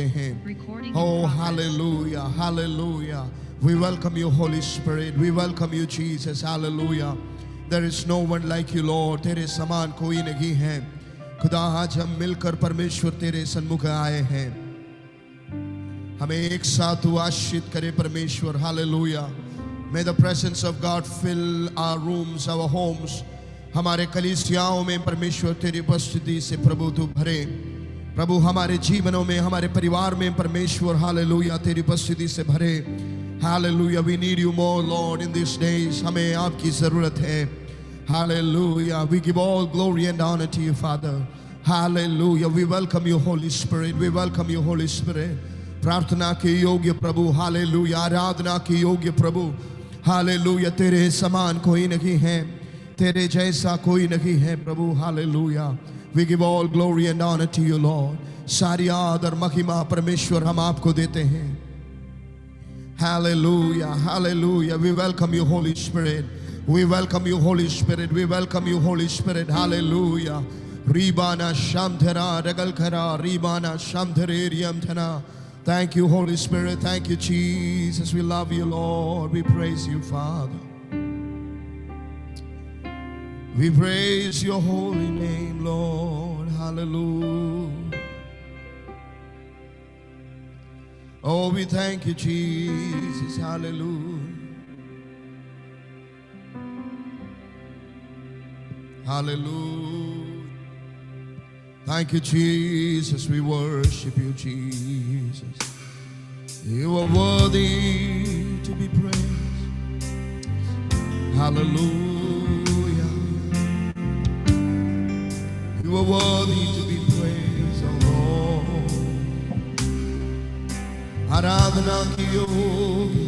होते हैं। Oh, hallelujah, hallelujah. We welcome you, Holy Spirit. We welcome you, Jesus. Hallelujah. There is no one like you, Lord. तेरे समान कोई नहीं है। खुदा आज हम मिलकर परमेश्वर तेरे सन्मुख आए हैं। हमें एक साथ तू आशीष करे परमेश्वर। Hallelujah. May the presence of God fill our rooms, our homes. हमारे कलीसियाओं में परमेश्वर तेरी उपस्थिति से प्रभु तू भरे। प्रभु हमारे जीवनों में, हमारे परिवार में परमेश्वर हालेलुया तेरी उपस्थिति से भरे। Hallelujah, we need you more Lord in these days. हमें आपकी जरूरत है। Hallelujah. We give all glory and honor to you, Father. Hallelujah. We welcome you, Holy Spirit. We welcome you, Holy Spirit. प्रार्थना के योग्य प्रभु, हालेलुया, आराधना के योग्य प्रभु, hallelujah, तेरे समान कोई नहीं है, तेरे जैसा कोई नहीं है प्रभु, hallelujah. We give all glory and honor to you, Lord. सारी आदर महिमा परमेश्वर हम आपको देते हैं। Hallelujah, hallelujah. We welcome you, Holy Spirit. We welcome you, Holy Spirit. We welcome you, Holy Spirit. Hallelujah. Ribana shamthara regalkhara ribana shamthare riyamthana. Thank you, Holy Spirit. Thank you, Jesus. We love you, Lord. We praise you, Father. We praise your holy name, Lord. Hallelujah. Oh, we thank you, Jesus. Hallelujah. Hallelujah. Thank you, Jesus. We worship you, Jesus. You are worthy to be praised. Hallelujah. You are worthy to be praised, oh Lord. आराधना की योग्य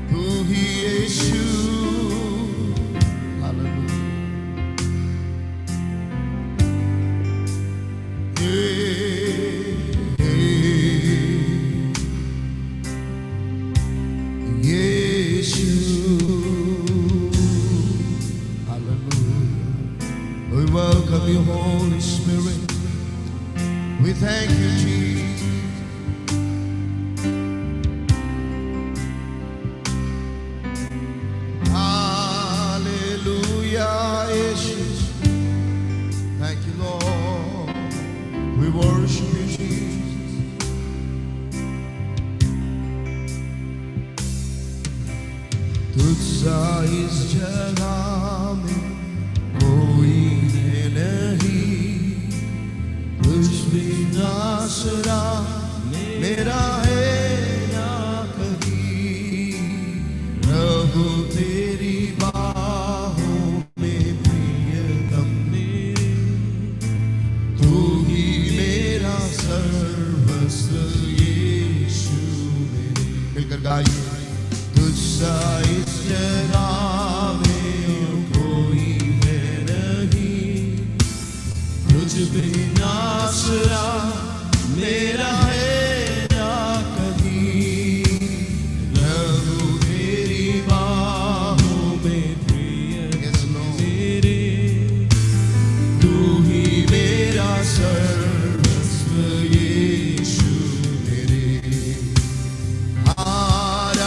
तू ही Yeshu. Hallelujah. Yeshu. We welcome you, Holy Spirit. We thank you, Jesus. Hallelujah, Jesus. Thank you, Lord. We worship you, Jesus. तुझसा इस जगह में कोई नहीं, तुझ बिना आसरा मेरा है ना कहीं। प्रभु तेरी बाहों में प्रियतम मेरे, तू ही मेरा सर्वस्व यीशु मेरे। मिलकर गाइए। तुझसा इस जगह में कोई बिना आसरा मेरा है ना कहीं। प्रभु तेरी बाहों में प्रियतम मेरे, तू ही मेरा सर्वस्व यीशु मेरे। आराधना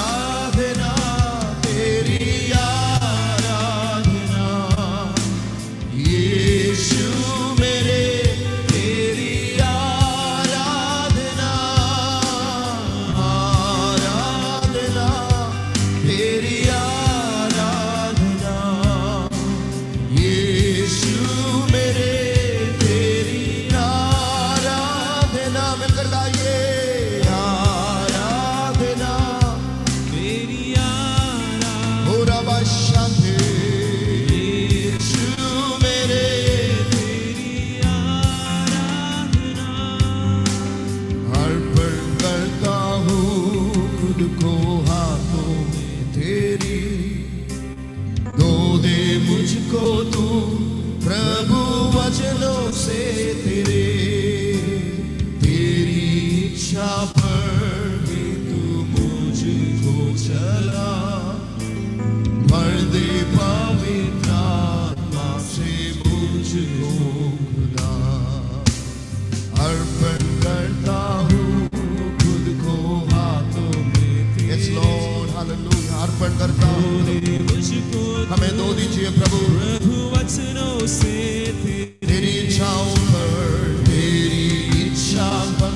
हमें दो दीजिए प्रभु। प्रभु वचनों से तेरी इच्छाओं पर, तेरी इच्छा पर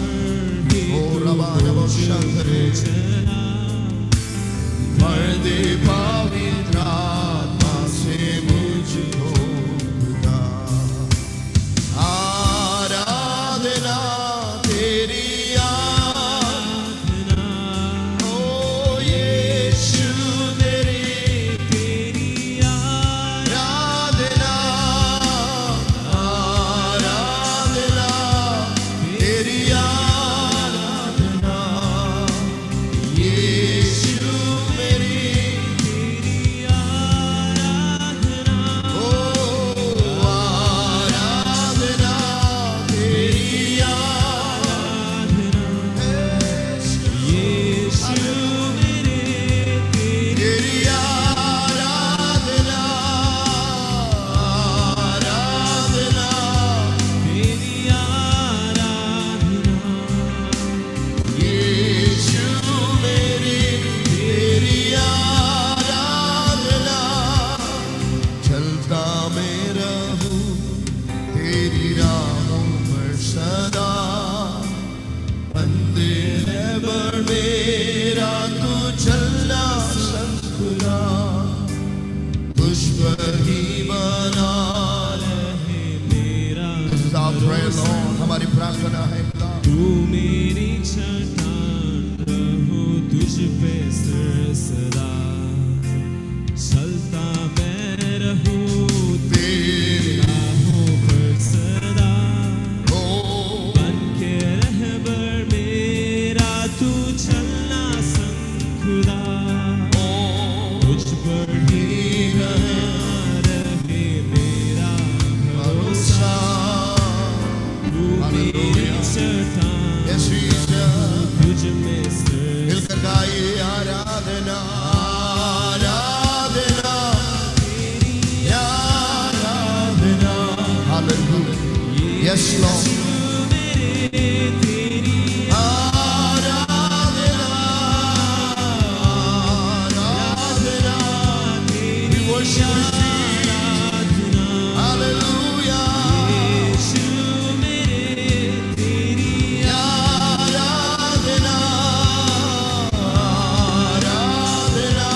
ओ रबान बशंतरे भर दे पवित्र आत्मा से मुझको खुदा। आराधना तेरी आराधना ओ यीशु तेरी आराधना। आराधना तेरी आराधना यीशु मेरी आराधना। ओ आराधना तेरी आराधना यीशु मेरे तेरी आराधना। आराधना तेरी आराधना यीशु मेरी तेरी आराधना। चलता मैं रहूं तेरी राहों पर सदा, मंदिर है बर मेरा तू चलना संकुला। तुझ पर ही बना रहे मेरा। This is our prayer, Lord. हमारी प्रार्थना है खुदा। तू मेरी चट्टान रहो, तुझ पे सदा चलता मैं रहूं तेरी राहों पर सदा। ओ बन के रहबर मेरा तू चलना संग खुदा। तुझ पर ही रहे मेरा भरोसा। तू मेरी चट्टान Yes, Jesus. तुझ में मिलकर गाइए आराधना। आराधना तेरी आराधना। Hallelujah. Yes, Lord. मेरे तेरी आराधना। आराधना we worship you, Jesus. Hallelujah. यीशु मेरे तेरी आराधना। आराधना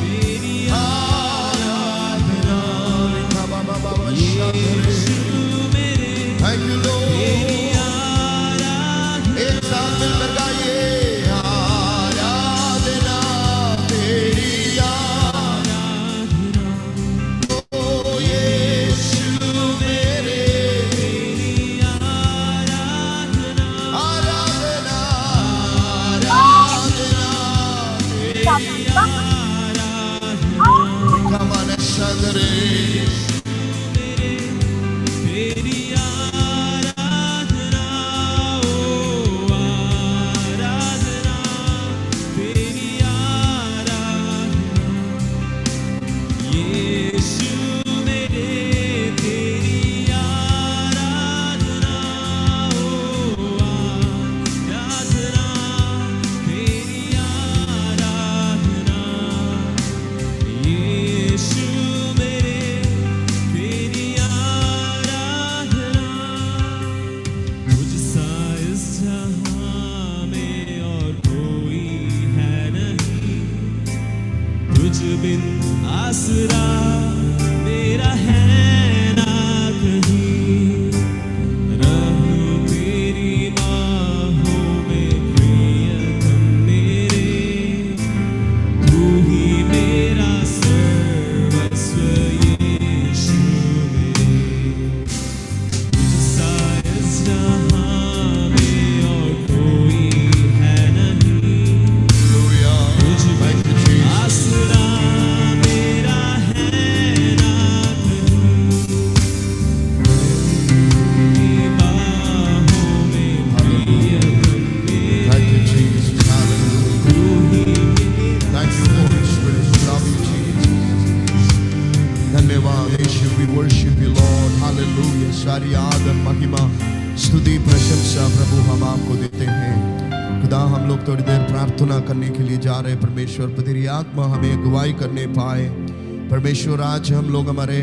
मेरी आराधना। यीशु मेरे Thank you, Lord. तेरी आराधना एक साथ मिलकर गाइए आराधना तेरी आराधना। ओ यीशु मेरे तेरी आराधना आराधना। आराधना तेरी कमन सदरे। तेरी आराधना ओ आराधना तेरी आराधना यीशु मेरे तेरी आराधना ओ आराधना तेरी आराधना यीशु मेरे तेरी आराधना। मुझ सा इस जहां में और कोई है नहीं, तुझ बिन आसरा मेरा है ना कहीं। रहूं तेरी बाहों में प्रियतम मेरे, तू ही मेरा सर्वस्व यीशु मेरे। तुझसा इस जहां में और कोई है नहीं, Hallelujah. तुझ Thank you, Jesus. आसरा मेरा है ना कहीं। तेरी बाहों में प्रियतम मेरे, Thank you, Jesus. Hallelujah. तू ही मेरा Thank you, Holy Spirit. Love you, Jesus. धन्यवाद यीशु। We worship you, Lord. Hallelujah. सारी आदर महिमा स्तुति प्रशंसा प्रभु हम आपको देते हैं। खुदा हम लोग थोड़ी देर प्रार्थना करने के लिए जा रहे हैं। परमेश्वर तेरी आत्मा हमें अगुवाई करने पाए। परमेश्वर आज हम लोग हमारे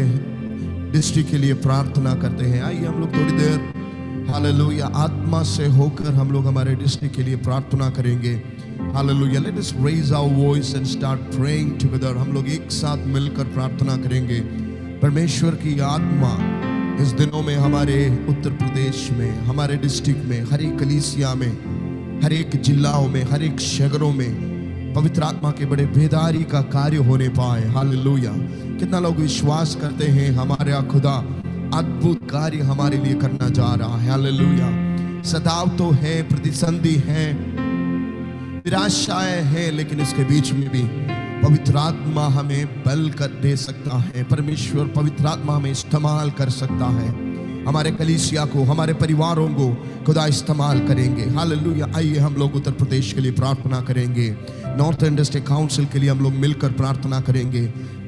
डिस्ट्रिक्ट के लिए प्रार्थना करते हैं। आइए हम लोग थोड़ी देर हालेलुया आत्मा से होकर हम लोग हमारे डिस्ट्रिक्ट के लिए प्रार्थना करेंगे। Hallelujah, let us raise our voice and start praying together. हम लोग एक साथ मिलकर प्रार्थना करेंगे। परमेश्वर की आत्मा इस दिनों में हमारे उत्तर प्रदेश में, हमारे डिस्ट्रिक्ट में, हर एक कलीसिया में, हर एक जिलाओं में, हर एक शहरों में पवित्र आत्मा के बड़े बेदारी का कार्य होने पाए। हालेलुया, कितना लोग विश्वास करते हैं हमारा खुदा अद्भुत कार्य हमारे लिए करना जा रहा है। हालेलुया, सताव तो है, प्रतिसंधि है, निराशाएं हैं, लेकिन इसके बीच में भी पवित्र आत्मा हमें बल कर दे सकता है। परमेश्वर पवित्र आत्मा हमें इस्तेमाल कर सकता है। हमारे कलीसिया को, हमारे परिवारों को खुदा इस्तेमाल करेंगे। हालेलुया, आइए हम लोग उत्तर प्रदेश के लिए प्रार्थना करेंगे। नॉर्थर्न डिस्ट्रिक्ट काउंसिल के लिए हम लोग मिलकर प्रार्थना करेंगे।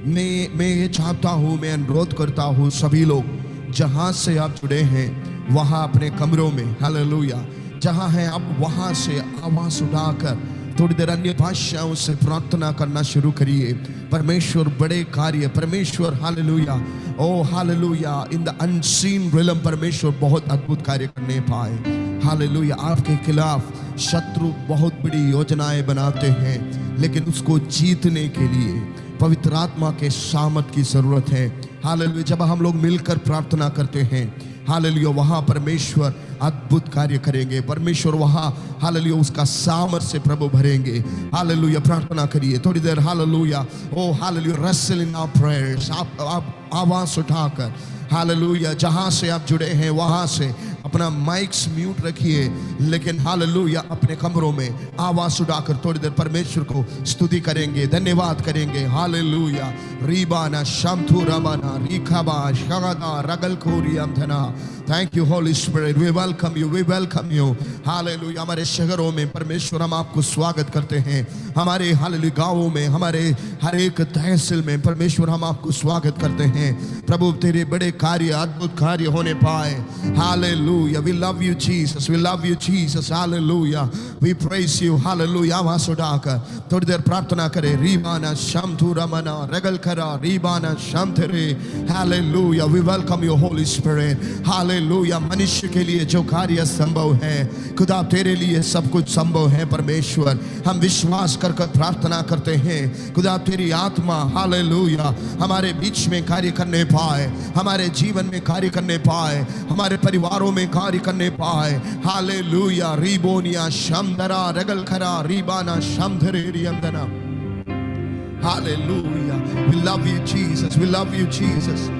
मैं ये चाहता हूँ, मैं अनुरोध करता हूँ सभी लोग जहाँ से आप जुड़े हैं वहाँ अपने कमरों में, हालेलुया, जहाँ हैं आप वहाँ से आवाज़ उठाकर थोड़ी देर अन्य भाषाओं से प्रार्थना करना शुरू करिए। परमेश्वर बड़े कार्य, परमेश्वर hallelujah, oh hallelujah, in the unseen realm परमेश्वर बहुत अद्भुत कार्य करने पाए। हालेलुया, आपके खिलाफ शत्रु बहुत बड़ी योजनाएं बनाते हैं, लेकिन उसको जीतने के लिए पवित्र आत्मा के सामर्थ की जरूरत है। हालेलुया, जब हम लोग मिलकर प्रार्थना करते हैं, हालेलुया, वहाँ परमेश्वर अद्भुत कार्य करेंगे। परमेश्वर वहाँ हालेलुया उसका सामर्थ से प्रभु भरेंगे। हालेलुया, प्रार्थना करिए थोड़ी देर। Hallelujah, oh hallelujah, wrestle in our prayers. आप आवाज़ उठाकर हालेलुया जहाँ से आप जुड़े हैं वहाँ से अपना माइक्स म्यूट रखिए, लेकिन हालेलुया अपने कमरों में आवाज़ उठाकर थोड़ी देर परमेश्वर को स्तुति करेंगे, धन्यवाद करेंगे। हालेलुया, रीबाना शमथु रबाना रीखाबा शगदा रगल कोरियम धना। Thank you Holi Spirit, we welcome you, we welcome you. Hallelujah, हमारे शहरों में परमेश्वर हम आपको स्वागत करते हैं। हमारे हालेलुया गांवों में, हमारे हर एक तहसील में परमेश्वर हम आपको स्वागत करते हैं। प्रभु तेरे बड़े कार्य, अद्भुत कार्य होने पाए। Hallelujah, we love you Jesus, we love you Jesus. Hallelujah, we praise you. Hallelujah, आवाज़ उठाकर थोड़ी देर प्रार्थना करें। रीबाना शमथु रमना रगल करा रीबाना शमथरे। Hallelujah, we welcome you Holi spirit. Hallelujah, मनुष्य के लिए जो कार्य संभव है खुदा तेरे लिए सब कुछ संभव है। परमेश्वर हम विश्वास कर प्रार्थना करते हैं खुदा तेरी आत्मा हालेलुया हमारे बीच में कार्य करने पाए, हमारे जीवन में कार्य करने पाए, हमारे परिवारों में कार्य करने पाए। हालेलुया, रीबोनिया शमदरा रगल खरा रीबाना शमधरे रियंदना। Hallelujah, we love you Jesus, we love you Jesus.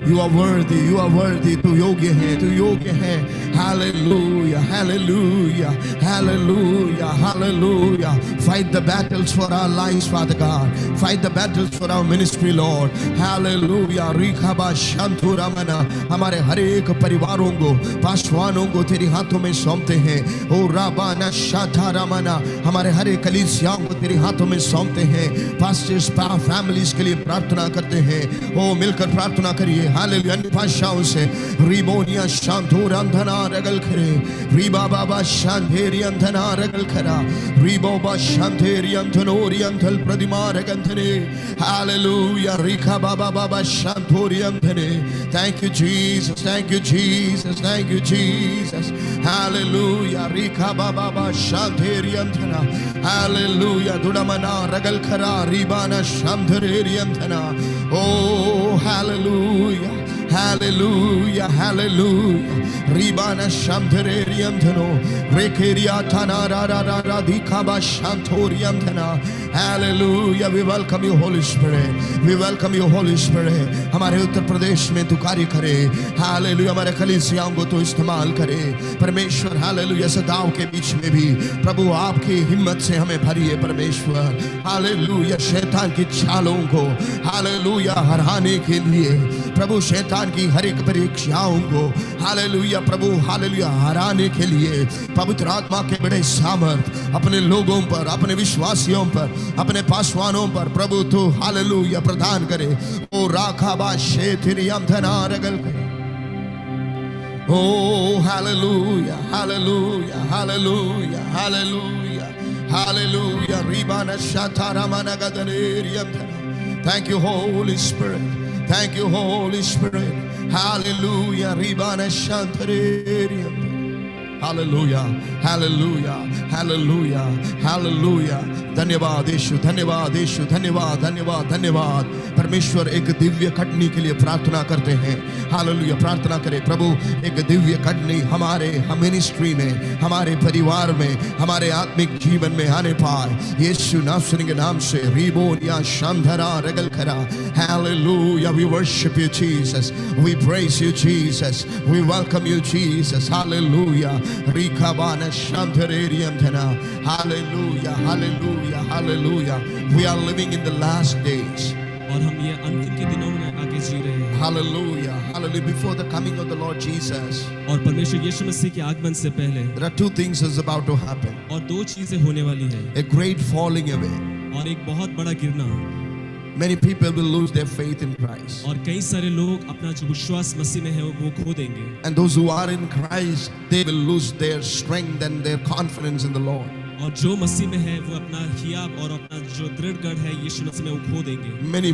You are worthy, you are worthy, तू योग्य है, तू योग्य है। Hallelujah, hallelujah, hallelujah, hallelujah. Fight the battles for our lives, Father God. Fight the battles for our ministry, Lord. Hallelujah. रिखाबा शंतुरा मना, हमारे हर एक परिवारों को, पासवानों को तेरे हाथों में सौंपते हैं। ओ राबाना शाथारा मना, हमारे हर एक कलीसियाओं को तेरे हाथों में सौंपते हैं। पास्टर्स, फैमिलीज के लिए प्रार्थना करते हैं। ओ मिलकर प्रार्थना करिए। हालेलुया, अन्य भाषाओं से रीबोनिया शांतुरंधना रगल खरे रीबा बाबा शांधेरियंधना रगल खरा रीबोबा शांधेरियंधनोरियंधल प्रतिमा रगंधने। हालेलुया, रीखा बाबा बाबा शांतोरियंधने। Thank you Jesus, thank you Jesus, thank you Jesus. Hallelujah, रीखा बाबा बाबा शांधेरियंधना। हालेलुया, दुडमना रगल खरा रीबाना शांधेरियंधना। Oh hallelujah, Hallelujah, hallelujah. Ribana shamdhereriam dhano rekeria thana ra ra ra ra dikaba shantoriam dhana. Hallelujah, we welcome you Holy Spirit, we welcome you Holy Spirit. हमारे उत्तर प्रदेश में तू कार्य करे। हालेलुया, हमारे कलीसियाओं को तू इस्तेमाल करे परमेश्वर। हालेलुया, सदाओं के बीच में भी प्रभु आपकी हिम्मत से हमें भरिए परमेश्वर। हालेलुया, शैतान की चालों को हालेलुया हराने के लिए प्रभु, शैतान की हर एक परीक्षाओं को हालेलुया प्रभु हालेलुया हराने के लिए पवित्र आत्मा के बड़े सामर्थ अपने लोगों पर, अपने विश्वासियों पर, अपने पासवानों पर प्रभु तू हालेलुया प्रदान करे। ओ राखाबा शेथिरियम धना रगल करे। Oh, hallelujah, hallelujah, hallelujah, hallelujah, hallelujah. Ribana shataramana gadaneriam. Thank you, Holy Spirit. Thank you, Holy Spirit. Hallelujah. Ribana Shantareriam. Hallelujah. Hallelujah. Hallelujah. Hallelujah. धन्यवाद यीशु, धन्यवाद यीशु, धन्यवाद धन्यवाद धन्यवाद। परमेश्वर एक दिव्य कटनी के लिए प्रार्थना करते हैं। हालेलुया। प्रार्थना करें प्रभु एक दिव्य कटनी हमारे मिनिस्ट्री में, हमारे परिवार में, हमारे आत्मिक जीवन में आने पाए यीशु नासरी के नाम से। रिबोनिया शांधरा रगल खरा। Hallelujah. We worship you, Jesus. We praise you, Jesus. We welcome you, Jesus. Hallelujah. Rikabana shantareriam thana. Hallelujah. Hallelujah. Hallelujah. We are living in the last days. और हम ये अंतिम के दिनों में आगे जी रहे हैं। Hallelujah. Hallelujah. Before the coming of the Lord Jesus, और परमेश्वर यीशु मसीह के आगमन से पहले there are two things is about to happen. और दो चीजें होने वाली है। A great falling away. और एक बहुत बड़ा गिरना। Many people will lose their faith in Christ. और कई सारे लोग अपना जो विश्वास मसीह में है वो खो देंगे। And those who are in Christ, they will lose their strength and their confidence in the Lord. और जो मसीह में है वो अपना हियाब और अपना जो दृढ़ गढ़ है यीशु मसीह में वो खो देंगे। Many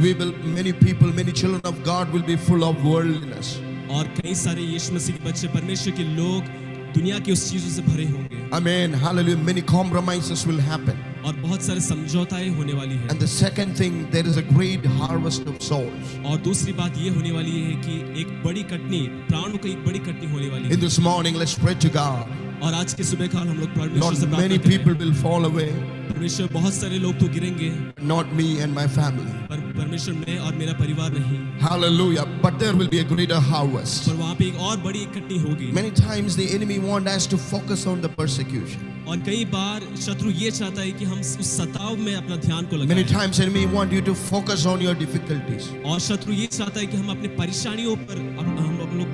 people, many children of God will be full of worldliness. और कई सारे यीशु मसीह के बच्चे परमेश्वर के लोग दुनिया की उस चीजों से भरे होंगे। Amen. Hallelujah. Many compromises will happen. और बहुत सारे समझौताएं होने वाली है। And the second thing, there is a great harvest of souls. और दूसरी बात ये होने वाली है कि एक बड़ी कटनी, प्राणों की एक बड़ी कटनी होने वाली In है। this morning, let's pray to God. और आज के सुबह काल हम लोग परमेश्वर से Lord, प्रार्थना many करें। people will fall away, परमेश्वर बहुत सारे लोग तो गिरेंगे, not me and my family. पर परमेश्वर मैं और मेरा परिवार नहीं। Hallelujah. But there will be a greater harvest. पर वहाँ पे एक और बड़ी कटनी होगी। Many times the enemy wants us to focus on the persecution. और कई बार शत्रु ये चाहता है कि हम उस सताव में अपना ध्यान को Many लगाएं। times the enemy wants you to focus on your difficulties. और शत्रु ये चाहता है कि हम अपने परेशानियों पर हम लोग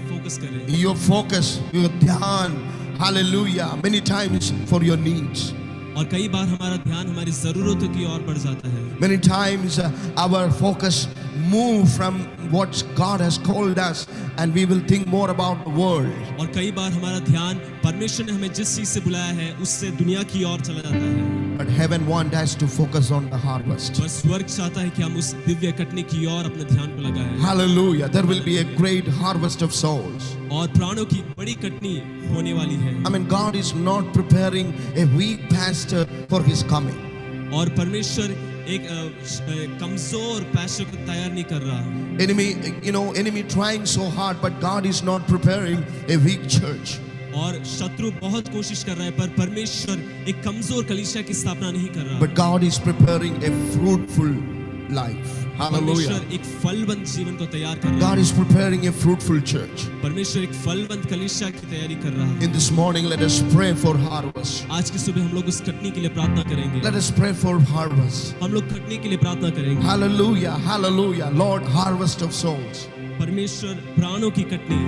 फोकस करें। Your focus, your dhyan, hallelujah, many times for your needs. और कई बार हमारा ध्यान हमारी जरूरतों की ओर बढ़ जाता है। Many times our focus move from what God has called us and we will think more about the world. और कई बार हमारा ध्यान परमेश्वर ने हमें जिस चीज से बुलाया है उससे दुनिया की ओर चला जाता है। But heaven wants us to focus on the harvest. पर स्वर्ग चाहता है कि हम उस दिव्य कटनी की ओर अपने ध्यान को लगाएं। Hallelujah. There will be a great harvest of souls. और प्राणों की बड़ी कटनी होने वाली है। I mean, God is not preparing a weak pastor for his coming. और परमेश्वर एक कमजोर पैसे को तैयार नहीं कर रहा। Enemy trying so hard, but God is not preparing a weak church. और शत्रु बहुत कोशिश कर रहा है पर परमेश्वर एक कमजोर कलीसिया की स्थापना नहीं कर रहा। But God is preparing a fruitful life. Hallelujah. परमेश्वर एक फलवंत जीवन को तैयार कर रहा God है। is preparing a fruitful church. परमेश्वर एक फलवंत कलीसिया की तैयारी कर रहा है। In this morning, let us pray for harvest. आज की सुबह हम लोग उस कटनी के लिए प्रार्थना करेंगे। Let us pray for harvest. हम लोग कटनी के लिए प्रार्थना करेंगे। Hallelujah. Hallelujah. Lord, harvest of souls. परमेश्वर प्राणों की Katni.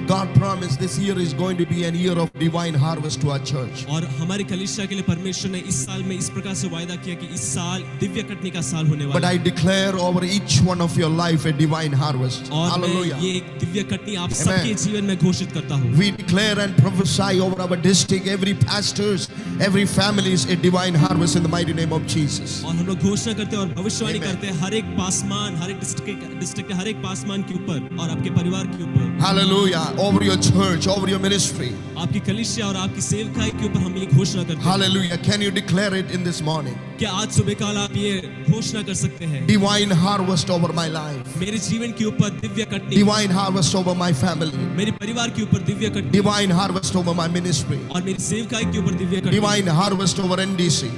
God promised this year is going to be a year of divine harvest to our church. और हमारी कलीसिया के लिए परमेश्वर ने इस साल में इस प्रकार से वायदा किया कि इस साल दिव्य कटनी का साल होने But वाला I है। declare over each one of your life a divine harvest. और मैं Hallelujah. ये एक दिव्य कटनी आप सबके जीवन में घोषित करता हूँ। We declare and prophesy over our district, every pastors, every family is a divine harvest in the mighty name of Jesus. और हम लोग घोषणा करते हैं और भविष्यवाणी Amen. करते हैं हर एक पासमान, हर एक डिस्ट्रिक्ट के हर एक पासमान के ऊपर और आपके परिवार के ऊपर। Hallelujah. Over your church, over your ministry. आपकी कलीसिया और आपकी सेवकाई के ऊपर हम ये घोषणा करते हैं। Hallelujah. Can you declare it in this morning? क्या आज सुबह काल आप ये घोषणा कर सकते हैं? Divine harvest over my life. मेरे जीवन के ऊपर Divya Katni. Divine harvest over my family. मेरे परिवार के ऊपर Divya Katni. Divine harvest over my ministry. और मेरी सेवकाई के ऊपर Divya Katni. Divine harvest over NDC.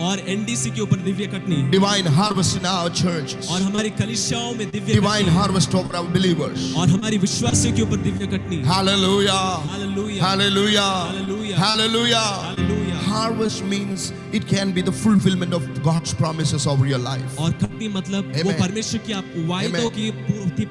और एनडीसी के ऊपर Divya Katni. Divine harvest in our churches. और हमारी कलीसियाओं में Divya Divine Katni. harvest over our believers. और हमारी विश्वासियों के ऊपर Divya Katni. Hallelujah. Hallelujah. Hallelujah. Hallelujah. Hallelujah. Hallelujah. Harvest means it can be the fulfillment of God's promises over your life. और कटनी मतलब वो Amen. परमेश्वर की आप वायदों की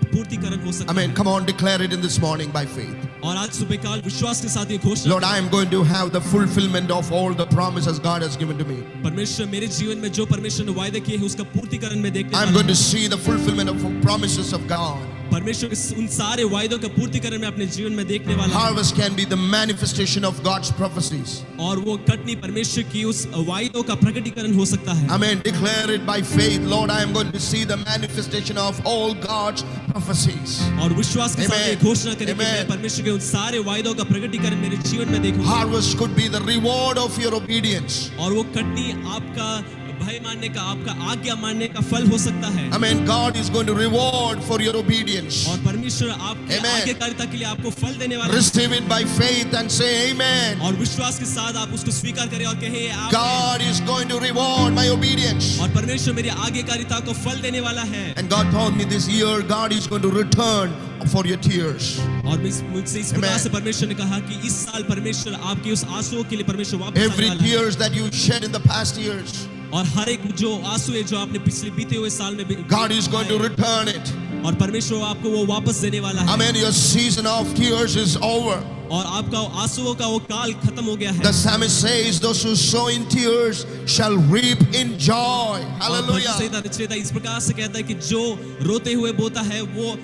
पूर्तिकरण हो सकता है। Amen. Come on, declare it in this morning by faith. और आज सुबह काल विश्वास के साथ ये घोषणा। Lord, I am going to have the fulfillment of all the promises God has given to me. परमेश्वर मेरे जीवन में जो परमेश्वर ने वायदे किए हैं उसका पूर्तिकरण में देखने I am वाला going हूं। to see the fulfillment of promises of God. परमेश्वर के उन सारे वायदों का पूर्तिकरण मैं अपने जीवन में देखने वाला हूं। Harvest can be the manifestation of God's prophecies. और वो कटनी परमेश्वर की उस वायदों का प्रकटीकरण हो सकता है। Amen. Declare it by faith. Lord, I am going to see the manifestation of all God's prophecies. और विश्वास के साथ ये Amen. घोषणा करें कि मैं Amen. परमेश्वर के उन सारे वायदों का प्रकटीकरण मेरे जीवन में देखूंगा। Harvest could be the reward of your obedience. और वो कटनी आपका भय मानने का, आपका आज्ञा मानने का फल हो सकता है। Amen. God is going to reward for your obedience. और परमेश्वर आपके Amen. आज्ञाकारिता के लिए आपको फल देने वाला है। Receive it by faith and say amen. और विश्वास के साथ आप उसको स्वीकार करें और कहें आमीन। God is going to reward my obedience. और परमेश्वर मेरी आज्ञाकारिता को फल देने वाला है। And God told me this year God is going to return for your tears. और मुझसे इस प्रकार Amen. से परमेश्वर ने कहा कि इस साल परमेश्वर आपकी उस आंसुओं के लिए परमेश्वर वापस आने Every वाला है। tears that you shed in the past years, और हर एक जो आंसू है जो आपने पिछले बीते हुए साल में God is going to return it. और परमेश्वर आपको वो वापस देने वाला है। Amen. Your season of tears is over. और आपका आंसुओं का वो काल खत्म हो गया है। The psalmist says, those who sow in tears shall reap in joy. Hallelujah. संहिता रचयिता इस प्रकार से कहता है कि जो रोते हुए बोता है वो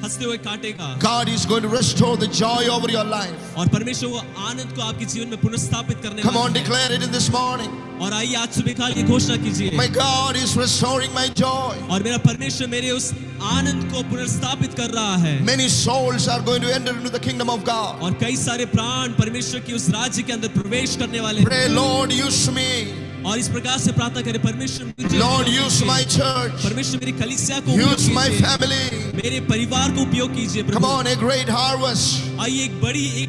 हंसते हुए काटेगा। God is going to restore the joy over your life. और परमेश्वर वो आनंद को आपके जीवन में पुनर्स्थापित करने Come वाला on, है। declare it in this morning. और आइए आज सुबह काल की घोषणा कीजिए। My God is restoring my joy. और मेरा परमेश्वर मेरे उस आनंद को पुनर्स्थापित कर रहा है। Many souls are going to enter into the kingdom of God. और कई सारे प्राण परमेश्वर की उस राज्य के अंदर प्रवेश करने वाले हैं। Pray, Lord, use me. और इस प्रकार से प्रार्थना करें, परमेश्वर मुझे Lord, उपयोग use my कीजिए। church. परमेश्वर मेरी कलीसिया को उपयोग Use my कीजिए। family. मेरे परिवार को उपयोग कीजिए Come Prabhu. on, a great harvest. आइए एक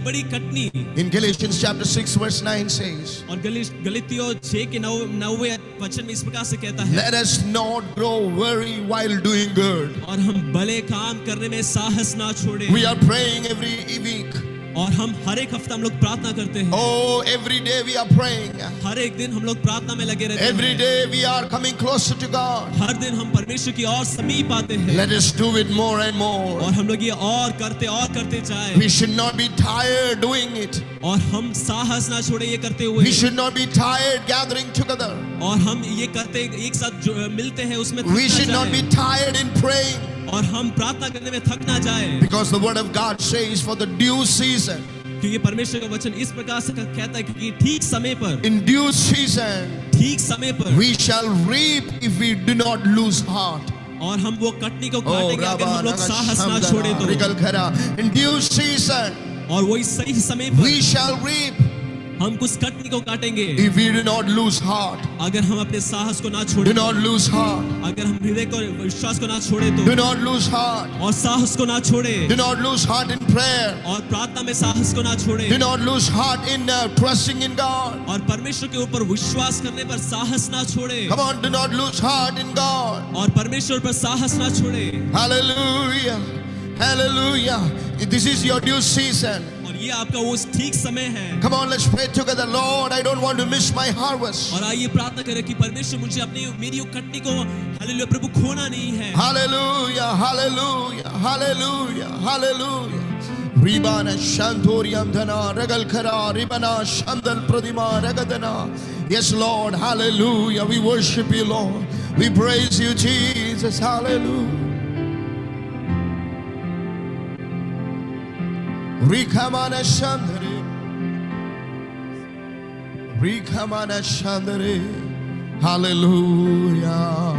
बड़ी Katni. In Galatians chapter 6 verse 9 says, और गलीतियों 6 के 9वें वचन में इस प्रकार से कहता है, let us not grow weary while doing good. और हम भले काम करने में साहस ना छोड़े। We are praying every week. और हम हर एक हफ्ता हम लोग प्रार्थना करते हैं। Oh, every day we are praying. हर एक दिन हम लोग प्रार्थना में लगे रहते Every हैं। day we are coming closer to God. हर दिन हम परमेश्वर की और समीप आते हैं। Let us do it more and more. और हम लोग ये और करते जाए। We should not be tired doing it. और हम साहस ना छोड़े ये करते हुए। We should not be tired gathering together. और हम ये करते एक साथ जो मिलते हैं उसमें थक We ना should not be जाए। tired in praying. और हम प्रार्थना करने में थक ना जाए। Because the word of God says for the due season. क्योंकि परमेश्वर का वचन इस प्रकार से कहता है कि ठीक समय पर, In due season, ठीक समय पर we shall reap if we do not lose heart. और हम वो कटनी को Oh, काटेंगे अगर हम लोग साहस ना छोड़े तो। Rabba, in due season, और वही सही समय पर we shall reap हम कुछ कटनी को काटेंगे if we do not lose heart. अगर हम अपने साहस को ना Do छोड़े। not lose heart. अगर हम हृदय को विश्वास को ना छोड़े तो। Do not lose heart. और साहस को ना छोड़े। Do not lose heart in prayer. और प्रार्थना में साहस को ना छोड़े। Do not lose heart in trusting in God. और परमेश्वर के ऊपर विश्वास करने पर साहस ना छोड़े। Come on, do not lose heart in God. और परमेश्वर पर साहस ना छोड़े। Hallelujah. Hallelujah. This is your due season. और ये आपका वो ठीक समय है। Come on, let's pray together. Lord, I don't want to miss my harvest. और आइए प्रार्थना करें कि परमेश्वर मुझे अपनी मेरी कटनी को हालेलुया प्रभु खोना नहीं है। Hallelujah. Hallelujah. Hallelujah. Hallelujah. Ribana Shantoriam Dana Regal Kara Ribana Shandal Pradima Regadana. Yes, Lord. Hallelujah. We worship you, Lord. We praise you, Jesus. Hallelujah. Rikamana Shandare. Rikamana Shandare. Hallelujah.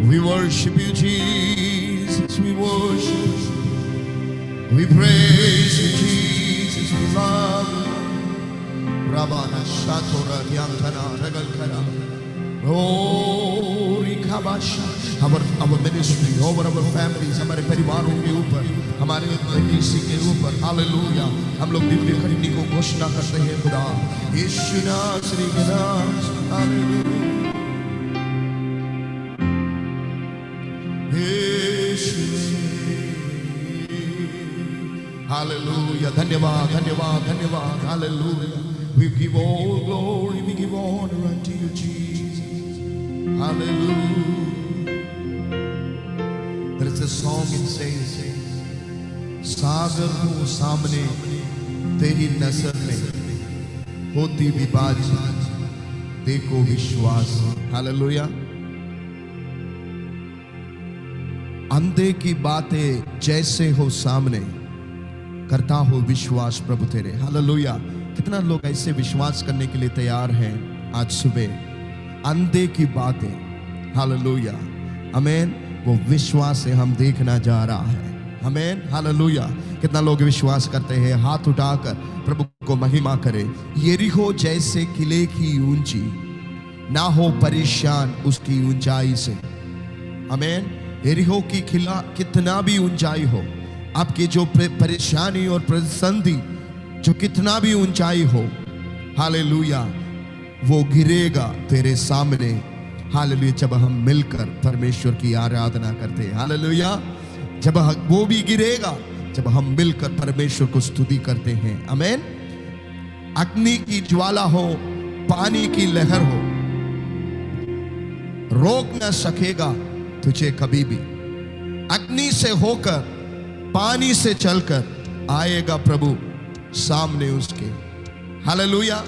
We worship you, Jesus. We worship you. We praise you, Jesus. We love you. Rabana Shatora Yantana Regal Kara. Oh, Rikabasha. Our ministry, over our families, हमारे परिवारों के ऊपर, हमारे कलीसी के ऊपर, hallelujah, हम लोग दिव्य कटनी को घोषणा करते हैं खुदा, यीशु नासरी के नाम से, हालेलुया, यीशु, हालेलुया, धन्यवाद, धन्यवाद, धन्यवाद, hallelujah. We give all glory, we give honor unto you, Jesus. Hallelujah. There is a song it says, सागर हो सामने तेरी नजर में होती विभाजित देखो विश्वास. Hallelujah. अंधे की बातें जैसे हो सामने, करता हो विश्वास प्रभु तेरे। हालेलुया। कितना लोग ऐसे विश्वास करने के लिए तैयार हैं आज सुबह? अंधे की बातें, हालेलुया, आमीन, वो विश्वास से हम देखना जा रहा है। आमीन, हालेलुया। कितना लोग विश्वास करते हैं? हाथ उठाकर प्रभु को महिमा करे। यरीहो जैसे किले की ऊंची, ना हो परेशान उसकी ऊंचाई से। आमीन। यरीहो की किला कितना भी ऊंचाई हो, आपकी जो परेशानी और परिस्थिति जो कितना भी ऊंचाई हो, हालेलुया, वो गिरेगा तेरे सामने। हालेलुया। जब हम मिलकर परमेश्वर की आराधना करते हैं, हालेलुया, जब वो भी गिरेगा जब हम मिलकर परमेश्वर को स्तुति करते हैं। आमीन। अग्नि की ज्वाला हो, पानी की लहर हो, रोक न सकेगा तुझे कभी भी। अग्नि से होकर, पानी से चलकर आएगा प्रभु सामने उसके। हालेलुया।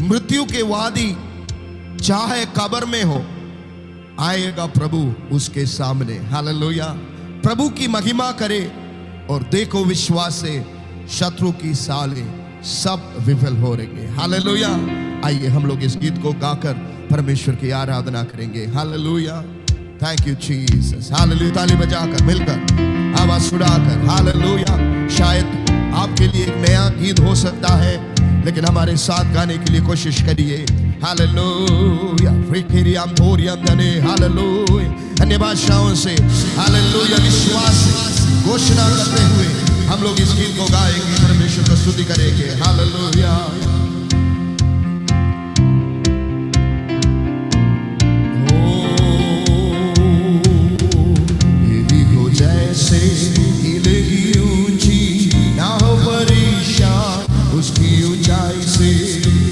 मृत्यु के वादी चाहे कब्र में हो, आएगा प्रभु उसके सामने। हालेलुया। प्रभु की महिमा करे और देखो विश्वास से शत्रु की साले सब विफल हो रहेंगे। हालेलुया। आइए हम लोग इस गीत को गाकर परमेश्वर की आराधना करेंगे। Hallelujah. Thank you Jesus. Hallelujah. ताली बजाकर, मिलकर, आवाज उड़ाकर, हालेलुया। शायद आपके लिए एक नया गीत हो सकता है, लेकिन हमारे साथ गाने के लिए कोशिश करिए। हालेलुया। फ्रिकिरियम थोरियम धने, हालेलुया। अन्य भाषाओं से हालेलुया विश्वास से घोषणा करते हुए हम लोग इस गीत को गाएंगे, परमेश्वर को स्तुति करेंगे। हालेलुया। जैसे किले की ऊंची, ना हो परेशान उसकी ऊंचाई से।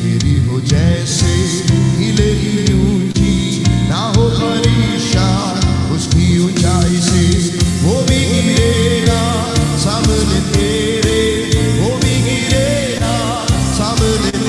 मेरी हो जैसे किले की ऊंची, ना हो परेशान उसकी ऊंचाई से। वो भी गिरेगा सामने तेरे, वो भी गिरेगा सामने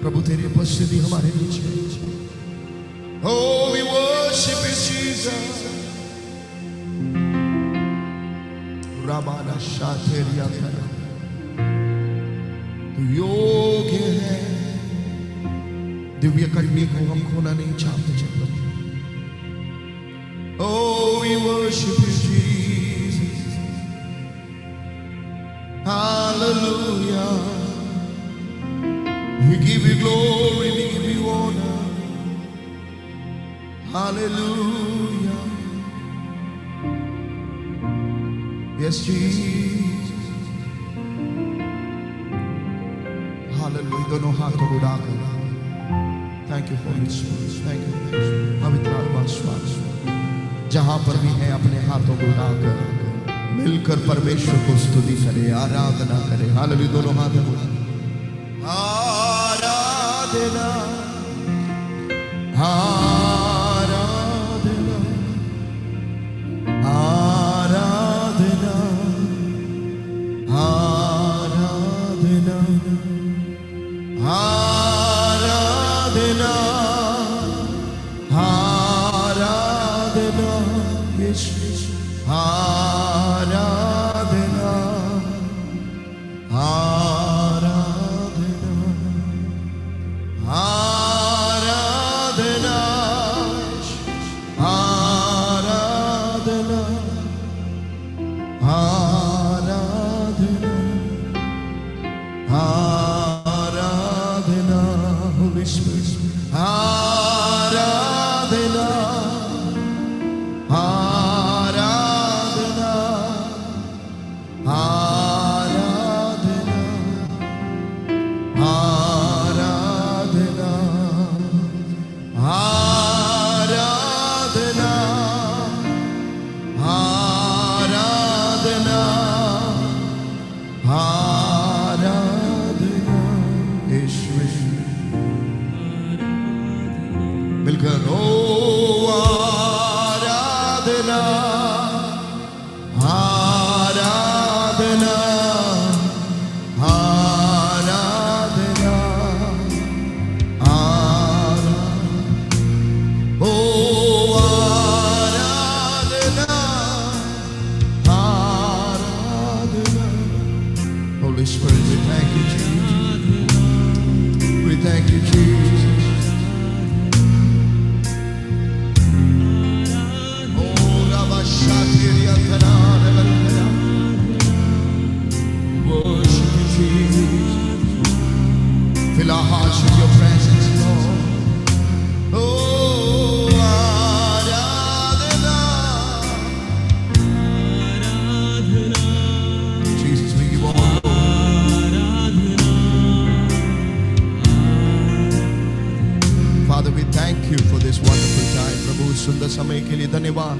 प्रभु तेरी उपस्थिति हमारे बीच है। Oh, we worship you, Jesus. रामाना शातेरिया करा, तू योग्य है, दिव्य कन्या को हम खोना नहीं चाहते प्रभु। Oh, we worship you, Jesus. Hallelujah. We give you glory, we give you honor. Hallelujah. Yes, Jesus. Hallelujah. दोनों हाथों को उठाकर Thank you, Holy Spirit. Thank you. पवित्र आत्मा स्वागत। जहां पर भी है अपने हाथों को उठाकर मिलकर परमेश्वर को स्तुति करे, आराधना करे। हालेलुया। दोनों हाथों को आराधना, आराधना, आराधना, आराधना, आराधना, आराधना, यीशु आराधना, आराधना, आराधना, आराधना, आराधना, आराधना, Holy Spirit, आराधना, आराधना, आराधना, आराधना, आराधना, आराधना, आराधना, यीशु मिलकर ओ आराधना, आराधना, आराधना, ओ आराधना, आराधना। Holy Spirit, we thank you, Jesus. We thank you, Jesus. Worship you, Jesus. Fill our hearts with your presence, Lord. Oh, Aradhana. Jesus, we give all glory. Father, we thank you for this wonderful time. प्रभु सुंदर समय के लिए धन्यवाद।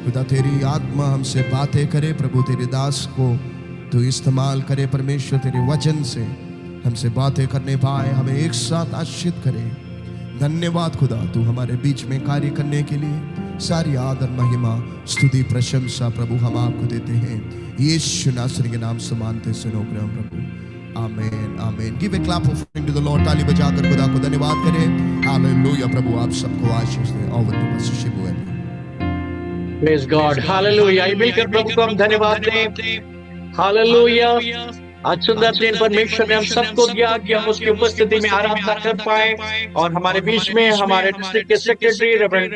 खुदा तेरी आत्मा हमसे बातें करे, प्रभु तेरे दास को तू इस्तेमाल करे, परमेश्वर तेरे वचन से हमसे बातें करने पाए, हमें एक साथ आशीषित करे। धन्यवाद खुदा, तू हमारे बीच में कार्य करने के लिए सारी आदर महिमा स्तुति प्रशंसा प्रभु हम आपको देते हैं, यीशु नासरी के नाम से मांगते सुनो प्रभु, आमीन, आमीन। Give a clap offering to the Lord. ताली बजाकर खुदा को धन्यवाद करें। हालेलुया। प्रभु आप सबको आशीष दे। Over to pastor Shibu. Praise God. Hallelujah. मिलकर प्रभु को हम धन्यवाद दें। Hallelujah. आज सुंदर दिन परमेश्वर ने हम सबको दिया कि हम उसकी उपस्थिति में आराधना कर पाए, और हमारे बीच में हमारे डिस्ट्रिक्ट के सेक्रेटरी रेवरेंड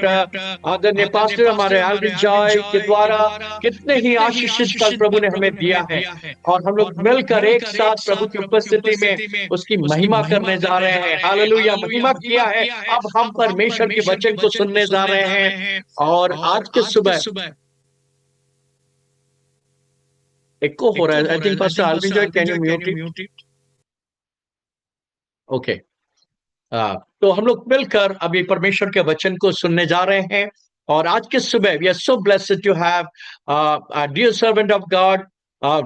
आदरणीय पास्टर हमारे एल्ड्रिच जॉय के द्वारा कितने ही आशीषित पल प्रभु ने हमें दिया है, और हम लोग मिलकर एक साथ प्रभु की उपस्थिति में उसकी महिमा करने जा रहे हैं। हालेलुया। महिमा किया है, अब हम परमेश्वर के वचन को सुनने जा रहे हैं। और आज के सुबह एको हो रहा है। I think pastor Aldrich Joy, can you mute it? Okay. तो हम लोग मिलकर अभी परमेश्वर के वचन को सुनने जा रहे हैं। और आज के सुबह we are so blessed to have dear servant of God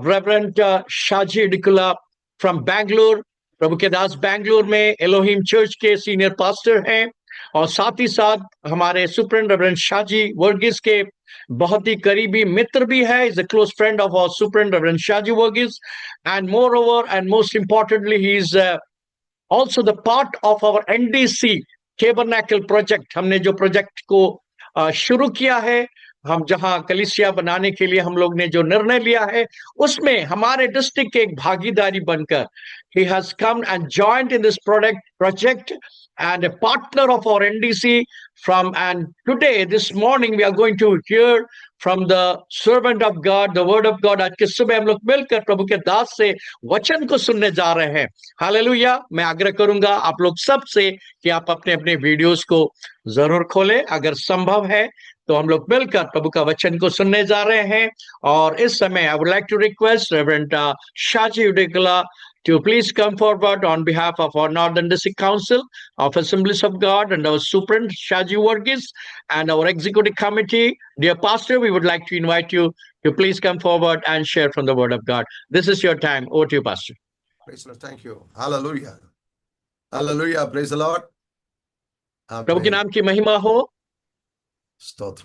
Reverend Shaji Dikula from Bangalore. प्रभु के दास बैंगलोर में एलोहिम चर्च के सीनियर पास्टर हैं, और साथ ही साथ हमारे सुपरिटेंडेंट रेवरेंड शाजी वर्गीस के बहुत ही करीबी मित्र भी है। Is a close friend of our superintendent reverend Shaji Varghese, and moreover and most importantly he is also the part of our NDC Tabernacle project, हमने जो प्रोजेक्ट को शुरू किया है, हम जहां कलीसिया बनाने के लिए हम लोग ने जो निर्णय लिया है, उसमें हमारे डिस्ट्रिक्ट के एक भागीदारी बनकर he has come and joined in this project and a partner of our NDC from, and today this morning we are going to hear from the servant of God, the word of God. आज के सुबह हम लोग मिलकर प्रभु के दास से वचन को सुनने जा रहे हैं। हालेलुया। मैं आग्रह करूंगा आप लोग सब से कि आप अपने अपने वीडियोस को जरूर खोलें, अगर संभव है तो हम लोग मिलकर प्रभु का वचन को सुनने जा रहे हैं। और इस समय I would like to request Reverend Shaji Udekala to please come forward on behalf of our Northern District Council of Assemblies of God and our Superintendent Shaji Varghese and our Executive Committee. Dear Pastor, we would like to invite you to please come forward and share from the Word of God. This is your time. Over to you, Pastor. Praise the Lord. Thank you. Hallelujah. Hallelujah. Praise the Lord. प्रभु के नाम की महिमा हो। स्तोत्र।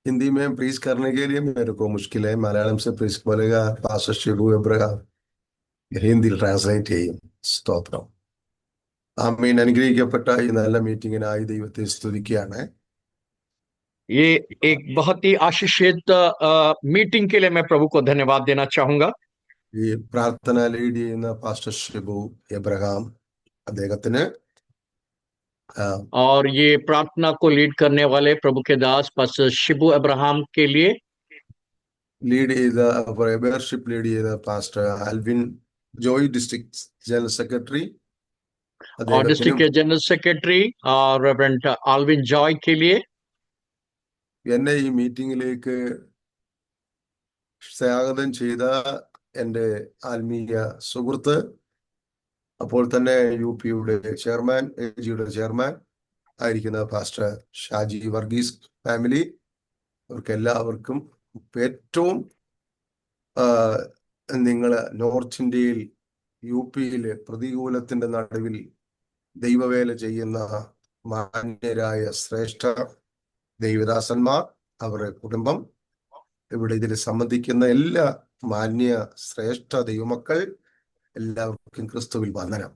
हिंदी में प्रीज करने के लिए मेरे को मुश्किल है, मलयालम से प्रीज बोलेगा पास्टर शिबू एब्रहाम, ഹിന്ദിയിൽ ട്രാൻസ്ലേറ്റ് ചെയ്യും. സ്തോത്രം. ആമേൻ. അനുഗ്രഹിക്കപ്പെട്ട ഈ നല്ല മീറ്റിംഗിനായി ദൈവത്തെ സ്തുതിക്കുകയാണ്. ये एक बहुत ही आशीषित मीटिंग के लिए मैं प्रभु को धन्यवाद देना चाहूंगा. ഈ പ്രാർത്ഥന ലീഡ് ചെയ്യുന്ന പാസ്റ്റർ शिबू എബ്രഹാം അദ്ദേഹത്തിന് और ये प्रार्थना को लीड करने वाले प्रभु के दास पास्टर शिबू अब्राहम के लिए ലീഡ് ചെയ്ത മെമ്പർഷിപ്പ് ലീഡ് ചെയ്ത pastor Alvin Joy district general secretary और डिस्ट्रिक्ट के जनरल सेक्रेटरी और रेवरेंड आल्विन जॉय के लिए എന്നെ ഈ മീറ്റിംഗിലേക്ക് സ്വാഗതം ചെയ്ത എൻ്റെ ആത്മീയ സുഹൃത്ത്, അപ്പോൾ തന്നെ UPയുടെ ചെയർമാൻ, AGയുടെ ചെയർമാൻ ആയിരിക്കുന്ന പാസ്റ്റർ ഷാജി വർഗീസ് ഫാമിലി, അവർക്ക് എല്ലാവർക്കും ഏറ്റവും നിങ്ങൾ നോർത്ത് ഇന്ത്യയിൽ UPയിൽ പ്രതികൂലത്തിന്റെ നടുവിൽ ദൈവവേല ചെയ്യുന്ന മാന്യരായ ശ്രേഷ്ഠ ദൈവദാസന്മാർ, അവരുടെ കുടുംബം, ഇവിടെ ഇതിൽ സംബന്ധിക്കുന്ന എല്ലാ മാന്യ ശ്രേഷ്ഠ ദൈവമക്കൾ, എല്ലാവർക്കും ക്രിസ്തുവിൽ വന്ദനം.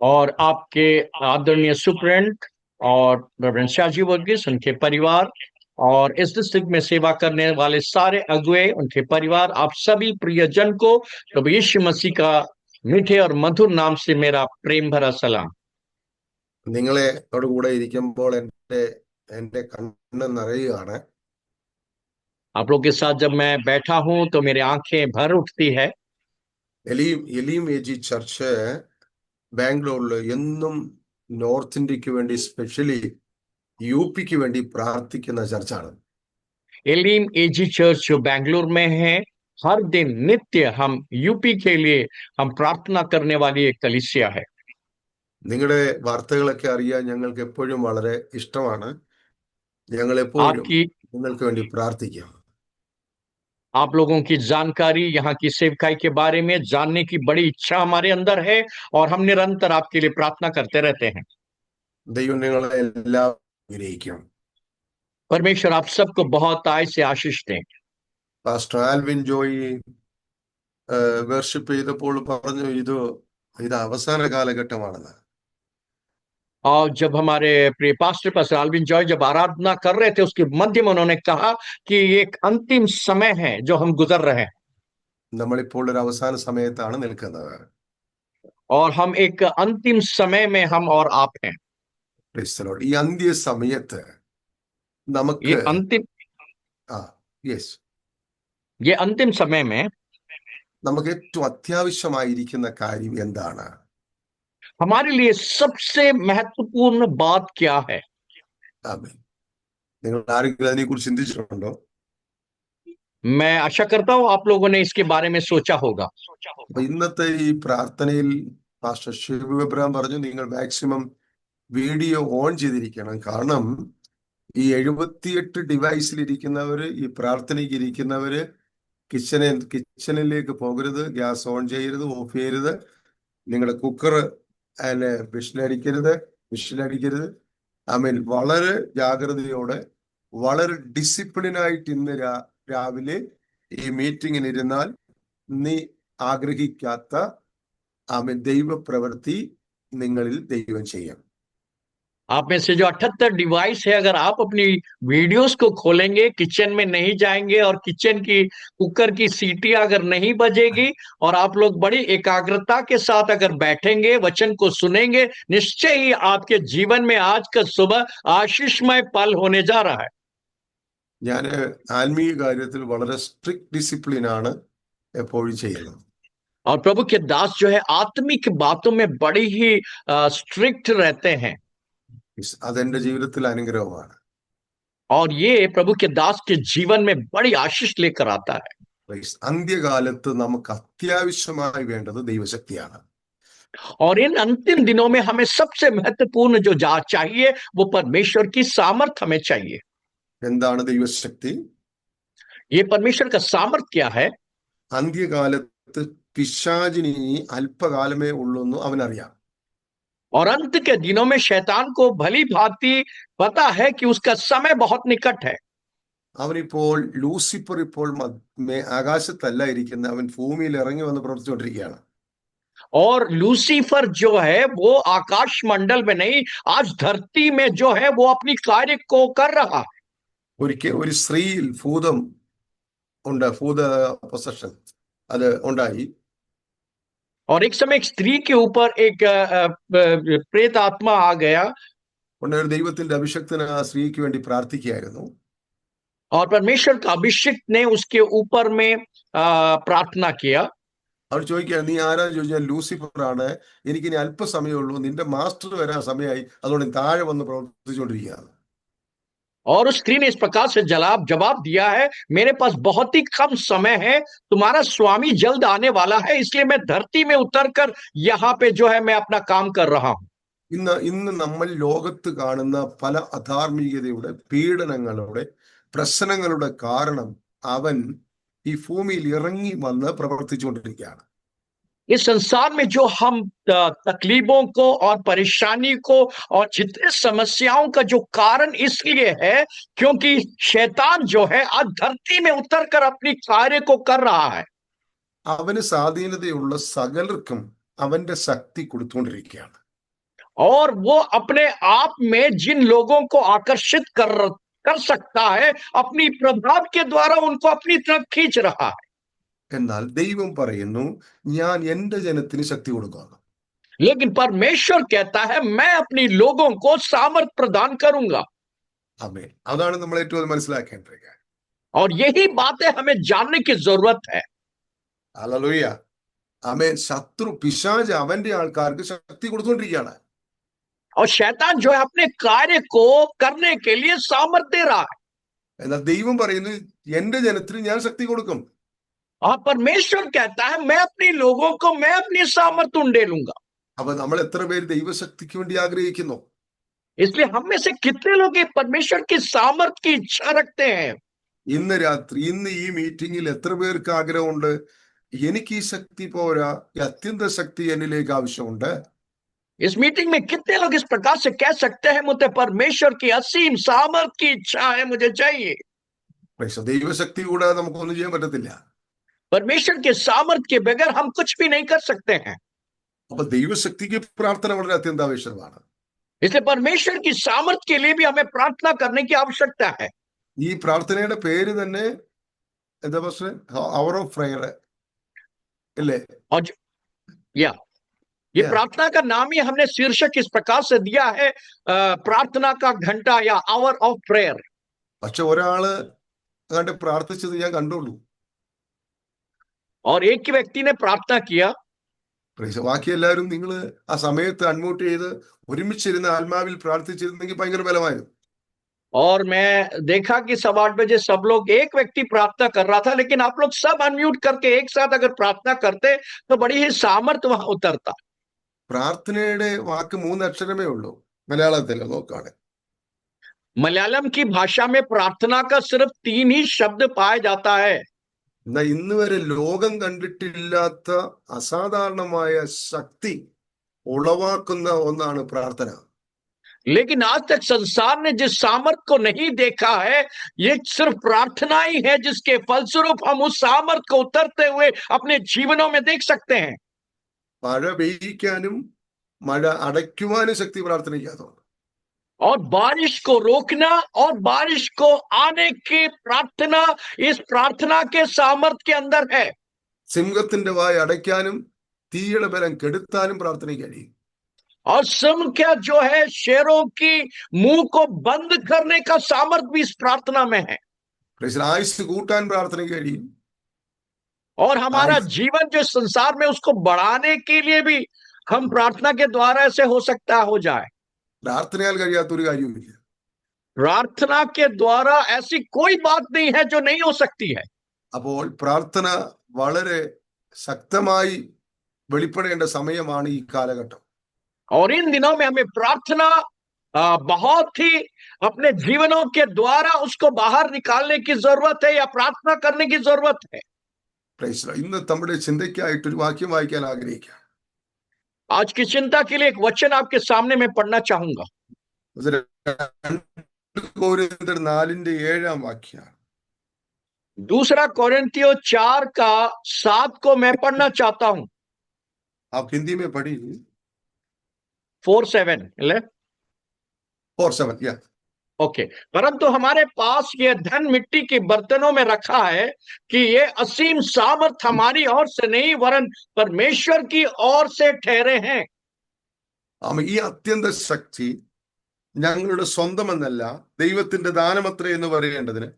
और आपके आदरणीय सुप्रेंट और रेवरेंड शाजी वर्गीस, उनके परिवार, और इस डिस्ट्रिक्ट में सेवा करने वाले सारे अगुए, उनके परिवार, आप सभी प्रियजन को प्रभु यीशु मसीह का मीठे और मधुर नाम से मेरा प्रेम भरा सलाम. നിങ്ങളെ കൂടെ ഇരിക്കുമ്പോൾ എന്റെ കണ്ണ് നിറയുകയാണ്. आप लोग के साथ जब मैं बैठा हूं तो मेरी आंखें भर उठती है. എലീം AG ചർച്ച് ബാംഗ്ലൂരിൽ എന്നും നോർത്ത് ഇന്ത്യക്ക് വേണ്ടി, സ്പെഷ്യലി UPക്ക് വേണ്ടി പ്രാർത്ഥിക്കുന്ന ചർച്ചാണ്. एलीम AG चर्च जो बैंगलोर में है, हर दिन नित्य हम UP के लिए हम प्रार्थना करने वाली एक कलीसिया है. നിങ്ങളുടെ വാർത്തകളൊക്കെ അറിയാൻ ഞങ്ങൾക്ക് എപ്പോഴും വളരെ ഇഷ്ടമാണ്. ഞങ്ങൾ എപ്പോഴും നിങ്ങൾക്ക് വേണ്ടി പ്രാർത്ഥിക്കാം. आप लोगों की जानकारी, यहाँ की सेवकाई के बारे में जानने की बड़ी इच्छा हमारे अंदर है और हम निरंतर आपके लिए प्रार्थना करते रहते हैं. ദൈവം നിങ്ങളെ എല്ലാവരെയും അനുഗ്രഹിക്കും. परमेश्वर आप सबको बहुत आय से आशीष दें. പാസ്റ്റർ ആൽവിൻ ജോയി വർഷിപ്പ് ചെയ്തപ്പോൾ പറഞ്ഞു ഇത് അവസാന കാലഘട്ടമാണെന്ന്. और जब हमारे प्रिय पास्टर पास्टर आल्विन जॉय जब आराधना कर रहे थे, उसके मध्य में उन्होंने कहा कि ये एक अंतिम समय है जो हम गुजर रहे हैं. നമ്മളിപ്പോൾ ഒരു അവസാന സമയത്താണ് നിൽക്കുന്നത്. और हम एक अंतिम समय में हम और आप हैं. ഈ അന്ത്യ സമയത്ത് നമുക്ക് ये अंतिम समय में നമുക്ക് ഏറ്റവും അത്യാവശ്യമായിരിക്കുന്ന കാര്യം എന്താണ്? हमारे लिए सबसे महत्वपूर्ण बात क्या है? നിങ്ങൾ ആരെങ്കിലും അതിനെക്കുറിച്ച് ചിന്തിച്ചിട്ടുണ്ടോ? मैं आशा करता हूं आप लोगों ने इसके बारे में सोचा होगा. ഇന്നത്തെ ഈ പ്രാർത്ഥനയിൽ പാസ്റ്റർ ഷിബു എബ്രഹാം പറഞ്ഞു നിങ്ങൾ മാക്സിമം വീഡിയോ ഓൺ ചെയ്തിരിക്കണം. കാരണം ഈ 78 ഡിവൈസിലിരിക്കുന്നവര്, ഈ പ്രാർത്ഥനയ്ക്ക് ഇരിക്കുന്നവര് കിച്ചണിലേക്ക് പോകരുത്, ഗ്യാസ് ഓൺ ചെയ്യരുത്, ഓഫ് ചെയ്യരുത്, നിങ്ങളുടെ കുക്കർ വിഷിലടിക്കരുത്. വളരെ ജാഗ്രതയോടെ, വളരെ ഡിസിപ്ലിനായിട്ട് ഇന്ന് രാവിലെ ഈ മീറ്റിങ്ങിനിരുന്നാൽ നീ ആഗ്രഹിക്കാത്ത ആമേൻ ദൈവപ്രവൃത്തി നിങ്ങളിൽ ദൈവം ചെയ്യും. आप में से जो 78 डिवाइस है, अगर आप अपनी वीडियोस को खोलेंगे, किचन में नहीं जाएंगे और किचन की कुकर की सीटी अगर नहीं बजेगी और आप लोग बड़ी एकाग्रता के साथ अगर बैठेंगे, वचन को सुनेंगे, निश्चय ही आपके जीवन में आज का सुबह आशीषमय पल होने जा रहा है. ഞാൻ ആത്മീയ കാര്യത്തിൽ വളരെ സ്ട്രിക്റ്റ് ഡിസിപ്ലിനാണ് എപ്പോഴും ചെയ്യുന്നത്. और प्रभु के दास जो है आत्मिक बातों में बड़ी ही स्ट्रिक्ट रहते हैं. അതെന്റെ ജീവിതത്തിൽ അനുഗ്രഹമാണ്. और ये प्रभु के दास के जीवन में बड़ी आशीष लेकर आता है. അന്ത്യകാലത്ത് നമുക്ക് അത്യാവശ്യമായി വേണ്ടത് ദൈവശക്തിയാണ്. और इन अंतिम दिनों में हमें सबसे महत्वपूर्ण जो चाहिए वो परमेश्वर की सामर्थ हमें चाहिए. എന്താണ് ദൈവശക്തി? ये परमेश्वर का सामर्थ क्या है? അന്ത്യകാലത്ത് പിശാചിനി അല്പകാലമേ ഉള്ളൂന്ന് അവനറിയാം. और अंत के दिनों में शैतान को भली भांति पता है कि उसका समय बहुत निकट है. അവനിപ്പോൾ ലൂസിഫർ ഇപ്പോൾ ആകാശത്തല്ല ഇരിക്കുന്ന, അവൻ ഭൂമിയിൽ ഇറങ്ങി വന്ന് പ്രവർത്തിച്ചുകൊണ്ടിരിക്കുകയാണ്. और लूसीफर जो है वो आकाश मंडल में नहीं, आज धरती में जो है वो अपनी कार्य को कर रहा है. ഒരിക്കൽ ഒരു സ്ത്രീയിൽ ഭൂത പൊസഷൻ അത് ഉണ്ടായി. और एक समय एक स्त्री के ऊपर एक प्रेत आत्मा आ गया. ഒരു ദൈവത്തിന്റെ അഭിഷക്തന് ആ സ്ത്രീക്ക് വേണ്ടി പ്രാർത്ഥിക്കുകയായിരുന്നു. और परमेश्वर का अभिषेक ने उसके ऊपर में प्रार्थना किया. അവർ ചോദിക്കുകയാണ്, നീ ആരാന്ന് ചോദിച്ചാൽ ലൂസിഫർ ആണ്, എനിക്ക് ഇനി അല്പസമയമുള്ളൂ, നിന്റെ മാസ്റ്റർ വരാൻ സമയമായി, അതുകൊണ്ട് താഴെ വന്ന് പ്രവർത്തിച്ചുകൊണ്ടിരിക്കുകയാണ്. और उस स्त्री ने इस प्रकार से जवाब दिया है, मेरे पास बहुत ही कम समय है, तुम्हारा स्वामी जल्द आने वाला है, इसलिए मैं धरती में उतरकर यहाँ पे जो है मैं अपना काम कर रहा हूं. ഇന്ന് നമ്മൾ ലോകത്ത് കാണുന്ന പല അധാർമികതയുടെ പീഡനങ്ങളുടെ പ്രശ്നങ്ങളുടെ കാരണം അവൻ ഈ ഭൂമിയിൽ ഇറങ്ങി വന്ന് പ്രവർത്തിച്ചുകൊണ്ടിരിക്കുകയാണ്. इस संसार में जो हम तकलीफों को और परेशानी को और जितने समस्याओं का जो कारण इसलिए है क्योंकि शैतान जो है आज धरती में उतरकर अपनी कार्य को कर रहा है. അവന് സ്വാധീനതയുള്ള സകലർക്കും അവന്റെ ശക്തി കൊടുത്തുകൊണ്ടിരിക്കുകയാണ്. और वो अपने आप में जिन लोगों को आकर्षित कर सकता है अपनी प्रभाव के द्वारा उनको अपनी तरफ खींच रहा है. എന്നാൽ ദൈവം പറയുന്നു, ഞാൻ എന്റെ ജനത്തിന് ശക്തി കൊടുക്കുന്നു. लेकिन परमेश्वर कहता है मैं अपनी लोगों को सामर्थ प्रदान करूंगा. ആമേൻ. അതാണ് നമ്മൾ ഏറ്റവും മനസ്സിലാക്കേണ്ടത്. और यही बातें हमें जानने की जरूरत है. ഹല്ലേലൂയ. ആമേൻ. ശത്രു പിശാച് അവന്റെ ആൾക്കാർക്ക് ശക്തി കൊടുത്തുകൊണ്ടിരിക്കുകയാണ്. और शैतान जो है अपने कार्य को करने के लिए सामर्थ दे रहा है. എന്നാൽ ദൈവം പറയുന്നു, എന്റെ ജനത്തിന് ഞാൻ ശക്തി കൊടുക്കും. और परमेश्वर कहता है मैं अपने लोगों को मैं अपनी सामर्थ उंडेलूंगा. അപ്പൊ നമ്മൾ എത്ര പേര് ദൈവശക്തിക്ക് വേണ്ടി ആഗ്രഹിക്കുന്നു? इसलिए हम में से कितने लोग परमेश्वर की सामर्थ की इच्छा रखते हैं? ഇന്ന് രാത്രി ഈ മീറ്റിംഗിൽ എത്ര പേർക്ക് ആഗ്രഹമുണ്ട്, എനിക്ക് ഈ ശക്തി പോരാ, ഈ അത്യന്ത ശക്തി എന്നിലേക്ക് ആവശ്യമുണ്ട്? इस मीटिंग में कितने लोग इस प्रकार से कह सकते हैं मुझे परमेश्वर की असीम सामर्थ की इच्छा है, मुझे चाहिए? ദൈവശക്തി കൂടാതെ നമുക്കൊന്നും ചെയ്യാൻ പറ്റത്തില്ല. परमेश्वर के सामर्थ के बगैर हम कुछ भी नहीं कर सकते हैं. അപ്പൊ ദൈവശക്തിക്ക് പ്രാർത്ഥന വളരെ അത്യന്താപേക്ഷിതമാണ്. इसलिए परमेश्वर की सामर्थ के लिए भी हमें प्रार्थना करने की आवश्यकता है. ഈ പ്രാർത്ഥനയുടെ പേര് തന്നെ എന്താ പക്ഷേ അവർ ഓഫ് പ്രയർ അല്ലേ? और ये प्रार्थना का नाम ही हमने शीर्षक इस प्रकार से दिया है, प्रार्थना का घंटा या आवर ऑफ प्रेयर. പക്ഷെ ഒരാള് കണ്ട് പ്രാർത്ഥിച്ചത് ഞാൻ കണ്ടുള്ളൂ. और एक व्यक्ति ने प्रार्थना किया. ബാക്കി എല്ലാവരും നിങ്ങൾ ആ സമയത്ത് അൺമ്യൂട്ട് ചെയ്ത് ഒരുമിച്ചിരുന്ന് ആത്മാവിൽ പ്രാർത്ഥിച്ചിരുന്നെങ്കിൽ ഭയങ്കര ബലമായിരുന്നു. और मैं देखा कि 8:15 बजे सब लोग, एक व्यक्ति प्रार्थना कर रहा था, लेकिन आप लोग सब अनम्यूट करके एक साथ अगर प्रार्थना करते तो बड़ी ही सामर्थ वहां उतरता. പ്രാർത്ഥനയുടെ വാക്ക് 3 അക്ഷരമേ ഉള്ളൂ മലയാളത്തിൽ നോക്കാണ്. मलयालम की भाषा में प्रार्थना का सिर्फ 3 ही शब्द पाया जाता है. എന്നാൽ ഇന്ന് വരെ ലോകം കണ്ടിട്ടില്ലാത്ത അസാധാരണമായ ശക്തി ഉളവാക്കുന്ന ഒന്നാണ് പ്രാർത്ഥന. लेकिन आज तक संसार ने जिस सामर्थ को नहीं देखा है, ये सिर्फ प्रार्थना ही है जिसके फलस्वरूप हम उस सामर्थ को उतरते हुए अपने जीवनों में देख सकते हैं. മഴ പെയ്യിക്കാനും മഴ അടയ്ക്കുവാനും ശക്തി പ്രാർത്ഥനയ്ക്കകത്തുണ്ട്. और बारिश को रोकना और बारिश को आने की प्रार्थना इस प्रार्थना के सामर्थ्य के अंदर है. സിംഹത്തിന്റെ വായ അടയ്ക്കാനും തീയുടെ ബലം കെടുത്താനും പ്രാർത്ഥനയ്ക്ക് കഴിയും. और सिंह क्या जो है शेरों की मुंह को बंद करने का सामर्थ्य भी इस प्रार्थना में है. ആയുസ് കൂട്ടാൻ പ്രാർത്ഥനയ്ക്ക് കഴിയും. और हमारा जीवन जो संसार में उसको बढ़ाने के लिए भी हम प्रार्थना के द्वारा ऐसे हो सकता हो जाए. പ്രാർത്ഥനയാൽ കഴിയാത്തൊരു കാര്യവുമില്ല. प्रार्थना के द्वारा ऐसी कोई बात नहीं है जो नहीं हो सकती है. അപ്പോൾ പ്രാർത്ഥന വളരെ ശക്തമായി വെളിപ്പെടേണ്ട സമയമാണ് ഈ കാലഘട്ടം. और इन दिनों में हमें प्रार्थना बहुत ही अपने जीवनों के द्वारा उसको बाहर निकालने की जरूरत है या प्रार्थना करने की जरूरत है. ഇന്ന് നമ്മുടെ ചിന്തയ്ക്കായിട്ടൊരു വാക്യം വായിക്കാൻ ആഗ്രഹിക്കാം. आज की चिंता के लिए एक वचन आपके सामने मैं पढ़ना चाहूंगा. 2 4:7 दूसरा कोरिन्थियों 4:7 को मैं पढ़ना चाहता हूं. आप हिंदी में पढ़िए. 4:7 4:7 या ओके. परंतु हमारे पास ये धन मिट्टी के बर्तनों में रखा है कि ये असीम सामर्थ हमारी ओर से नहीं वरन परमेश्वर की ओर से ठहरे हैं. ഈ അത്യന്ത ശക്തി ഞങ്ങളുടെ സ്വന്തമെന്നല്ല ദൈവത്തിന്റെ ദാനമത്രേ എന്ന് പറയേണ്ടതിന്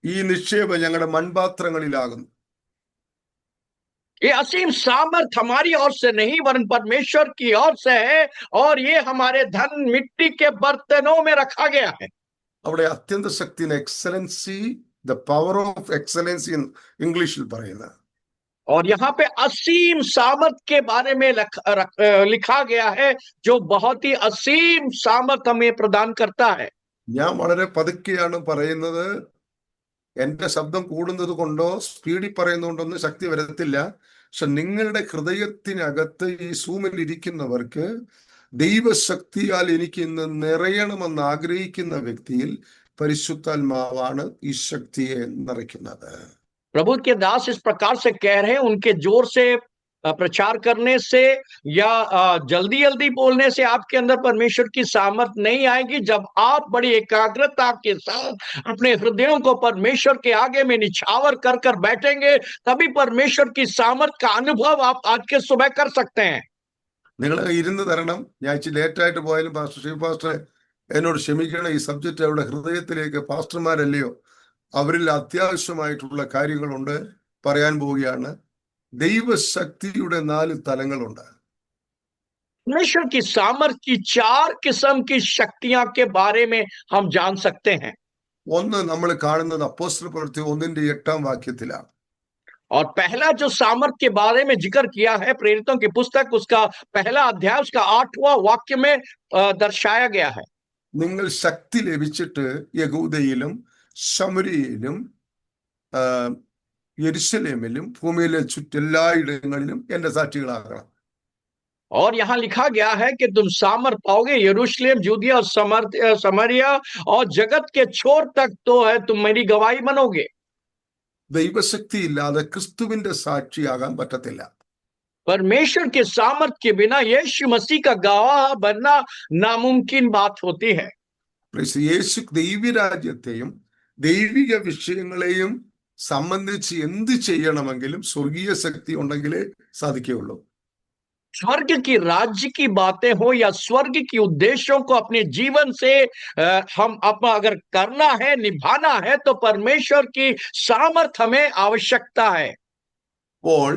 ഈ നിക്ഷേപം ഞങ്ങളുടെ മൺപാത്രങ്ങളിലാകുന്നു. ये असीम सामर्थ हमारी ओर से नहीं वरन परमेश्वर की ओर से है और ये हमारे धन मिट्टी के बर्तनों में रखा गया है. അവിടെ അത്യന്ത ശക്തി excellency, the power of excellency ഇംഗ്ലീഷിൽ പറയുന്നത്. और यहाँ पे असीम सामर्थ के बारे में लिखा गया है जो बहुत ही असीम सामर्थ हमें प्रदान करता है. ഞാൻ വളരെ പതുക്കെയാണ് പറയുന്നത്. എന്റെ ശബ്ദം കൂടുന്നത് കൊണ്ടോ സ്പീഡിൽ പറയുന്നതുകൊണ്ടൊന്നും ശക്തി വരത്തില്ല. പക്ഷെ നിങ്ങളുടെ ഹൃദയത്തിനകത്ത് ഈ സൂമിൽ ഇരിക്കുന്നവർക്ക് ദൈവശക്തിയാൽ എനിക്ക് ഇന്ന് നിറയണമെന്ന് ആഗ്രഹിക്കുന്ന വ്യക്തിയിൽ പരിശുദ്ധാത്മാവാണ് ഈ ശക്തിയെ നിറയ്ക്കുന്നത്. प्रभु के दास इस प्रकार से कह रहे हैं, उनके जोर से प्रचार करने से या जल्दी जल्दी बोलने से आपके अंदर परमेश्वर की सामर्थ नहीं आएगी. जब आप बड़ी एकाग्रता के साथ अपने हृदयों को परमेश्वर के आगे में निछावर कर कर बैठेंगे तभी परमेश्वर की सामर्थ का अनुभव आप आज के सुबह कर सकते हैं. നിങ്ങൾ ഇരുന്ന് തരണം. ഞാൻ ഇച്ചിരി ലേറ്റായിട്ട് പോയാലും പാസ്റ്റർ ഷീ പാസ്റ്റർ എന്നോട് ക്ഷമിക്കണം. ഈ സബ്ജക്റ്റ് അവരുടെ ഹൃദയത്തിലേക്ക് പാസ്റ്റർമാരല്ലയോ അവരിൽ അത്യാവശ്യമായിട്ടുള്ള കാര്യങ്ങളുണ്ട് പറയാൻ പോവുകയാണ്. ദൈവശക്തിയുടെ 4 തലങ്ങളുണ്ട്. परमेश्वर की सामर्थ की 4 किस्म की शक्तियां के बारे में हम जान सकते हैं. ഒന്ന് നമ്മൾ കാണുന്നത് അപ്പോസ്തല പ്രവൃത്തി 1:8 और पहला जो सामर्थ के बारे में जिक्र किया है प्रेरितों की पुस्तक उसका पहला अध्याय उसका 8वां वाक्य में दर्शाया गया है. നിങ്ങൾ ശക്തി ലഭിച്ചിട്ട് യഹൂദയിലും ശമരിയയിലും യെരുശലേമിലും ഭൂമിയിലെ ചുറ്റെല്ലായിടങ്ങളിലും എന്റെ സാക്ഷികളാകണം. और यहाँ लिखा गया है कि तुम सामर्थ पाओगे यरूशलेम, जूदिया और समरिया और जगत के छोर तक तो है तुम मेरी गवाही बनोगे. ദൈവശക്തി ഇല്ലാതെ ക്രിസ്തുവിന്റെ സാക്ഷിയാകാൻ പറ്റത്തില്ല. परमेश्वर के सामर्थ के बिना यीशु मसीह का गवाह बनना नामुमकिन बात होती है. യേശു ദൈവരാജ്യത്തെയും ദൈവിക വിഷയങ്ങളെയും സംബന്ധിച്ച് എന്ത് ചെയ്യണമെങ്കിലും സ്വർഗീയ ശക്തി ഉണ്ടെങ്കിലേ സാധിക്കുകയുള്ളൂ. स्वर्ग की राज्य की बातें हो या स्वर्ग की उद्देश्यों को अपने जीवन से हम अपना अगर करना है, निभाना है तो परमेश्वर की सामर्थ हमें आवश्यकता है. അപ്പോൾ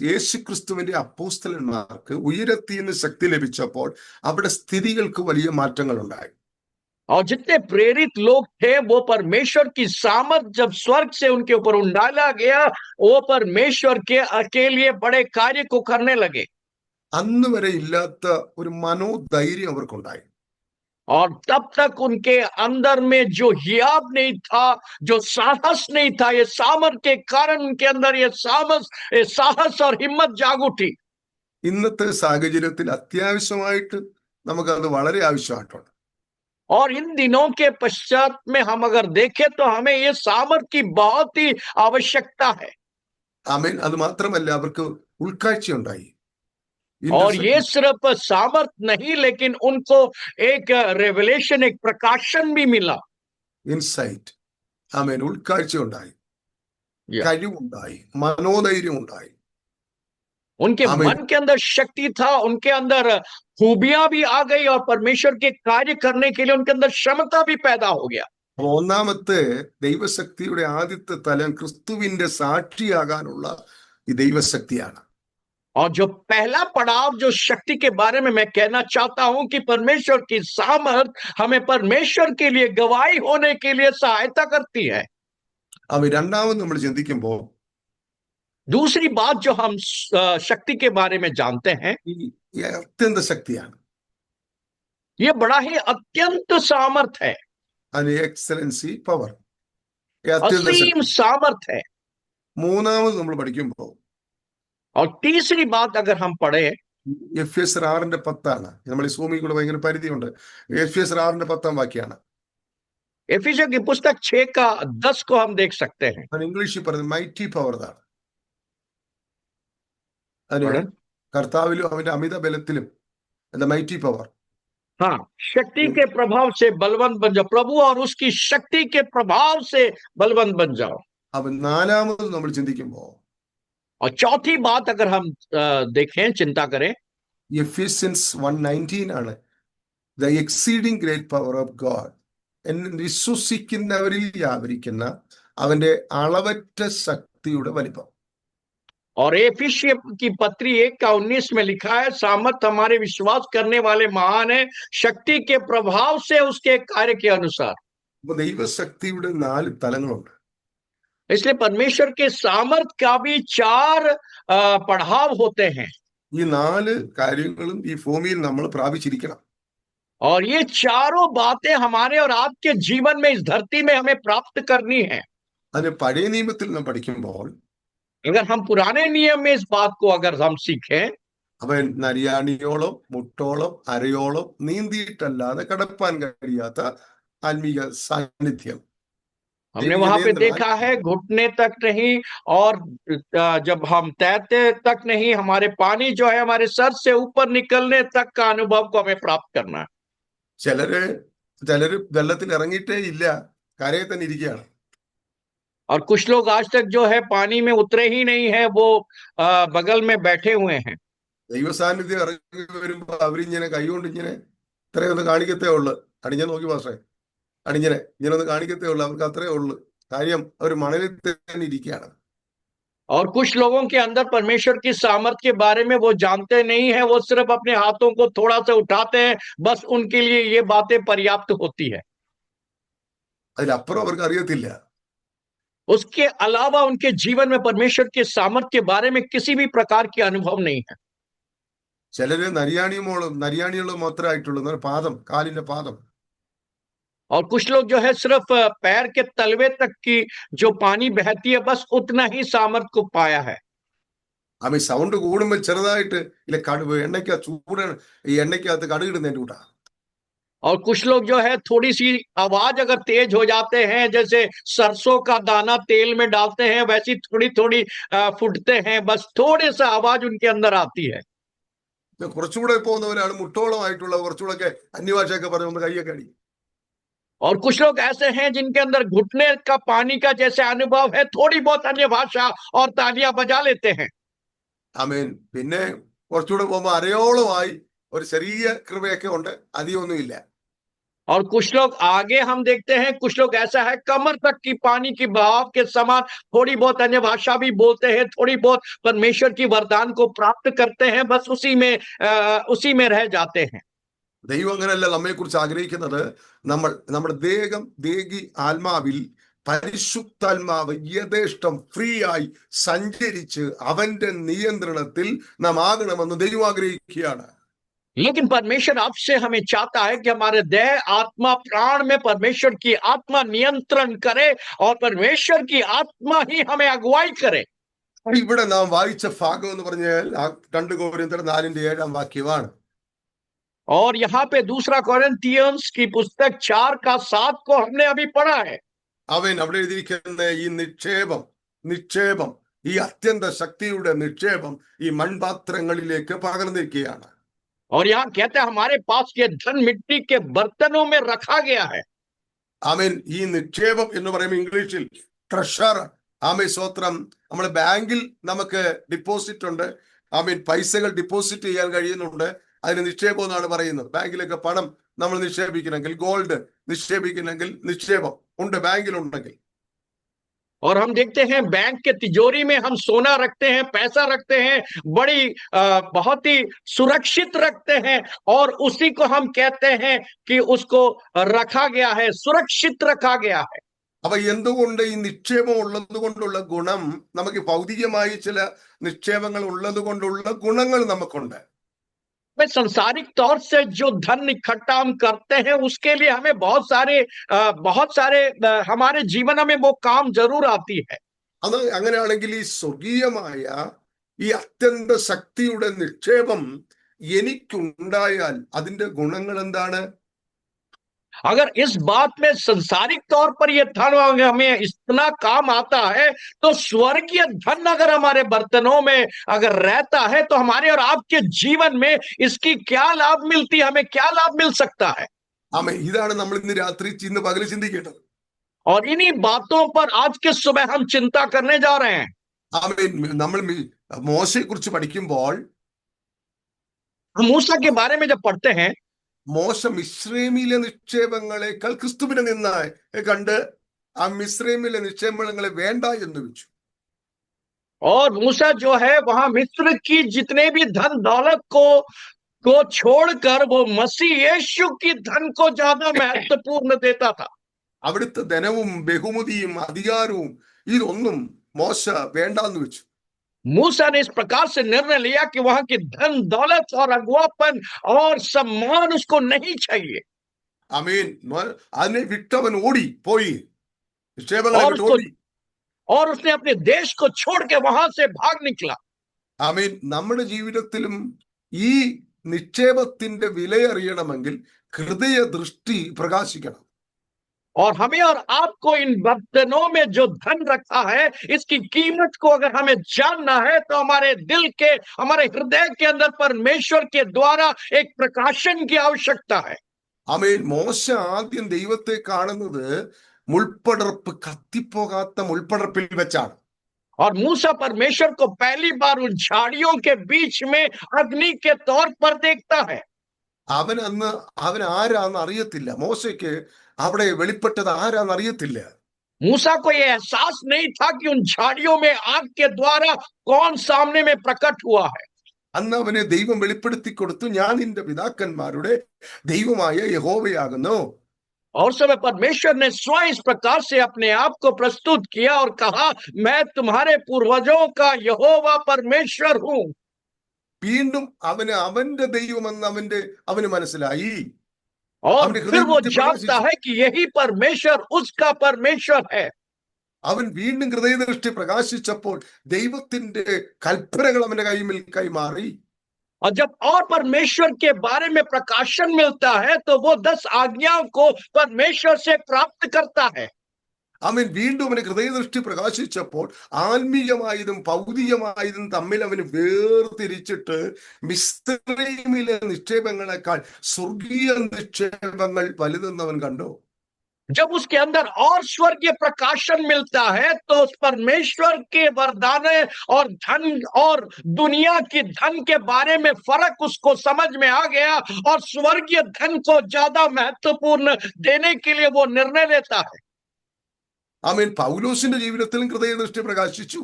യേശുക്രിസ്തുവിന്റെ അപ്പോസ്തലന്മാർക്ക് ഉയരത്തിൽ നിന്ന് ശക്തി ലഭിച്ചപ്പോൾ അവിടെ സ്ഥിതികൾക്ക് വലിയ മാറ്റങ്ങൾ ഉണ്ടായി. और जितने प्रेरित लोग थे वो परमेश्वर की सामर्थ जब स्वर्ग से उनके ऊपर उंडाला गया वो परमेश्वर के लिए बड़े कार्य को करने लगे. അന്ന് വരെ ഇല്ലാത്ത ഒരു മനോധൈര്യം അവർക്കുണ്ടായി. और तब तक उनके अंदर में जो हियाब नहीं था, जो साहस नहीं था, ये सामर्थ के कारण उनके अंदर ये साहस और हिम्मत जाग उठी. ഇന്നത്തെ സാഹചര്യത്തിൽ അത്യാവശ്യമായിട്ട് നമുക്കത് വളരെ ആവശ്യമായിട്ടുണ്ട്. और इन दिनों के पश्चात में हम अगर देखें तो हमें ये सामर्थ की बहुत ही आवश्यकता है. ആമേൻ. അത് മാത്രമല്ല അവർക്ക് ഉൾക്കാഴ്ചയുണ്ടായി. और ये सिर्फ सामर्थ नहीं, लेकिन उनको एक रेवलेशन, एक प्रकाशन भी मिला। ഇൻസൈറ്റ്, ആമേൻ, ഉൾക്കാഴ്ച ഉണ്ടായി, या കഴിവുണ്ടായി, മനോധൈര്യം ഉണ്ടായി. उनके आमीन। मन के अंदर शक्ति था, उनके अंदर खूबियां भी आ गई, और परमेश्वर के कार्य करने के लिए उनके अंदर क्षमता भी पैदा हो गया। അപ്പൊ ഒന്നാമത്തെ ദൈവശക്തിയുടെ ആദ്യത്തെ തലം ക്രിസ്തുവിന്റെ സാക്ഷിയാകാനുള്ള ഈ ദൈവശക്തിയാണ്. और जो पहला पड़ाव जो शक्ति के बारे में मैं कहना चाहता हूं कि परमेश्वर की सामर्थ हमें परमेश्वर के लिए गवाही होने के लिए सहायता करती है। അവ രണ്ടാമത് നമ്മൾ ചിന്തിക്കുമ്പോൾ दूसरी बात जो हम शक्ति के बारे में जानते हैं, ഈ അത്യന്ത ശക്തിയാണ്. ये बड़ा ही अत्यंत सामर्थ है, അതിന് എക്സലൻസി പവർ, അത്യന്ത असीम ശക്തി. सामर्थ है। മൂന്നാമത് നമ്മൾ പഠിക്കുമ്പോൾ और तीसरी बात अगर हम पढ़े, എഫ്എസ് 6:10 നമ്മൾ ഈ ഭൂമി കൂടെ ഭയങ്കര പരിധിയുണ്ട്. എഫ്എസ് 6:10 एफिसियों की पुस्तक 6:10 को हम देख सकते हैं। അത് ഇംഗ്ലീഷിൽ പറയുന്നത് മൈറ്റി പവർ എന്നാണ്. അതിന് കർത്താവിലും അവന്റെ അമിത ബലത്തിലും എന്താ മൈറ്റി പവർ. हाँ, शक्ति के प्रभाव से बलवंत बन जाओ, प्रभु और उसकी शक्ति के प्रभाव से बलवंत बन जाओ। അപ്പൊ നാലാമത് നമ്മൾ ചിന്തിക്കുമ്പോൾ और चौथी बात अगर हम देखें, चिंता करें, എഫിഷ്യൻസ് 1:19 ആണ്. The exceeding great power of God, വിശ്വസിക്കുന്നവരിൽ വ്യാപരിക്കുന്ന അവന്റെ അളവറ്റ ശക്തിയുടെ വലിപ്പം. और एफिसियों की पत्री 1:19 में लिखा है, सामर्थ हमारे विश्वास करने वाले महान है, शक्ति के प्रभाव से उसके कार्य के अनुसार। അപ്പൊ ദൈവശക്തിയുടെ 4 തലങ്ങളുണ്ട്. इसलिए परमेश्वर के सामर्थ का भी 4 पड़ाव होते हैं, ഈ 4 കാര്യങ്ങളും ഈ ഭൂമിയിൽ നമ്മൾ പ്രാപിച്ചിരിക്കണം. और ये चारों बातें हमारे और आपके जीवन में, इस धरती में हमें प्राप्त करनी है। അതിന് പഴയ നിയമത്തിൽ നാം പഠിക്കുമ്പോൾ अगर हम पुराने नियम में इस बात को अगर हम सीखें, അവൻ നരിയാണിയോളം മുട്ടോളം അരയോളം നീന്തിയിട്ടല്ലാതെ കടപ്പാൻ കഴിയാത്ത ആത്മീയ സാന്നിധ്യം. हमने वहां पे देखा है, घुटने तक नहीं, और जब हम तैरते तक नहीं, हमारे पानी जो है हमारे सर से ऊपर निकलने तक का अनुभव को हमें प्राप्त करना है। ചിലര് വെള്ളത്തിൽ ഇറങ്ങിയിട്ടേ ഇല്ല, കരയിൽ തന്നെ ഇരിക്കുകയാണ്. और कुछ लोग आज तक जो है पानी में उतरे ही नहीं है, वो बगल में बैठे हुए हैं। ദൈവ സാന്നിധ്യം ഇറങ്ങി വരുമ്പോ അവരിങ്ങനെ കൈകൊണ്ട് ഇങ്ങനെ ഇത്രയൊന്ന് കാണിക്കത്തേ ഉള്ളു. അടിഞ്ഞ നോക്കി പാസ്റ്റേ, അടിഞ്ഞനെ ഇങ്ങനെ ഒന്ന് കാണിക്കത്തേ ഉള്ളു. അവർക്ക് അത്രേ ഉള്ളു. കാര്യം അവർ മണലിൽ തന്നെ ഇരിക്കുകയാണ്. और कुछ लोगों के अंदर परमेश्वर की सामर्थ के बारे में वो जानते नहीं है, वो सिर्फ अपने हाथों को थोड़ा सा उठाते हैं, बस उनके लिए ये बातें पर्याप्त होती है। അതിലപ്പുറം അവർക്ക് അറിയത്തില്ല. उसके अलावा उनके जीवन में परमेश्वर के सामर्थ के बारे में किसी भी प्रकार के अनुभव नहीं है। ചിലര് നരിയാണിയോളം മാത്രമായിട്ടുള്ളൂ, പാദം, കാലിന്റെ പാദം. और कुछ लोग जो है सिर्फ पैर के तलवे तक की जो पानी बहती है, बस उतना ही सामर्थ को पाया है। അവൻ സൗണ്ട് കൂടുമ്പോ ചെറുതായിട്ട് ഇല്ല എണ്ണയ്ക്കാ ചൂടാണ്, ഈ എണ്ണയ്ക്കകത്ത് കടുകിടുന്നതിന്റെ കൂട്ടാ. और कुछ लोग जो है थोड़ी सी आवाज अगर तेज हो जाते हैं, जैसे सरसों का दाना तेल में डालते हैं, वैसी थोड़ी थोड़ी फुटते हैं, बस थोड़े सा आवाज उनके अंदर आती है। കുറച്ചുകൂടെ പോകുന്നവരാണ് മുട്ടോളമായിട്ടുള്ള കുറച്ചുകൂടെ അന്യഭാഷയൊക്കെ പറഞ്ഞ് ഒന്ന് കൈയൊക്കെ അടി. और कुछ लोग ऐसे हैं जिनके अंदर घुटने का पानी का जैसे अनुभव है, थोड़ी बहुत अन्य भाषा और तालियां बजा लेते हैं। ആമേൻ. പിന്നെ കുറച്ചുകൂടെ പോകുമ്പോ അരയോളമായി ഒരു ചെറിയ കൃപയൊക്കെ ഉണ്ട്, അധികമൊന്നും ഇല്ല. और कुछ लोग आगे हम देखते हैं, कुछ लोग ऐसा है कमर तक की पानी की बहाव के समान थोड़ी बहुत अन्य भाषा भी बोलते हैं, थोड़ी बहुत परमेश्वर की वरदान को प्राप्त करते हैं, बस उसी में रह जाते हैं। ദൈവം അങ്ങനെയല്ല നമ്മെ കുറിച്ച് ആഗ്രഹിക്കുന്നത്. നമ്മുടെ ദേഹി ആത്മാവിൽ പരിശുദ്ധാത്മാവ് യഥേഷ്ടം ഫ്രീ ആയി സഞ്ചരിച്ച് അവന്റെ നിയന്ത്രണത്തിൽ നാം ആകണമെന്ന് ദൈവം ആഗ്രഹിക്കുകയാണ്. लेकिन परमेश्वर आपसे हमें चाहता है कि हमारे देह, आत्मा, प्राण में परमेश्वर की आत्मा नियंत्रण करे, और परमेश्वर की आत्मा ही हमें अगुवाई करे। ഇവിടെ നാം വായിച്ച ഭാഗം എന്ന് പറഞ്ഞാൽ 2 കൊരിന്ത്യർ 4:7 और यहाँ पे दूसरा कोरिन्थियंस की पुस्तक 4:7 को हमने अभी पढ़ा है। അവൻ അവിടെ എഴുതിയിരിക്കുന്ന ഈ നിക്ഷേപം ഈ അത്യന്ത ശക്തിയുടെ നിക്ഷേപം ഈ മൺപാത്രങ്ങളിലേക്ക് പകർന്നിരിക്കുകയാണ്. और यहाँ कहते हैं हमारे पास ये धन मिट्टी के बर्तनों में रखा गया है. ആമേൻ. ഈ നിക്ഷേപം എന്ന് പറയുമ്പോൾ ഇംഗ്ലീഷിൽ ട്രഷർ. ആമേൻ, സ്തോത്രം. നമ്മുടെ ബാങ്കിൽ നമുക്ക് ഡിപ്പോസിറ്റ് ഉണ്ട്. ആമേൻ, പൈസകൾ ഡിപ്പോസിറ്റ് ചെയ്യാൻ കഴിയുന്നുണ്ട്. അതിന് നിക്ഷേപം എന്നാണ് പറയുന്നത്. ബാങ്കിലൊക്കെ പണം നമ്മൾ നിക്ഷേപിക്കണമെങ്കിൽ, ഗോൾഡ് നിക്ഷേപിക്കണമെങ്കിൽ നിക്ഷേപം ഉണ്ട് ബാങ്കിലുണ്ടെങ്കിൽ. और हम देखते हैं बैंक के तिजोरी में हम सोना रखते हैं, पैसा रखते हैं, बड़ी बहुत ही सुरक्षित रखते हैं, और उसी को हम कहते हैं कि उसको रखा गया है, सुरक्षित रखा गया है. അപ്പൊ എന്തുകൊണ്ട് ഈ നിക്ഷേപം ഉള്ളത് കൊണ്ടുള്ള ഗുണം, നമുക്ക് ഭൗതികമായി ചില നിക്ഷേപങ്ങൾ ഉള്ളത് കൊണ്ടുള്ള ഗുണങ്ങൾ നമുക്കുണ്ട്. में संसारिक तौर से जो धन इकट्ठा हम करते हैं उसके लिए हमें बहुत सारे हमारे जीवन में वो काम जरूर आती है. അത് അങ്ങനെയാണെങ്കിൽ ഈ സ്വർഗീയമായ ഈ അത്യന്ത ശക്തിയുടെ നിക്ഷേപം എനിക്കുണ്ടായാൽ അതിന്റെ ഗുണങ്ങൾ എന്താണ്? अगर इस बात में संसारिक तौर पर यह धन हमें इतना काम आता है, तो स्वर्गीय धन अगर हमारे बर्तनों में अगर रहता है तो हमारे और आपके जीवन में इसकी क्या लाभ मिलती है, हमें क्या लाभ मिल सकता है. ആമേൻ. ഇതാണ് നമ്മൾ ഇന്ന് പകല് ചിന്തിക്കേണ്ടത്. और इन्हीं बातों पर आज के सुबह हम चिंता करने जा रहे हैं. ആമേൻ. നമ്മൾ മോശയെ കുറിച്ച് പഠിക്കുമ്പോൾ हम मूसा के बारे में जब पढ़ते हैं, മോശ മിസ്രൈമിലെ നിക്ഷേപങ്ങളെക്കാൾ ക്രിസ്തുവിനെ നിന്നായി കണ്ട് ആ മിസ്രൈമിലെ നിക്ഷേപങ്ങളെ വേണ്ട എന്ന് വെച്ചു. और मूसा जो है वहां मिस्र की जितने भी धन दौलत को छोड़कर वो मसीह यीशु की धन को ज्यादा महत्वपूर्ण देता था. അവിടുത്തെ ധനവും ബഹുമതിയും അധികാരവും ഇതൊന്നും മോശ വേണ്ടാന്ന് വെച്ചു. मूसा ने इस प्रकार से निर्णय लिया कि वहां की धन दौलत और अगुवापन और सम्मान उसको नहीं चाहिए. ആമേൻ. അതിനെ വിട്ടവൻ ഓടി പോയി, നിക്ഷേപങ്ങളെ ഓടി. और उसने अपने देश को छोड़ के वहां से भाग निकला. ആമേൻ. നമ്മുടെ ജീവിതത്തിലും ഈ നിക്ഷേപത്തിന്റെ വിലയറിയണമെങ്കിൽ ഹൃദയ ദൃഷ്ടി പ്രകാശിക്കണം. और हमें और आपको इन बर्तनों में जो धन रखा है इसकी कीमत को अगर हमें जानना है तो हमारे दिल के, हमारे हृदय के अंदर परमेश्वर के द्वारा एक प्रकाशन की आवश्यकता है. ആമേൻ. മോശ ആദ്യം ദൈവത്തെ കാണുന്നത് മുൾപ്പടർപ്പ്, കത്തിപ്പോകാത്ത മുൾപ്പടർപ്പിൽ വെച്ചാണ്. और मूसा परमेश्वर को पहली बार उन झाड़ियों के बीच में अग्नि के तौर पर देखता है. അവൻ ആരാന്ന് അറിയത്തില്ല. മോശയ്ക്ക് അവിടെ വെളിപ്പെട്ടത് ആരാന്ന് അറിയത്തില്ല. मूसा को यह एहसास नहीं था कि उन झाड़ियों में आग के द्वारा कौन सामने में प्रकट हुआ है. അന്ന് അവനെ ദൈവം വെളിപ്പെടുത്തി കൊടുത്തു, ഞാൻ നിന്റെ പിതാക്കന്മാരുടെ ദൈവമായ യഹോവയാകുന്നു. और समय परमेश्वर ने स्वयं इस प्रकार से अपने आप को प्रस्तुत किया और कहा, मैं तुम्हारे पूर्वजों का यहोवा परमेश्वर हूं. വീണ്ടും അവന്റെ ദൈവമെന്ന് അവന് മനസ്സിലായി. और फिर वो जानता है कि यही परमेश्वर उसका परमेश्वर है. അവൻ വീണ്ടും ഹൃദയദൃഷ്ടി പ്രകാശിച്ചപ്പോൾ ദൈവത്തിന്റെ കൽപ്പനകൾ അവന്റെ കൈമാറി. और जब और परमेश्वर के बारे में प्रकाशन मिलता है तो वो 10 आज्ञाओं को परमेश्वर से प्राप्त करता है. അവൻ വീണ്ടും അവന് ഹൃദയദൃഷ്ടി പ്രകാശിച്ചപ്പോൾ ആത്മീയമായതും ഭൗതികമായതും തമ്മിൽ അവന് വേർതിരിച്ചിട്ട് മിസ്രൈമിലെ നിക്ഷേപങ്ങളെക്കാൾ സ്വർഗീയ നിക്ഷേപങ്ങൾ വലുതെന്ന് അവൻ കണ്ടു. जब उसके अंदर और स्वर्गीय प्रकाशन मिलता है तो उस परमेश्वर के वरदान और धन और दुनिया की धन के बारे में फर्क उसको समझ में आ गया, और स्वर्गीय धन को ज्यादा महत्वपूर्ण देने के लिए वो निर्णय लेता है. ആമേൻ. പൗലോസിന്റെ ജീവിതത്തിലും ഹൃദയദൃഷ്ടി പ്രകാശിച്ചു.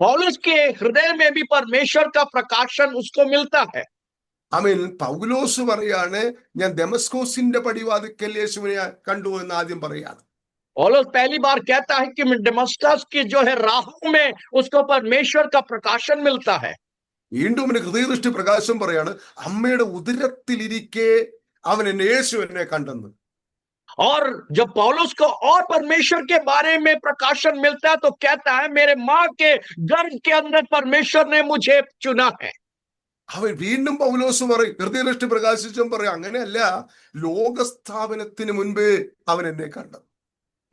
पौलुस के हृदय में भी परमेश्वर का प्रकाशन उसको मिलता है. ആമേൻ. പൗലോസ് പറയാണ്, ഞാൻ ദമസ്കോസിന്റെ പടിവാതിക്കൽ യേശുവിനെ കണ്ടു എന്ന് ആദ്യം പറയാണ്. पौलुस पहली बार कहता है कि दमस्कस की जो है राहों में उसको परमेश्वर का प्रकाशन मिलता है. വീണ്ടും അവന് ഹൃദയദൃഷ്ടി പ്രകാശം പറയാണ്, അമ്മയുടെ ഉദരത്തിലിരിക്കെ അവൻ യേശു എന്നെ കണ്ടെന്ന്. और जब पौलुस को और परमेश्वर के बारे में प्रकाशन मिलता है तो कहता है, मेरे मां के गर्भ के अंदर परमेश्वर ने मुझे चुना है. അവൻ വീണ്ടും പൗലോസ് പറയും, ഹൃദയദൃഷ്ടി പ്രകാശിച്ചും പറയും, അങ്ങനെയല്ല, ലോകസ്ഥാപനത്തിന് മുൻപേ അവൻ എന്നെ കണ്ടത്.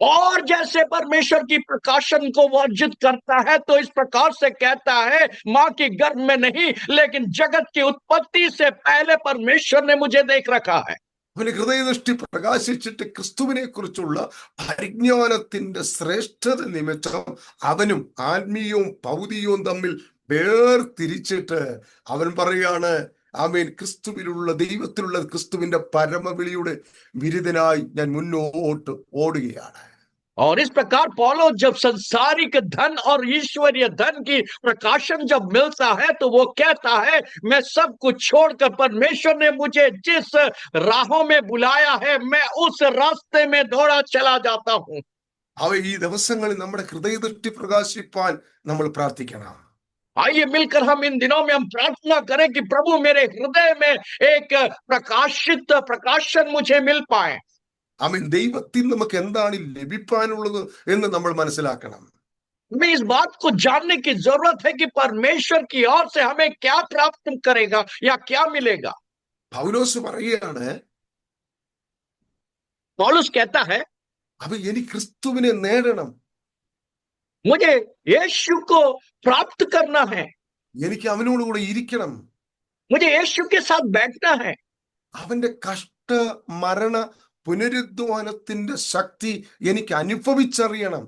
और जैसे परमेश्वर की प्रकाशन को वो अर्जित करता है, तो इस प्रकार से कहता है, मां के गर्भ में नहीं, लेकिन जगत की उत्पत्ति से पहले परमेश्वर ने मुझे देख रखा है। അവന് ഹൃദയദൃഷ്ടി പ്രകാശിച്ചിട്ട് ക്രിസ്തുവിനെ കുറിച്ചുള്ള പരിജ്ഞാനത്തിന്റെ ശ്രേഷ്ഠത നിമിത്തം അവനും ആത്മീയവും ഭൗതികവും തമ്മിൽ വേർതിരിച്ചിട്ട് അവൻ പറയാണ്, ആമേൻ, ക്രിസ്തുവിലുള്ള ദൈവത്തിലുള്ള ക്രിസ്തുവിന്റെ പരമവിളിയുടെ വിരുദ്ധനായി ഞാൻ മുന്നോട്ട് ഓടുകയാണ്. और इस प्रकार पौलुस जब संसारिक धन और ईश्वरीय धन की प्रकाशन जब मिलता है, तो वो कहता है, मैं सब कुछ छोड़कर परमेश्वर ने मुझे जिस राहों में बुलाया है, मैं उस रास्ते में दौड़ा चला जाता हूं. അവ ഈ ദിവസങ്ങളിൽ നമ്മുടെ ഹൃദയദൃഷ്ടി പ്രകാശിപ്പാൻ നമ്മൾ പ്രാർത്ഥിക്കണം. आइए मिलकर हम इन दिनों में हम प्रार्थना करें कि प्रभु मेरे हृदय में एक प्रकाशन मुझे मिल पाए. ആമേൻ. ദൈവത്തിൽ നമുക്ക് എന്താണ് ലഭിക്കാനുള്ളത് എന്ന് നമ്മൾ മനസ്സിലാക്കണം. हमें इस बात को जानने की जरूरत है कि परमेश्वर की ओर से हमें क्या प्राप्त करेगा या क्या मिलेगा. പൗലോസ് പറയുകയാണ്, पौलुस कहता है, അപ്പൊ എനിക്ക് ക്രിസ്തുവിനെ നേടണം, मुझे यीशु को प्राप्त करना है, എനിക്ക് അവനോട് കൂടെ ഇരിക്കണം, मुझे यीशु के साथ बैठना है, അവന്റെ കഷ്ട മരണ പുനരുദ്ധാനത്തിന്റെ ശക്തി എനിക്ക് അനുഭവിച്ചറിയണം,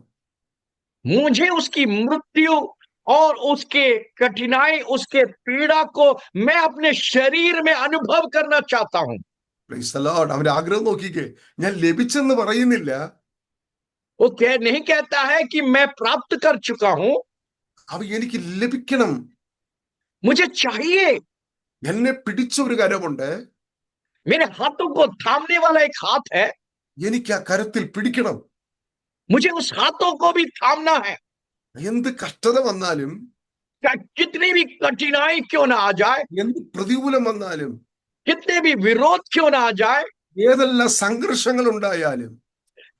मुझे उसकी मृत्यु और उसके कठिनाई, उसके पीड़ा को मैं अपने शरीर में अनुभव करना चाहता हूं. Praise the Lord. അവന്റെ ആഗ്രഹം നോക്കിക്കേ, ഞാൻ ലഭിച്ചെന്ന് പറയുന്നില്ല, वो नहीं कहता है कि मैं प्राप्त कर चुका हूं, അവ എനിക്ക് ലഭിക്കണം. मुझे चाहिए. എന്നെ പിടിച്ച ഒരു കരമുണ്ട്, मेरे हाथों को थामने वाला एक हाथ है, എനിക്ക് ആ കരത്തിൽ പിടിക്കണം. मुझे उस हाथों को भी थामना है. എന്ത് കഷ്ടത വന്നാലും, कितनी भी कठिनाई क्यों ना आ जाए, എന്ത് പ്രതികൂലം വന്നാലും, कितने भी विरोध क्यों ना आ जाए, ഏതെല്ലാം സംഘർഷങ്ങൾ ഉണ്ടായാലും,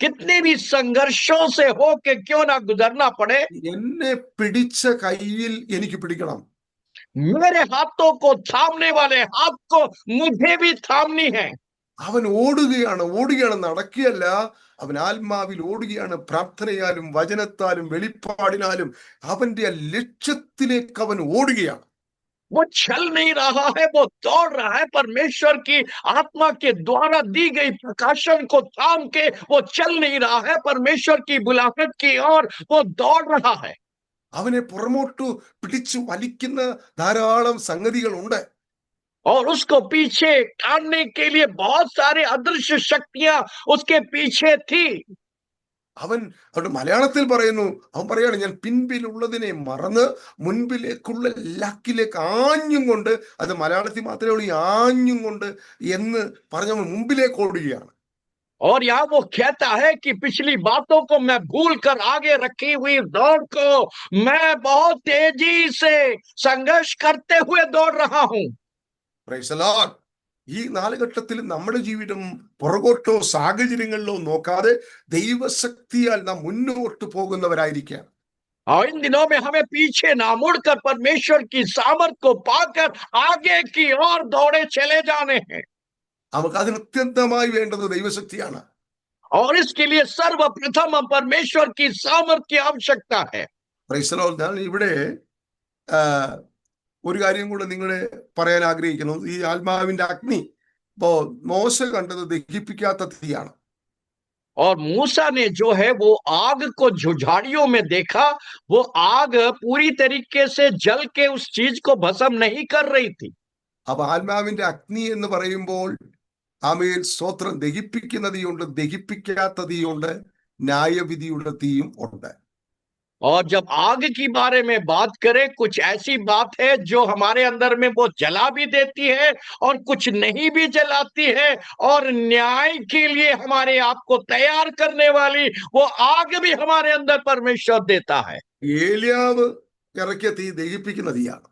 कितने भी संघर्षों से होके क्यों ना गुजरना पड़े, എന്നെ പിടിച്ച കയ്യിൽ എനിക്ക് പിടിക്കണം. मेरे हाथों को थामने वाले हाथ को मुझे भी थामनी है. അവൻ ഓടുകയാണ്, നടക്കുകയല്ല. അവൻ ആത്മാവിൽ ഓടുകയാണ്, പ്രാർത്ഥനയാലും വചനത്താലും വെളിപ്പാടിനാലും അവന്റെ ലക്ഷ്യത്തിലേക്ക് അവൻ ഓടുകയാണ്. वो चल नहीं रहा है, वो दौड़ रहा है. परमेश्वर की आत्मा के द्वारा दी गई प्रकाशन को थाम के वो चल नहीं रहा है, परमेश्वर की बुलाहट की ओर वो दौड़ रहा है. അവനെ പുറമോട്ടു പിടിച്ചു വലിക്കുന്ന ധാരാളം സംഗതികളുണ്ട്. और उसको पीछे टानने के लिए बहुत सारे अदृश्य शक्तियां उसके पीछे थी. അവൻ അവിടെ മലയാളത്തിൽ പറയുന്നു, അവൻ പറയാണ്, ഞാൻ പിൻപിലുള്ളതിനെ മറന്ന് മുൻപിലേക്കുള്ള ലക്കിലേക്ക് ആഞ്ഞും കൊണ്ട്, അത് മലയാളത്തിൽ മാത്രമേ ഉള്ളൂ, ഈ ആഞ്ഞും കൊണ്ട് എന്ന് പറഞ്ഞ മുമ്പിലേക്ക് ഓടുകയാണ്. और यहाँ वो कहता है कि पिछली बातों को मैं भूल कर आगे रखी हुई दौड़ को मैं बहुत तेजी से संघर्ष करते हुए दौड़ रहा हूं. Praise the Lord. ഈ നാലുഘട്ടത്തിൽ നമ്മുടെ ജീവിതം പുറകോട്ടോ സാഹചര്യങ്ങളിലോ നോക്കാതെ ദൈവശക്തിയാൽ നാം മുന്നോട്ട് പോകുന്നവരായിരിക്കാം. और इन दिनों में हमें पीछे ना मुड़कर परमेश्वर की सामर्थ को पाकर आगे की ओर दौड़े चले जाने हैं. നമുക്ക് അതിന് അത്യന്തമായി വേണ്ടത് ദൈവശക്തിയാണ്. और इसके लिए सर्वप्रथम हम परमेश्वर की सामर्थ की आवश्यकता है. Praise the Lord. ഞാൻ ഇവിടെ ഒരു കാര്യം കൂടെ നിങ്ങളെ പറയാൻ ആഗ്രഹിക്കുന്നു. ഈ ആത്മാവിന്റെ അഗ്നി ഇപ്പോ മോശ കണ്ടത് ദഹിപ്പിക്കാത്ത തീയാണ്. और मूसा ने जो है वो आग को झाड़ियों में देखा, वो आग पूरी तरीके से जल के उस चीज को भस्म नहीं कर रही थी. അപ്പൊ ആത്മാവിന്റെ അഗ്നി എന്ന് പറയുമ്പോൾ ആമേൻ സ്തോത്രം, ദഹിപ്പിക്കുന്ന തീയുണ്ട്, ദഹിപ്പിക്കാത്ത തീയുണ്ട്, ന്യായവിധിയുടെ തീയും ഉണ്ട്. और जब आग की बारे में बात करें, कुछ ऐसी बात है जो हमारे अंदर में वो जला भी देती है और कुछ नहीं भी जलाती है, और न्याय के लिए हमारे आप को तैयार करने वाली वो आग भी हमारे अंदर परमेश्वर देता है. ഏലിയാവ് ഇറക്കിയ തീ ദഹിപ്പിക്കുന്ന തീയാണ്.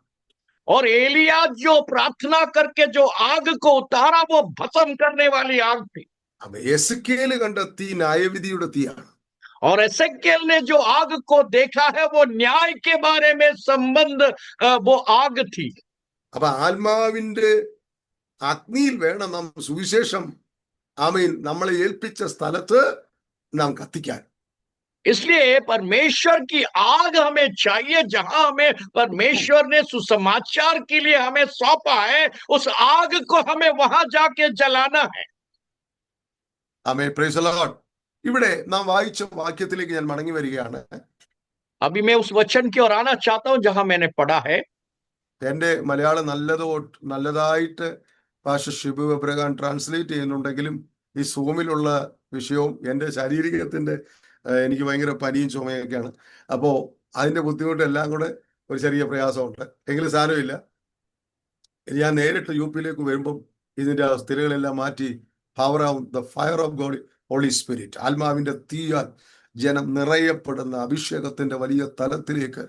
और एलिया जो प्रार्थना करके जो आग को उतारा, वो भस्म करने वाली आग थी. അപ്പൊ എസെക്കിയേൽ കണ്ട തീ ന്യായവിധിയുടെ തീയാണ്. और एसेकियेल ने जो आग को देखा है, वो न्याय के बारे में संबंध वो आग थी. അപ്പൊ ആത്മാവിന്റെ അഗ്നിയിൽ വേണം നാം സുവിശേഷം ആമേൻ നമ്മളെ ഏൽപ്പിച്ച സ്ഥലത്ത് നാം കത്തിക്കാൻ. इसलिए परमेश्वर की आग हमें चाहिए, जहां हमें परमेश्वर ने सुसमाचार के लिए हमें सौंपा है, उस आग को हमें वहां जाके जलाना है। ആമേൻ, പ്രൈസ് ദി ലോർഡ്. ഇവിടെ നാം വായിച്ച വാക്യത്തിലേക്ക് ഞാൻ മടങ്ങി വരികയാണ്. अभी मैं उस वचन की ओर आना चाहता हूं जहां मैंने पढ़ा है। എന്റെ മലയാളം നല്ലതായിട്ട് പാസ്റ്റർ ഷിബു എബ്രഹാം ട്രാൻസ്ലേറ്റ് ചെയ്യുന്നുണ്ടെങ്കിലും ഈ സൂമിലുള്ള വിഷയവും എൻ്റെ ശാരീരികത്തിന്റെ എനിക്ക് ഭയങ്കര പനിയും ചുമയൊക്കെയാണ്. അപ്പോൾ അതിന്റെ ബുദ്ധിമുട്ടെല്ലാം കൂടെ ഒരു ചെറിയ പ്രയാസമുണ്ട്. എങ്കിലും സാരമില്ല. ഞാൻ നേരിട്ട് യുപിയിലേക്ക് വരുമ്പം ഇതിന്റെ സ്ഥിരകളെല്ലാം മാറ്റി power of the fire of God Holy Spirit, ആത്മാവിന്റെ തീയാൽ ജനം നിറയപ്പെടുന്ന അഭിഷേകത്തിന്റെ വലിയ തലത്തിലേക്ക്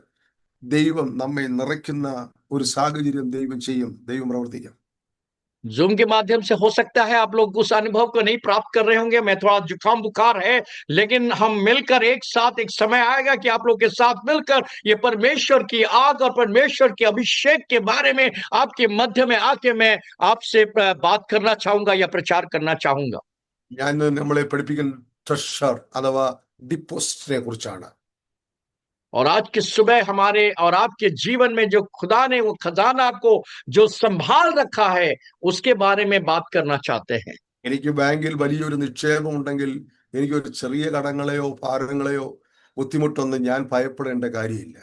ദൈവം നമ്മെ നിറയ്ക്കുന്ന ഒരു സാഹചര്യം ദൈവം ചെയ്യും, ദൈവം പ്രവർത്തിക്കും. जूम के माध्यम से हो सकता है आप लोग उस अनुभव को नहीं प्राप्त कर रहे होंगे, मैं थोड़ा जुकाम बुखार है, लेकिन हम मिलकर एक साथ एक समय आएगा कि आप लोग के साथ मिलकर ये परमेश्वर की आग और परमेश्वर के अभिषेक के बारे में आपके मध्य में आके मैं आपसे बात करना चाहूंगा या प्रचार करना चाहूंगा. ഞാൻ നമ്മളെ പഠിപ്പിക്കുന്ന ട്രഷർ അഥവാ ഡിപ്പോസിറ്റിനെ കുറിച്ചാണ്. और आज की सुबह हमारे और आपके जीवन में जो खुदा ने वो खजाना को जो संभाल रखा है उसके बारे में बात करना चाहते हैं. എനിക്ക് ബാങ്കിൽ വലിയൊരു നിക്ഷേപം ഉണ്ടെങ്കിൽ എനിക്കൊരു ചെറിയ കടങ്ങളെയോ ഭാരങ്ങളെയോ ബുദ്ധിമുട്ടൊന്നും ഞാൻ ഭയപ്പെടേണ്ട കാര്യമില്ല.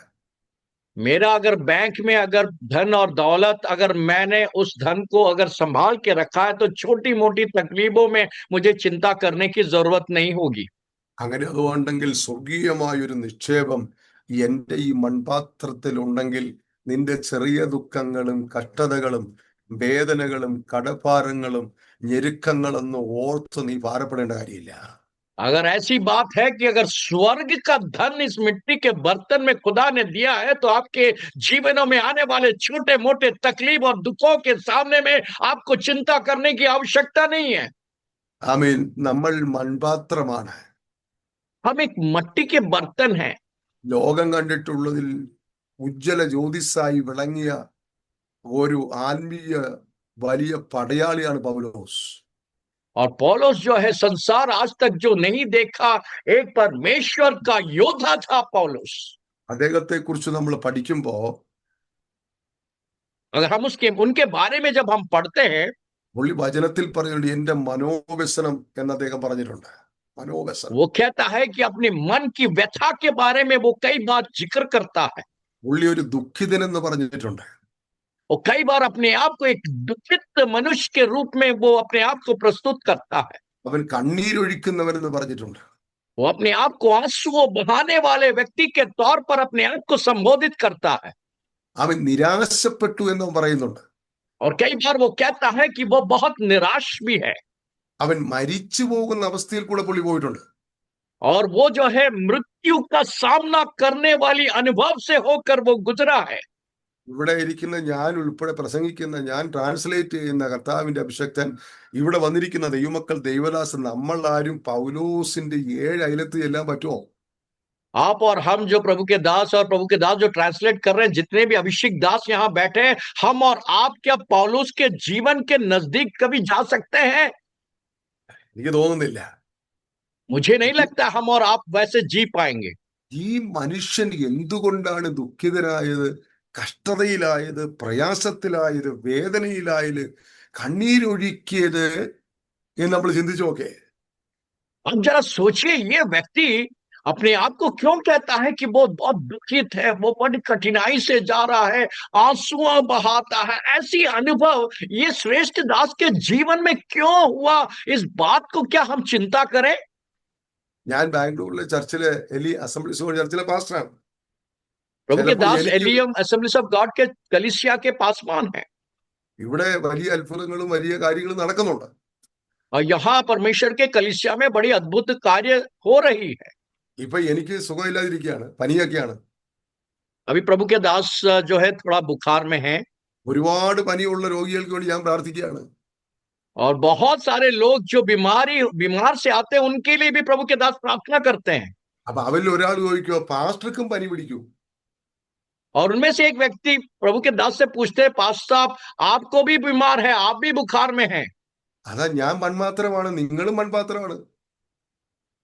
मेरा अगर बैंक में अगर धन और दौलत अगर मैंने उस धन को अगर संभाल के रखा है तो छोटी मोटी तकलीफों में मुझे चिंता करने की जरूरत नहीं होगी. അങ്ങനെ അതുകൊണ്ടെങ്കിൽ സ്വർഗീയമായൊരു നിക്ഷേപം എൻ്റെ ഈ മൺപാത്രത്തിൽ ഉണ്ടെങ്കിൽ നിന്റെ ചെറിയ ദുഃഖങ്ങളും കഷ്ടതകളും വേദനകളും കടഭാരങ്ങളും ഞെരുക്കങ്ങളൊന്നും ഓർത്ത് നീ ഭാരപ്പെടേണ്ട കാര്യമില്ല. अगर ऐसी बात है कि अगर स्वर्ग का धन इस मिट्टी के बर्तन में खुदा ने दिया है तो आपके जीवनों में आने वाले छोटे मोटे तकलीफ और दुखों के सामने में आपको चिंता करने की आवश्यकता नहीं है. ആമേൻ. നമ്മൾ മൺപാത്രമാണ്. हम एक मट्टी के बर्तन हैं. ലോകം കണ്ടിട്ടുള്ളതിൽ ഉജ്ജ്വല ജ്യോതിസായി വിളങ്ങിയ ഒരു ആത്മീയ വലിയ പടയാളിയാണ് പൗലോസ്. और पौलुस जो है संसार आज तक जो नहीं देखा एक परमेश्वर का योद्धा था पौलुस. അദ്ദേഹത്തെ കുറിച്ച് നമ്മൾ പഠിക്കുമ്പോ अगर हम उनके बारे में जब हम पढ़ते हैं, പുള്ളി വചനത്തിൽ പറഞ്ഞിട്ടുണ്ട് എന്റെ മനോവ്യസനം എന്ന് അദ്ദേഹം പറഞ്ഞിട്ടുണ്ട്. മനോവ്യസനം. वो कहता है कि अपने मन की व्यथा के बारे में वो कई बार जिक्र करता है. പുള്ളി ഒരു ദുഃഖിതൻ എന്ന് പറഞ്ഞിട്ടുണ്ട്. और कई बार अपने आप को एक दुखित मनुष्य के रूप में वो अपने आप को प्रस्तुत करता है. അവൻ കണ്ണീരൊഴിക്കുന്നവൻ എന്ന് പറഞ്ഞിട്ടുണ്ട്. वो अपने आप को आंसुओं बहाने वाले व्यक्ति के तौर पर अपने आप को संबोधित करता है. അവൻ നിരാശപ്പെട്ടു എന്നും പറയുന്നുണ്ട്. और कई बार वो कहता है कि वो बहुत निराश भी है. അവൻ മരിച്ചു പോകുന്ന അവസ്ഥയിൽ കൂടെ പുള്ളി പോയിട്ടുണ്ട്. और वो जो है मृत्यु का सामना करने वाली अनुभव से होकर वो गुजरा है. ഇവിടെ ഇരിക്കുന്ന ഞാൻ ഉൾപ്പെടെ പ്രസംഗിക്കുന്ന ഞാൻ ട്രാൻസ്ലേറ്റ് ചെയ്യുന്ന കർത്താവിന്റെ അഭിഷക്തൻ ഇവിടെ വന്നിരിക്കുന്ന ദൈവമക്കൾ ദൈവദാസൻ നമ്മൾ ആരും പൗലോസിന്റെ 7 അയലത്ത് ചെല്ലാൻ പറ്റുമോ? आप और हम जो प्रभु के दास और प्रभु के दास जो ट्रांसलेट कर रहे हैं, जितने भी अभिषेक दास यहाँ बैठे हैं, हम और आप क्या पौलुस के जीवन के नजदीक कभी जा सकते हैं? എനിക്ക് തോന്നുന്നില്ല. मुझे नहीं लगता हम और आप वैसे जी पाएंगे. ഈ മനുഷ്യൻ എന്തുകൊണ്ടാണ് ദുഃഖിതനായത്, കഷ്ടതയിലായത്, പ്രയാസത്തിലായത്, വേദനയിലായത്, കണ്ണീരൊഴുക്കിയത് എന്ന് നമ്മൾ ചിന്തിച്ചു നോക്കേ. अब जरा सोचिए, ये व्यक्ति अपने आप को क्यों कहता है कि वो बहुत दुखित है, वो बड़ी कठिनाई से जा रहा है, आंसुओं बहाता है. ऐसी अनुभव ये श्रेष्ठ दास के जीवन में क्यों हुआ? इस बात को क्या हम चिंता करें? ഞാൻ ബാംഗ്ലൂരിലെ ചർച്ചിലെ അസംബ്ലീസ് ഓഫ് ചർച്ചിലെ പാസ്റ്ററാണ്. प्रभु के दास एलियम असेंबलीज ऑफ गॉड के कलीसिया के पासवान है. ഇവിടെ വലിയ അത്ഭുതങ്ങളും വലിയ കാര്യങ്ങളും നടക്കുന്നുണ്ട്. और यहाँ परमेश्वर के कलीसिया में बड़ी अद्भुत कार्य हो रही है. ഇപ്പൊ എനിക്ക് സുഖമില്ലാതിരിക്കുകയാണ്, പനിയൊക്കെയാണ്. अभी प्रभु के दास जो है थोड़ा बुखार में है. ഒരുപാട് പനിയുള്ള രോഗികൾക്ക് വേണ്ടി ഞാൻ പ്രാർത്ഥിക്കുകയാണ്. और बहुत सारे लोग जो बीमार से आते हैं उनके लिए भी प्रभु के दास प्रार्थना करते हैं. അപ്പൊ അവരിൽ ഒരാൾ ചോദിക്കോ പാസ്റ്റർക്കും പനി പിടിക്കൂ? और उनमें से एक व्यक्ति प्रभु के दास से पूछते हैं, पास्टर साहब आपको भी बीमार है, आप भी बुखार में हैं? അതാ ഞാൻ മൺപാത്രമാണ്, നിങ്ങളും മൺപാത്രമാണ്.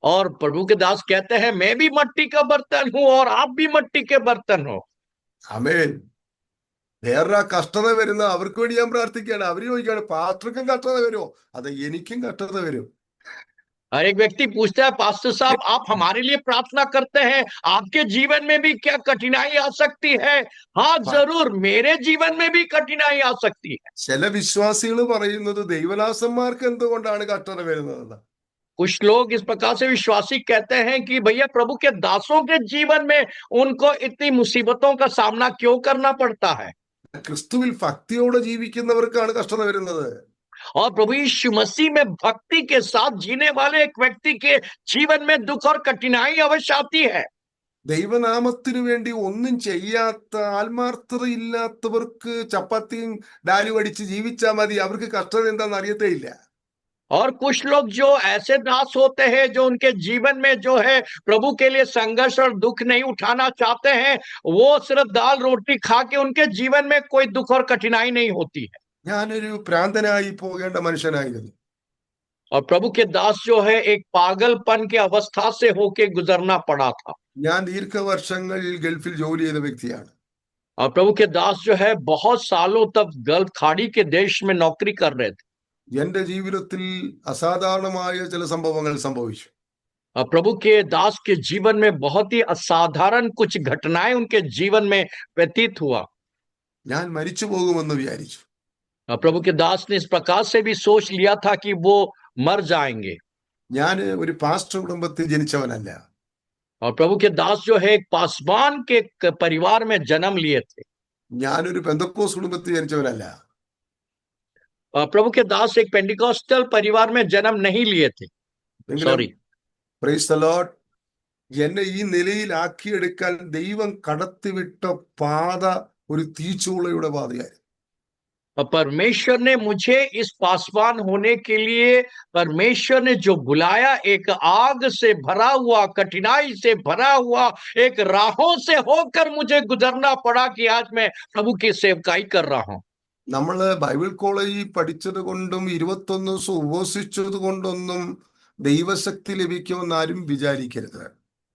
और प्रभु के दास कहते हैं मैं भी मिट्टी का बर्तन हूं और आप भी मिट्टी के बर्तन हो। ആമേൻ. വേറൊരാ കഷ്ടത വരുന്ന അവർക്ക് വേണ്ടി ഞാൻ പ്രാർത്ഥിക്കുകയാണ്. അവര് ചോദിക്കുകയാണ് പാസ്റ്റർക്കും കഷ്ടത വരുമോ? അതെ, എനിക്കും കഷ്ടത വരും. हर एक व्यक्ति पूछता है पास्टर साहब आप हमारे लिए प्रार्थना करते हैं, आपके जीवन में भी क्या कठिनाई आ सकती है? हाँ जरूर, मेरे जीवन में भी कठिनाई आ सकती है। ചില വിശ്വാസികൾ പറയുന്നത് ദൈവദാസന്മാർക്ക് എന്തുകൊണ്ടാണ് കഷ്ടത വരുന്നതെന്ന്. कुछ लोग इस प्रकार से विश्वासी कहते हैं कि भैया प्रभु के दासों के जीवन में उनको इतनी मुसीबतों का सामना क्यों करना पड़ता है? ക്രിസ്തുവിൽ ഭക്തിയോടെ ജീവിക്കുന്നവർക്കാണ് കഷ്ടത വരുന്നത്. और प्रभु यीशु मसीह में भक्ति के साथ जीने वाले एक व्यक्ति के जीवन में दुख और कठिनाई अवश्य आती है। ദൈവനാമത്തിനു വേണ്ടി ഒന്നും ചെയ്യാത്ത ആത്മാർത്ഥതയില്ലാത്തവർക്ക് ചപ്പാത്തിയും ഡാലും അടിച്ച് ജീവിച്ചാൽ മതി, അവർക്ക് കഷ്ടത എന്താണെന്ന് അറിയത്തേ ഇല്ല. और कुछ लोग जो ऐसे दास होते हैं जो उनके जीवन में जो है प्रभु के लिए संघर्ष और दुख नहीं उठाना चाहते हैं, वो सिर्फ दाल रोटी खा के उनके जीवन में कोई दुख और कठिनाई नहीं होती है। ഞാനൊരു ഭ്രാന്തനായി പോകേണ്ട മനുഷ്യനായിരുന്നു. और प्रभु के दास जो है एक पागलपन के अवस्था से होके गुजरना पड़ा था। ഞാൻ ദീർഘവർഷങ്ങൾ ഗൾഫിൽ ജോലി ചെയ്ത വ്യക്തിയാണ്. और प्रभु के दास जो है बहुत सालों तक गल्फ खाड़ी के देश में नौकरी कर रहे थे। എന്റെ ജീവിതത്തിൽ അസാധാരണമായ ചില സംഭവങ്ങൾ സംഭവിച്ചു. और प्रभु के दास के जीवन में बहुत ही असाधारण कुछ घटनाएं उनके जीवन में व्यतीत हुआ। ഞാൻ മരിച്ചു പോകുമെന്ന് വിചാരിച്ചു. और प्रभु के दास ने इस प्रकार से भी सोच लिया था कि वो मर जाएंगे। ഞാൻ ഒരു പാസ്റ്റർ കുടുംബത്തിൽ ജനിച്ചവനല്ല. और प्रभु के दास जो है एक पासवान के परिवार में जन्म लिए थे। ഞാനൊരു പെന്തക്കോസ് കുടുംബത്തിൽ ജനിച്ചവനല്ല. और प्रभु के दास एक पेंटिकॉस्टल परिवार में जन्म नहीं लिए थे। Sorry, price the Lord. എന്നെ ഈ നിലയിലാക്കിയെടുക്കാൻ ദൈവം കടത്തിവിട്ട പാത ഒരു തീച്ചൂളയുടെ പാതയായിരുന്നു. और परमेश्वर ने मुझे इस पासवान होने के लिए परमेश्वर ने जो बुलाया, एक आग से भरा हुआ, कठिनाई से भरा हुआ एक राहों से होकर मुझे गुजरना पड़ा कि आज मैं प्रभु की सेवकाई कर रहा हूं। നമ്മള് ബൈബിൾ കോളേജിൽ പഠിച്ചത് കൊണ്ടും 21 ദിവസം ഉപവസിച്ചത് കൊണ്ടൊന്നും ദൈവശക്തി ലഭിക്കുമെന്ന് ആരും വിചാരിക്കരുത്.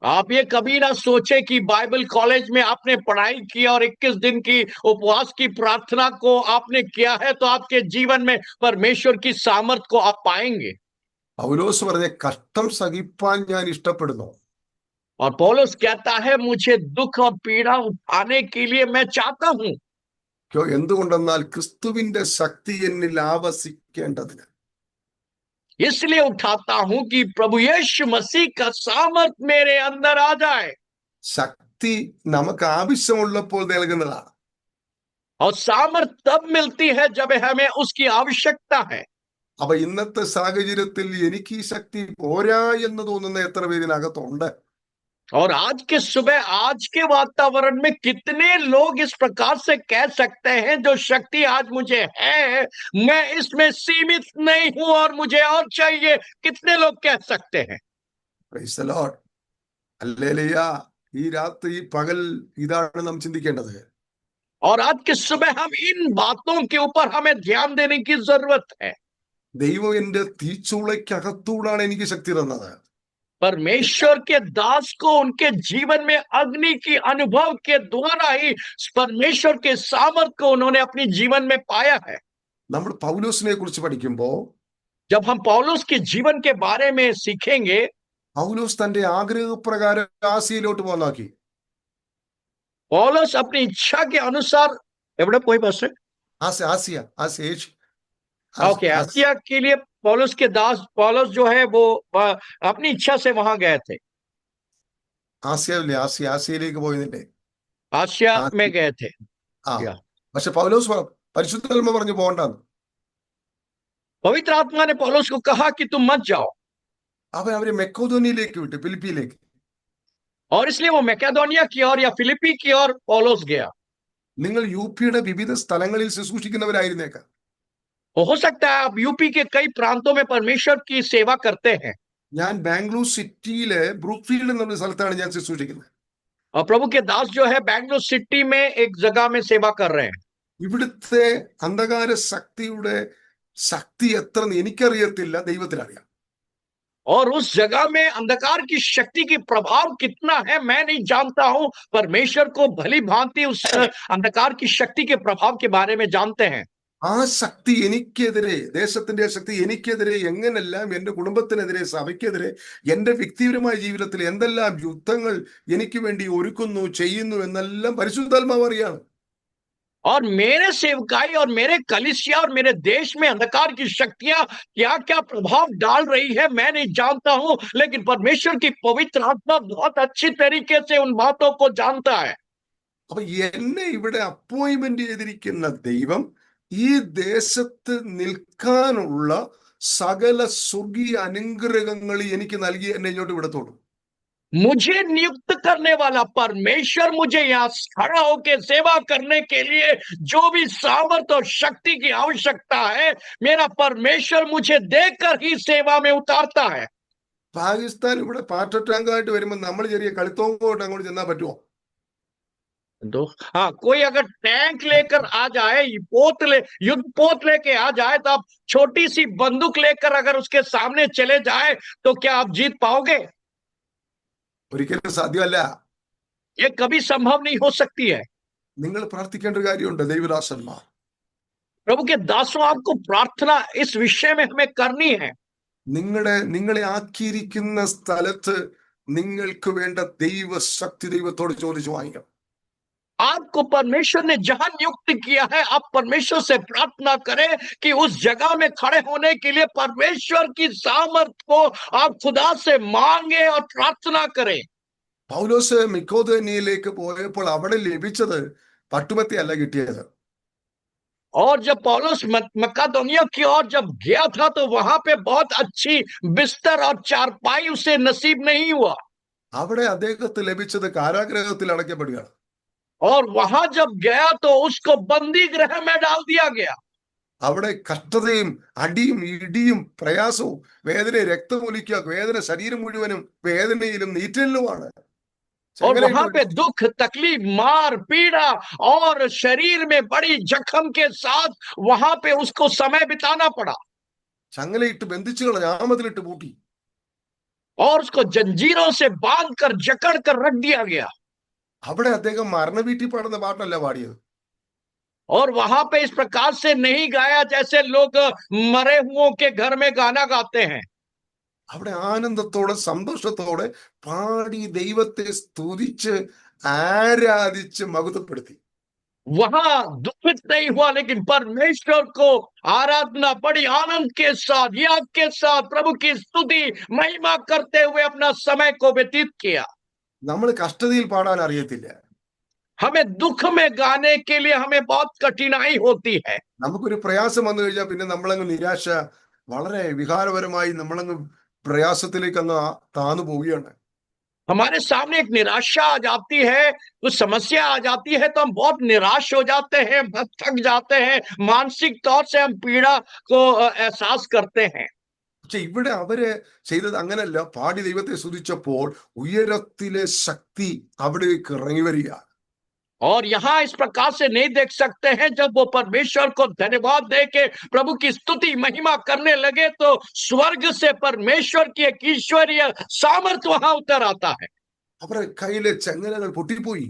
आप ये कभी ना सोचे कि बाइबल कॉलेज में आपने पढ़ाई की और 21 दिन की उपवास की प्रार्थना को आपने किया है तो आपके जीवन में परमेश्वर की सामर्थ को आप पाएंगे। പൗലോസ് പറഞ്ഞ കഷ്ടം സഹിപ്പാൻ ഞാൻ ഇഷ്ടപ്പെടുന്നു. और पौलुस कहता है मुझे दुख और पीड़ा उठाने के लिए मैं चाहता हूं। എന്തുകൊണ്ടെന്നാൽ ക്രിസ്തുവിന്റെ ശക്തി എന്നിൽ ആവസിക്കേണ്ടതിന്. इसलिए उठाता हूं कि प्रभु यीशु मसीह का सामर्थ मेरे अंदर आ जाए। ശക്തി നമുക്ക് ആവശ്യമുള്ളപ്പോൾ നൽകുന്നതാണ്. और सामर्थ तब मिलती है जब हमें उसकी आवश्यकता है। അപ്പൊ ഇന്നത്തെ സാഹചര്യത്തിൽ എനിക്ക് ഈ ശക്തി പോരാ എന്ന് തോന്നുന്ന എത്ര പേരിനകത്തുണ്ട്? और आज के सुबह, आज के वातावरण में कितने लोग इस प्रकार से कह सकते हैं जो शक्ति आज मुझे है, मैं इसमें सीमित नहीं हूं और मुझे और चाहिए? कितने लोग कह सकते हैं? Price the Lord. ഹല്ലേലൂയ. ഈ രാത്രി ഈ പകൽ ഇതാണ് നാം ചിന്തിക്കേണ്ടത്. और आज के सुबह हम इन बातों के ऊपर हमें ध्यान देने की जरूरत है। ദൈവം എന്റെ തീച്ചൂളയ്ക്കകത്തൂടാണ് എനിക്ക് ശക്തി തന്നത്. परमेश्वर के दास को उनके जीवन में अग्नि की अनुभव के द्वारा ही परमेश्वर के सामर्थ को उन्होंने अपने जीवन में पाया है। നമ്മൾ പൗലോസിനെ കുറിച്ച് പഠിക്കുമ്പോൾ जब हम पौलुस के जीवन के बारे में सीखेंगे, പൗലോസ് തന്റെ ആഗ്രഹപ്രകാരം ആസിയയിലോട്ട് പോന്നാക്കി. पौलुस अपनी इच्छा के अनुसार एवढं कोई बस ആസിയ ओके आसिया के लिए पौलुस के दास पौलुस जो है वो अपनी इच्छा से वहां गए थे। ആസിയയിലേക്ക് പോയതിന്റെ आसिया में गए थे। പക്ഷെ പൗലോസ് പരിശുദ്ധാത്മ പറഞ്ഞു പോകണ്ടെന്ന്. पवित्र आत्मा ने पौलुस को कहा कि तुम मत जाओ, അവൻ അവരെ മെക്കോദോനിയയിലേക്ക് വിട്ടു, ഫിലിപ്പിയിലേക്ക്. और इसलिए वो मैकेडोनिया की ओर या फिलिपी की ओर पौलुस गया। നിങ്ങൾ യുപിയുടെ വിവിധ സ്ഥലങ്ങളിൽ ശുശ്രൂഷിക്കുന്നവരായിരുന്നേക്കാം. हो सकता है आप यूपी के कई प्रांतों में परमेश्वर की सेवा करते हैं। ഞാൻ ബാംഗ്ലൂർ സിറ്റിയിലെ ബ്രൂക്ക്ഫീൽഡ് എന്നുള്ള സ്ഥലത്താണ് ഞാൻ ശുശ്രൂഷിക്കുന്നത്. और प्रभु के दास जो है बैंगलोर सिटी में एक जगह में सेवा कर रहे हैं। ഇവിടുത്തെ അന്ധകാര ശക്തിയുടെ ശക്തി എത്രന്ന് എനിക്കറിയത്തില്ല, ദൈവത്തിനറിയാം. और उस जगह में अंधकार की शक्ति की प्रभाव कितना है मैं नहीं जानता हूं। परमेश्वर को भली भांति उस अंधकार की शक्ति के प्रभाव के बारे में जानते हैं। ആ ശക്തി എനിക്കെതിരെ, ദേശത്തിന്റെ ശക്തി എനിക്കെതിരെ എങ്ങനെല്ലാം എന്റെ കുടുംബത്തിനെതിരെ, സഭയ്ക്കെതിരെ, എന്റെ വ്യക്തിപരമായ ജീവിതത്തിൽ എന്തെല്ലാം യുദ്ധങ്ങൾ എനിക്ക് വേണ്ടി ഒരുക്കുന്നു, ചെയ്യുന്നു എന്നെല്ലാം പരിശുദ്ധാത്മാവ് അറിയാണ്. और मेरे सेवकाई और मेरे कलीसिया और मेरे देश में अंधकार की शक्तियां क्या क्या प्रभाव डाल रही है मैं नहीं जानता हूं, लेकिन परमेश्वर की पवित्र आत्मा बहुत अच्छी तरीके से उन बातों को जानता है। അപ്പൊ എന്നെ ഇവിടെ അപ്പോയിന്റ്മെന്റ് ചെയ്തിരിക്കുന്ന ദൈവം ഈ ദേശത്ത് നിൽക്കാനുള്ള സകല സ്വർഗീയ അനുഗ്രഹങ്ങൾ എനിക്ക് നൽകി എന്നെ ഇങ്ങോട്ട് വിടത്തോളൂ. मुझे नियुक्त करने वाला परमेश्वर मुझे यहाँ खड़ा होकर सेवा करने के लिए जो भी सामर्थ और शक्ति की आवश्यकता है, मेरा परमेश्वर मुझे देकर ही सेवा में उतारता है। പാകിസ്ഥാൻ ഇവിടെ പാർട്ടറ്റാങ്കായിട്ട് വരുമ്പോൾ നമ്മൾ ചെറിയ കളിത്തോങ്ങോട്ട് അങ്ങോട്ട് ചെന്നാ പറ്റുമോ? तो हाँ, कोई अगर टैंक लेकर आ जाए, युद्ध पोत लेके आ जाए, तो आप छोटी सी बंदूक लेकर अगर उसके सामने चले जाए तो क्या आप जीत पाओगे? ഒരിക്കലും സാധ്യമല്ല. ये कभी संभव नहीं हो सकती है। നിങ്ങൾ പ്രാർത്ഥിക്കേണ്ട ഒരു കാര്യമുണ്ട് ദൈവദാസന്മാർ. प्रभु के दासों, आपको प्रार्थना इस विषय में हमें करनी है। നിങ്ങളെ ആക്കിയിരിക്കുന്ന സ്ഥലത്ത് നിങ്ങൾക്ക് വേണ്ട ദൈവശക്തി ദൈവത്തോട് ചോദിച്ചു വാങ്ങിക്കണം. आपको परमेश्वर ने जहां नियुक्त किया है, आप परमेश्वर से प्रार्थना करें कि उस जगह में खड़े होने के लिए परमेश्वर की सामर्थ को आप खुदा से मांगे और प्रार्थना करें। പൗലോസ് മിക്കോദനിയയിലേക്ക് പോയപ്പോൾ അവിടെ ലഭിച്ചത് പട്ടുമത്തിയല്ല കിട്ടിയത്. और जब पौलुस मक्कादोनिया की ओर जब गया था तो वहां पे बहुत अच्छी बिस्तर और चारपाई उसे नसीब नहीं हुआ। അവിടെ അദ്ദേഹത്തിന് ലഭിച്ചത് കാരാഗൃഹത്തിൽ അടയ്ക്കപ്പെടുകയാണ്. और वहां जब गया तो उसको बंदी गृह में डाल दिया गया। അവിടെ കഷ്ടതയും അടിയും ഇടിയും പ്രയാസവും വേദന, രക്തമൊലിക്കുക, വേദന, ശരീരം മുഴുവനും വേദനയിലും നീറ്റലിലുമാണ്. और वहां पे दुख, तकलीफ, मार, पीड़ा और शरीर में बड़ी जख्म के साथ वहां पे उसको समय बिताना पड़ा। ചങ്ങലയിട്ട് ബന്ധിച്ചു കളഞ്ഞ, ആമതിലിട്ട് പൂട്ടി. और उसको जंजीरों से बांध कर जकड़ कर रख दिया गया। അവിടെ അദ്ദേഹം മരണവീട്ടിൽ പാടുന്ന പാട്ടല്ല പാടിയത്. और वहां पे इस प्रकार से नहीं गाया जैसे लोग मरे हुओं के घर में गाना गाते हैं। അവിടെ ആനന്ദത്തോടെ സന്തോഷത്തോടെ പാടി ദൈവത്തെ സ്തുതിച്ച് ആരാധിച്ച് മഹത്വപ്പെടുത്തി. वहां दुखित नहीं हुआ, लेकिन परमेश्वर को आराधना बड़ी आनंद के साथ, याद के साथ प्रभु की स्तुति महिमा करते हुए अपना समय को व्यतीत किया। നമ്മൾ കഷ്ടതയിൽ പാടാൻ അറിയത്തില്ല. हमें दुख में गाने के लिए हमें बहुत कठिनाई होती है। നമുക്കൊരു പ്രയാസം വന്നു കഴിഞ്ഞാൽ പിന്നെ നമ്മളങ്ങ് നിരാശ, വളരെ വികാരപരമായി നമ്മളങ്ങ് പ്രയാസത്തിലേക്ക് അങ്ങ് താന്നു പോവുകയാണ്. हमारे सामने एक निराशा आ जाती है, कुछ समस्या आ जाती है तो हम बहुत निराश हो जाते हैं, थक जाते हैं, मानसिक तौर से हम पीड़ा को एहसास करते हैं। പക്ഷെ ഇവിടെ അവര് ചെയ്തത് അങ്ങനല്ല. പാടി ദൈവത്തെ സ്തുതിച്ചപ്പോൾ ഉയരത്തിലെ ശക്തി അവിടേക്ക് ഇറങ്ങി വരിക. और यहाँ इस प्रकार से नहीं देख सकते हैं, जब वो परमेश्वर को धन्यवाद दे के प्रभु की स्तुति महिमा करने लगे तो स्वर्ग से परमेश्वर की एक ईश्वरीय सामर्थ वहां उतर आता है। അവരുടെ കയ്യിലെ ചങ്ങലകൾ പൊട്ടിപ്പോയി.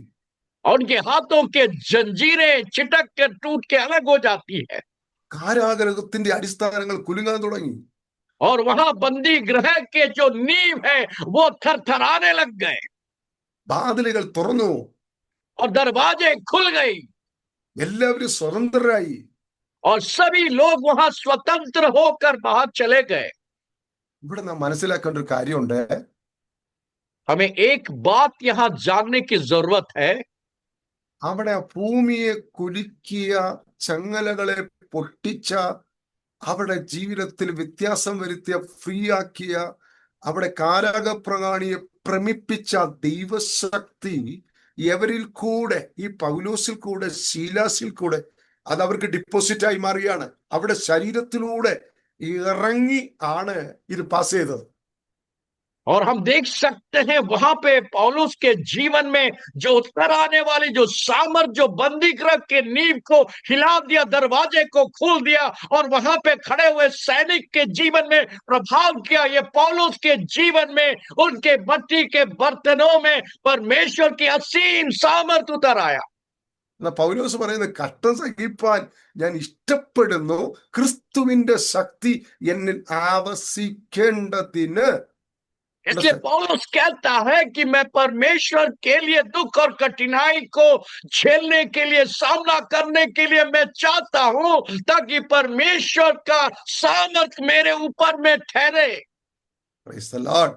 और उनके हाथों के जंजीरें छिटक के टूट के अलग हो जाती है। കാരാഗൃഹത്തിന്റെ അടിസ്ഥാനങ്ങൾ കുലുങ്ങാൻ തുടങ്ങി. और वहां बंदी गृह के जो नींव है वो थरथराने लग गए വാതിലുകൾ തുറന്നു. और दरवाजे खुल गई എല്ലാവരും സ്വതന്ത്രരായി. और सभी लोग वहां स्वतंत्र होकर बाहर चले गए। ഇവിടെ നാം മനസ്സിലാക്കേണ്ട ഒരു കാര്യമുണ്ട്. हमें एक बात यहाँ जानने की जरूरत है। അവിടെ ഭൂമിയെ കുലുക്കിയ ചങ്ങലകളെ പൊട്ടിച്ച, അവിടെ ജീവിതത്തിൽ വ്യത്യാസം വരുത്തിയ, ഫ്രീ ആക്കിയ, അവിടെ കാരാഗപ്രകാണിയെ പ്രമിപ്പിച്ച ദൈവശക്തി എവരിൽ കൂടെ, ഈ പൗലോസിൽ കൂടെ, ശീലാസിൽ കൂടെ അത് അവർക്ക് ഡിപ്പോസിറ്റ് ആയി മാറുകയാണ്. അവിടെ ശരീരത്തിലൂടെ ഇറങ്ങി ആണ് ഇത് പാസ് ചെയ്തത്. और हम देख सकते हैं वहां पे पौलुस के जीवन में जो उतर आने वाली जो सामर्थ, जो बंदी गृह के नींव को हिला दिया, दरवाजे को खोल दिया और वहां पे खड़े हुए सैनिक के जीवन में प्रभाव किया, ये पौलुस के जीवन में उनके मिट्टी के बर्तनों में परमेश्वर की असीम सामर्थ उतर आया। പൗലോസ് പറയുന്നത് കഷ്ടം സഹിപ്പാൻ ഞാൻ ഇഷ്ടപ്പെടുന്നു, ക്രിസ്തുവിന്റെ ശക്തി എന്നിൽ ആവസിക്കേണ്ടതിന്. इसलिए पौलुस कहता है कि मैं परमेश्वर के लिए दुख और कठिनाई को झेलने के लिए, सामना करने के लिए मैं चाहता हूं, ताकि परमेश्वर का सामर्थ मेरे ऊपर में ठहरे। Praise the Lord.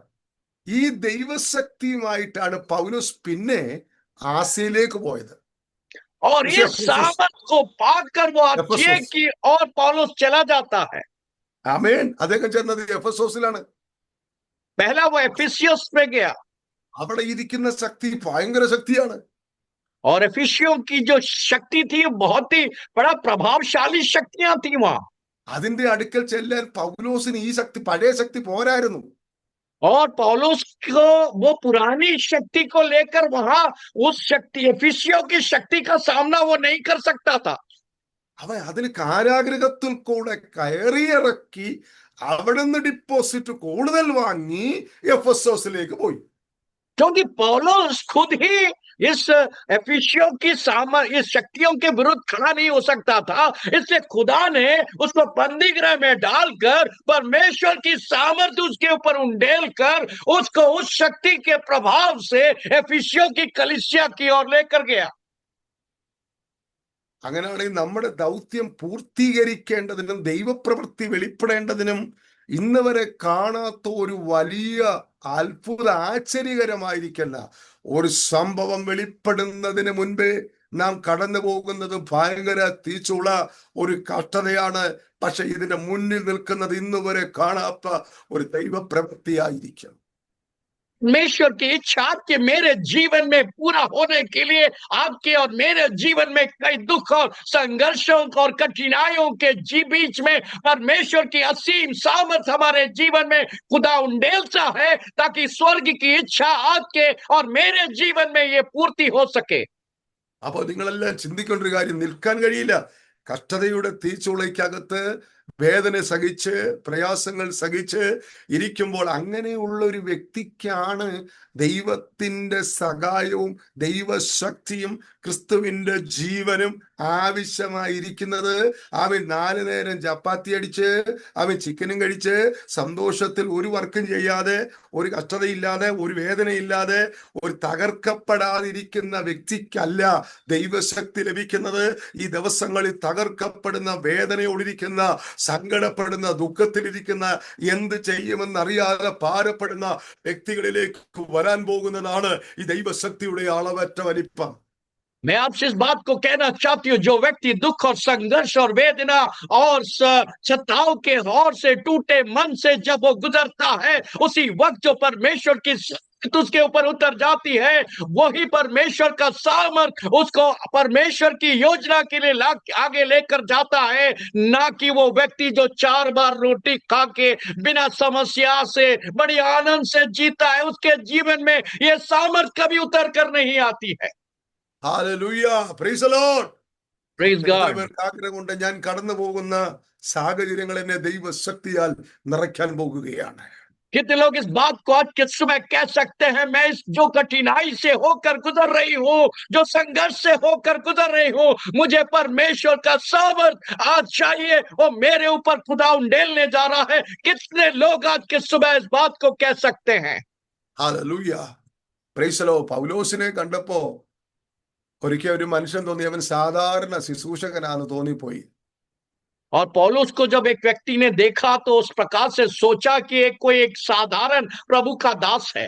ഈ ദൈവശക്തിയുമായിട്ടാണ് പൗലോസ് പിന്നെ ആസിയയിലേക്ക് പോയത്. और इस सामर्थ को पाकर वो आसिया की और पौलुस चला जाता है। ആമേൻ. അദ്ദേഹം ചെന്നത് എഫെസോസിലാണ്. पहला वो एफिसियस में गया, അവിടെ ഇരിക്കുന്ന ശക്തി ഭയങ്കര ശക്തിയാണ്. और एफिसियों की जो शक्ति थी बहुत ही बड़ा प्रभावशाली शक्तियां थी वहां। അതിന്റെ അടുക്കൽ ചെല്ലാൻ പൗലോസിന് ഈ ശക്തി, പഴയ ശക്തി പോരായിരുന്നു. और पौलुस को वो पुरानी शक्ति को लेकर वहां उस शक्ति, एफिसियों की शक्ति का सामना वो नहीं कर सकता था। അവൻ അതിന് കാരാഗൃഹത്തിൽ കൂടെ കയറിയിറക്കി അവിടുന്ന് ഡിപ്പോസിറ്റ് കൂടുതൽ വാങ്ങി എഫെസോസിലേക്ക് പോയി. क्योंकि पौलुस खुद ही इस एफिसियों की इस शक्तियों के विरुद्ध खड़ा नहीं हो सकता था, इसलिए खुदा ने उसको बंदी गृह में डालकर परमेश्वर की सामर्थ उसके ऊपर उंडेल कर उसको उस शक्ति के प्रभाव से एफिसियों की कलीसिया की ओर लेकर गया। അങ്ങനെയാണെങ്കിൽ നമ്മുടെ ദൗത്യം പൂർത്തീകരിക്കേണ്ടതിനും ദൈവപ്രവൃത്തി വെളിപ്പെടേണ്ടതിനും ഇന്ന് വരെ കാണാത്ത ഒരു വലിയ അത്ഭുത ആശ്ചര്യകരമായിരിക്കുന്ന ഒരു സംഭവം വെളിപ്പെടുന്നതിന് മുൻപേ നാം കടന്നു പോകുന്നത് ഭയങ്കര തീച്ചുള ഒരു കഷ്ടതയാണ്. പക്ഷെ ഇതിന്റെ മുന്നിൽ നിൽക്കുന്നത് ഇന്ന് വരെ കാണാത്ത ഒരു ദൈവപ്രവൃത്തിയായിരിക്കും. परमेश्वर की इच्छा कि मेरे जीवन में पूरा होने के लिए आपके और मेरे जीवन में कई दुख और संघर्षों और कठिनाइयों के बीच में परमेश्वर की असीम सामर्थ हमारे जीवन में खुदा उंडेलता है, ताकि स्वर्ग की इच्छा आपके और मेरे जीवन में ये पूर्ति हो सके। അപ്പൊ നിങ്ങളെല്ലാം ചിന്തിക്കേണ്ട ഒരു കാര്യം, നിൽക്കാൻ കഴിയില്ല. കഷ്ടതയുടെ തീച്ചുളയ്ക്കകത്ത് വേദന സഹിച്ച് പ്രയാസങ്ങൾ സഹിച്ച് ഇരിക്കുമ്പോൾ അങ്ങനെയുള്ള ഒരു വ്യക്തിക്കാണ് ദൈവത്തിന്റെ സഹായവും ദൈവശക്തിയും ക്രിസ്തുവിന്റെ ജീവനും ആവശ്യമായിരിക്കുന്നത്. അവൻ 4 നേരം ചപ്പാത്തി അടിച്ച് അവൻ ചിക്കനും കഴിച്ച് സന്തോഷത്തിൽ ഒരു വർക്കും ചെയ്യാതെ, ഒരു കഷ്ടതയില്ലാതെ, ഒരു വേദനയില്ലാതെ, ഒരു തകർക്കപ്പെടാതിരിക്കുന്ന വ്യക്തിക്കല്ല ദൈവശക്തി ലഭിക്കുന്നത്. ഈ ദിവസങ്ങളിൽ തകർക്കപ്പെടുന്ന, വേദനയോടിരിക്കുന്ന, സങ്കടപ്പെടുന്ന, ദുഃഖത്തിലിരിക്കുന്ന, എന്ത് ചെയ്യുമെന്നറിയാതെ ഭാരപ്പെടുന്ന വ്യക്തികളിലേക്ക് വരാൻ പോകുന്നതാണ് ഈ ദൈവശക്തിയുടെ അളവറ്റ വലിപ്പം. मैं आपसे इस बात को कहना चाहती हूँ, जो व्यक्ति दुख और संघर्ष और वेदना और सताव के हौर से, टूटे मन से जब वो गुजरता है, उसी वक्त जो परमेश्वर की उसके ऊपर उतर जाती है, वही परमेश्वर का सामर्थ उसको परमेश्वर की योजना के लिए आगे लेकर जाता है। ना कि वो व्यक्ति जो 4 बार रोटी खा के बिना समस्या से बड़ी आनंद से जीता है, उसके जीवन में ये सामर्थ कभी उतर कर नहीं आती है। Hallelujah. Praise the Lord. Praise God. ആഗ്രഹമുണ്ട്, ഞാൻ കടന്നു പോകുന്ന സാഹചര്യങ്ങൾ എന്നെ ദൈവശക്തിയാൽ നിറയ്ക്കാൻ പോകുകയാണ്. कितने लोग इस बात को आज के सुबह कह सकते हैं, मैं इस जो कठिनाई से होकर गुजर रही हूँ, जो संघर्ष से होकर गुजर रही हूँ, मुझे परमेश्वर का सामर्थ आज चाहिए और मेरे ऊपर खुदा उंडेलने जा रहा है। कितने लोग आज के सुबह इस बात को कह सकते हैं? Hallelujah. Praise the Lord. പൗലോസിനെ കണ്ടപ്പോ ഒരിക്കൽ ഒരു മനുഷ്യൻ തോന്നി അവൻ സാധാരണ ശുശ്രൂഷകനാണെന്ന് തോന്നിപ്പോയി. और पौलुस को जब एक व्यक्ति ने देखा तो उस प्रकार से सोचा कि कोई एक साधारण प्रभु का दास है।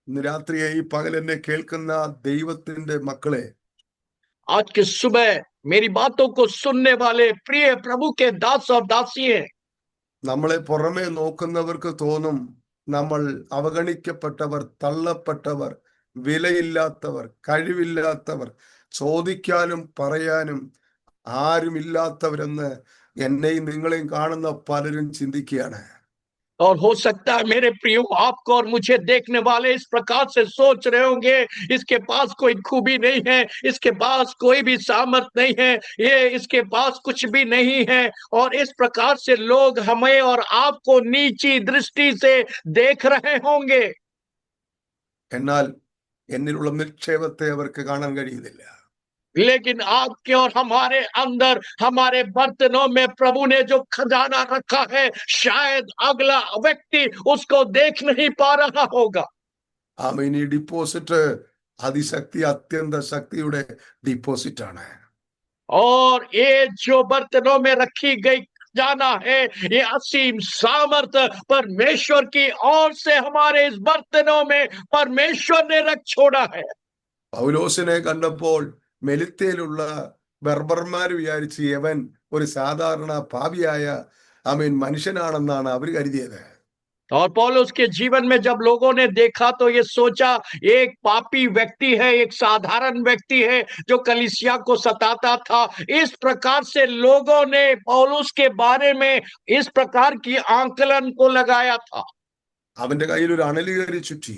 ഇന്ന് രാത്രിയെ ഈ പകൽ എന്നെ കേൾക്കുന്ന ദൈവത്തിന്റെ മക്കളെ, आज की सुबह मेरी बातों को सुनने वाले प्रिय प्रभु के दास और दासी हैं। നമ്മളെ പുറമെ നോക്കുന്നവർക്ക് തോന്നും നമ്മൾ അവഗണിക്കപ്പെട്ടവർ, തള്ളപ്പെട്ടവർ, വിലയില്ലാത്തവർ, കഴിവില്ലാത്തവർ, ചോദിക്കാനും പറയാനും ആരുമില്ലാത്തവരെന്ന് എന്നെയും നിങ്ങളെയും കാണുന്ന പലരും ചിന്തിക്കുകയാണ്. और हो सकता है मेरे प्रियो आपको और मुझे देखने वाले इस प्रकार से सोच रहे होंगे, इसके पास कोई खूबी नहीं है, इसके पास कोई भी सामर्थ नहीं है, ये इसके पास कुछ भी नहीं है, और इस प्रकार से लोग हमें और आपको नीची दृष्टि से देख रहे होंगे। എന്നാൽ എന്നിലുള്ള നിക്ഷേപത്തെ അവർക്ക് കാണാൻ കഴിയുന്നില്ല. लेकिन आपके और हमारे अंदर, हमारे बर्तनों में प्रभु ने जो खजाना रखा है, शायद अगला व्यक्ति उसको देख नहीं पा रहा होगा। ആമേൻ. ഈ ഡിപ്പോസിറ്റ് അതിശക്തി, അത്യന്ത ശക്തിയുടെ ഡിപ്പോസിറ്റ് ആണ്. और ये जो बर्तनों में रखी गई खजाना है, ये असीम सामर्थ परमेश्वर की ओर से हमारे इस बर्तनों में परमेश्वर ने रख छोड़ा है। പൗലോസിനെ കണ്ടപ്പോൾ മെലിത്തയിലുള്ള ബർബർമാർ വിചാരിച്ച് യവൻ ഒരു സാധാരണ പാപിയായ ആമേൻ മനുഷ്യനാണെന്നാണ് അവർ കരുതിയത്. और पौलुस के जीवन में जब लोगों ने देखा तो ये सोचा एक पापी व्यक्ति है, एक साधारण व्यक्ति है जो कलीसिया को सताता था। इस प्रकार से लोगों ने पौलुस के बारे में इस प्रकार की आंकलन को लगाया था। അവന്റെ കയ്യിൽ ഒരു അണലി കയറി ചുറ്റി.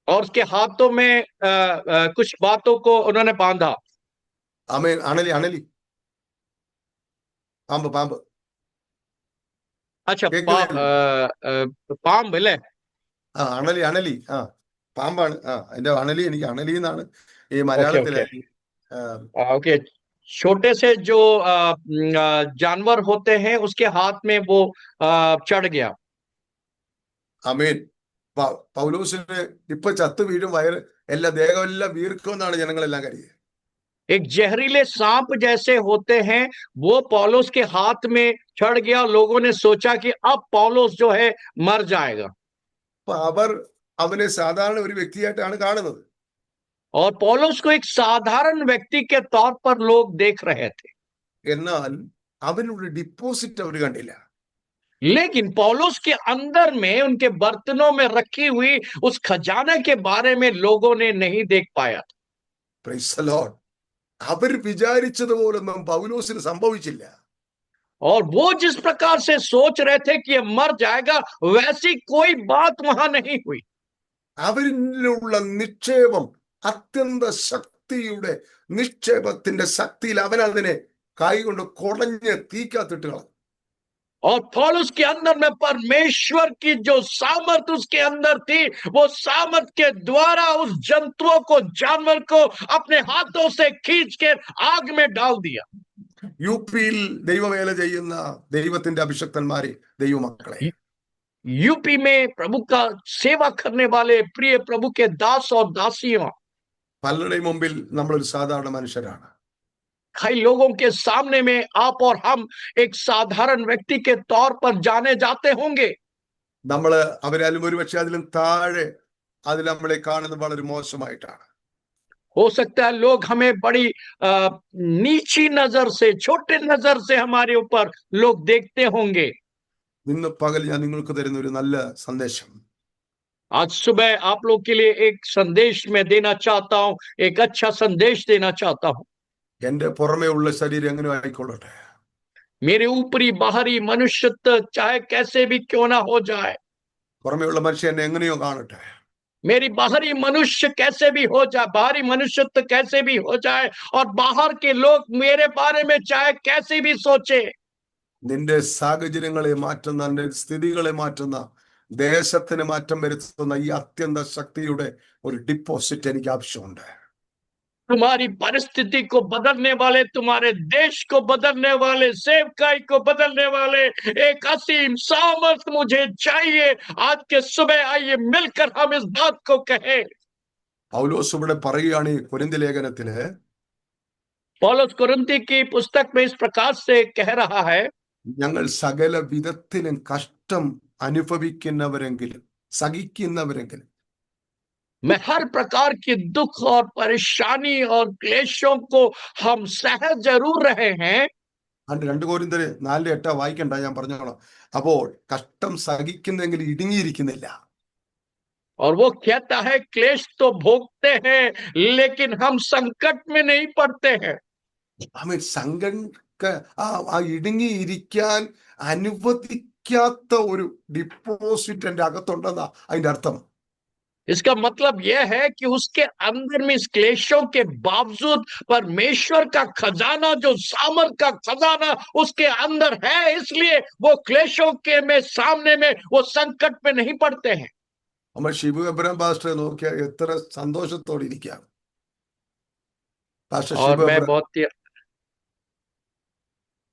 और उसके हाथों में कुछ बातों को उन्होंने बांधा। ആമേൻ. അണലി അണലി പാമ്പ് പാമ്പ്. अच्छा, കേൾക്കുന്നില്ലേ? പാമ്പ് അല്ലേ? ആ അണലി അണലി ആ പാമ്പാണ്. അതിന്റെ അണലി, എനിക്ക് അണലി എന്നാണ് ഈ ओके മലയാളത്തിലെ. Okay okay. छोटे से जो जानवर होते हैं उसके हाथ में वो चढ़ गया। ആമേൻ. പൗലോസിന് ഇപ്പൊ ചത്തു വീഴും, വയറ് എല്ലാ ദേഹം എല്ലാം വീർക്കുമെന്നാണ് ജനങ്ങളെല്ലാം കരുതിയത്. एक जहरीले सांप जैसे होते हैं वो पौलुस के हाथ में चढ़ गया। लोगों ने सोचा कि अब पौलुस जो है मर जाएगा। അപ്പൊ അവർ അവനെ സാധാരണ ഒരു വ്യക്തിയായിട്ടാണ് കാണുന്നത്. और पौलुस को एक साधारण व्यक्ति के तौर पर लोग देख रहे थे, എന്നാൽ അവനുള്ള ഡിപ്പോസിറ്റ് അവർ കണ്ടില്ല. लेकिन पौलुस के अंदर में, उनके बर्तनों में रखी हुई उस खजाने के बारे में लोगों ने नहीं देख पाया। Praise the Lord. അവർ വിചാരിച്ചതുപോലൊന്നും പൗലോസിന് സംഭവിച്ചില്ല. और वो जिस प्रकार से सोच रहे थे कि ये मर जाएगा, वैसी कोई बात वहां नहीं हुई। അവരിലുള്ള നിക്ഷേപം, അത്യന്ത ശക്തിയുടെ നിക്ഷേപത്തിന്റെ ശക്തിയിൽ അവൻ അതിനെ കൈകൊണ്ട് കുടഞ്ഞ് തീക്കാത്തിട്ട് കളഞ്ഞു. और पौलुस के अंदर में परमेश्वर की जो सामर्थ उसके अंदर थी, वो सामर्थ के द्वारा उस जंतुओं को, जानवर को अपने हाथों से खींच के आग में डाल दिया। യു പിയിൽ ദൈവവേല ചെയ്യുന്ന ദൈവത്തിന്റെ അഭിഷക്തന്മാരെ, ദൈവമക്കളെ, यूपी में प्रभु का सेवा करने वाले प्रिय प्रभु के दास और दासियों, പലരുടെയും മുമ്പിൽ നമ്മളൊരു സാധാരണ മനുഷ്യരാണ്. कई लोगों के सामने में आप और हम एक साधारण व्यक्ति के तौर पर जाने जाते होंगे। നമ്മള് അവരാലും ഒരുപക്ഷെ അതിലും താഴെ അതിൽ നമ്മളെ കാണുന്നത് വളരെ മോശമായിട്ടാണ്. हो सकता है लोग हमें बड़ी नीची नजर से, छोटे नजर से हमारे ऊपर लोग देखते होंगे। ഇന്ന് പകൽ ഞാൻ നിങ്ങൾക്ക് തരുന്ന ഒരു നല്ല സന്ദേശം, आज सुबह आप लोग के लिए एक संदेश मैं देना चाहता हूं, एक अच्छा संदेश देना चाहता हूं। എന്റെ പുറമേ ഉള്ള ശരീരം എങ്ങനെ ആയിക്കൊള്ളട്ടെ, मेरे ऊपरी बाहरी मनुष्यत्व चाहे कैसे भी क्यों ना हो जाए, പുറമേ ഉള്ള മനുഷ്യൻ എന്നെ എങ്ങനെയോ കാണട്ടെ, मेरी बाहरी मनुष्य कैसे भी हो जाए, बाहरी मनुष्यत्व कैसे भी हो जाए, और बाहर के लोग मेरे बारे में चाहे कैसे भी सोचे। നിന്റെ സാഹചര്യങ്ങളെ മാറ്റുന്ന, നിന്റെ സ്ഥിതികളെ മാറ്റുന്ന, ദേശത്തിന് മാറ്റം വരുത്തുന്ന ഈ അത്യന്ത ശക്തിയുടെ ഒരു ഡിപ്പോസിറ്റ് എനിക്ക് ആവശ്യമുണ്ട്. तुम्हारी परिस्थिति को बदलने वाले, तुम्हारे देश को बदलने वाले, सेवकाई को बदलने वाले एक असीम सामर्थ मुझे चाहिए। आज के सुबह आइए मिलकर हम इस बात को कहें। പൗലോസ് ഇവിടെ പറയുകയാണ് ഈ കൊരിന്ഥി ലേഖനത്തില്, पौलुस कुरिन्थी की पुस्तक में इस प्रकार से कह रहा है, ഞങ്ങൾ സകല വിധത്തിലും കഷ്ടം അനുഭവിക്കുന്നവരെങ്കിലും, സഹിക്കുന്നവരെങ്കിലും, मैं हर प्रकार के दुख और परेशानी और क्लेशों को हम सह जरूर रहे हैं। 2 കൊരിന്ത്യർ 4:8 വായിക്കണ്ട, ഞാൻ പറഞ്ഞോളാം. അപ്പോൾ കഷ്ടം സഹിക്കുന്നെങ്കിൽ ഇടുങ്ങിയിരിക്കുന്നില്ല. और वो कहता है क्लेश तो भोगते हैं लेकिन हम संकट में नहीं पड़ते हैं। ആമേൻ. ആ ഇടുങ്ങിയിരിക്കാൻ അനുവദിക്കാത്ത ഒരു ഡിപ്പോസിറ്റ് എന്റെ അകത്തുണ്ടെന്നാ അതിന്റെ അർത്ഥം. इसका मतलब यह है कि उसके अंदर में इस क्लेशों के बावजूद परमेश्वर का खजाना, जो सामर्थ का खजाना उसके अंदर है, इसलिए वो क्लेशों के में सामने में वो संकट में नहीं पड़ते हैं. നമ്മൾ ഷിബു എബ്രഹാം പാസ്റ്ററെ നോക്കിയാൽ എത്ര സന്തോഷത്തോടെ ഇരിക്കാം. പാസ്റ്റർ और ഷിബു मैं എബ്രഹാം बहुत ही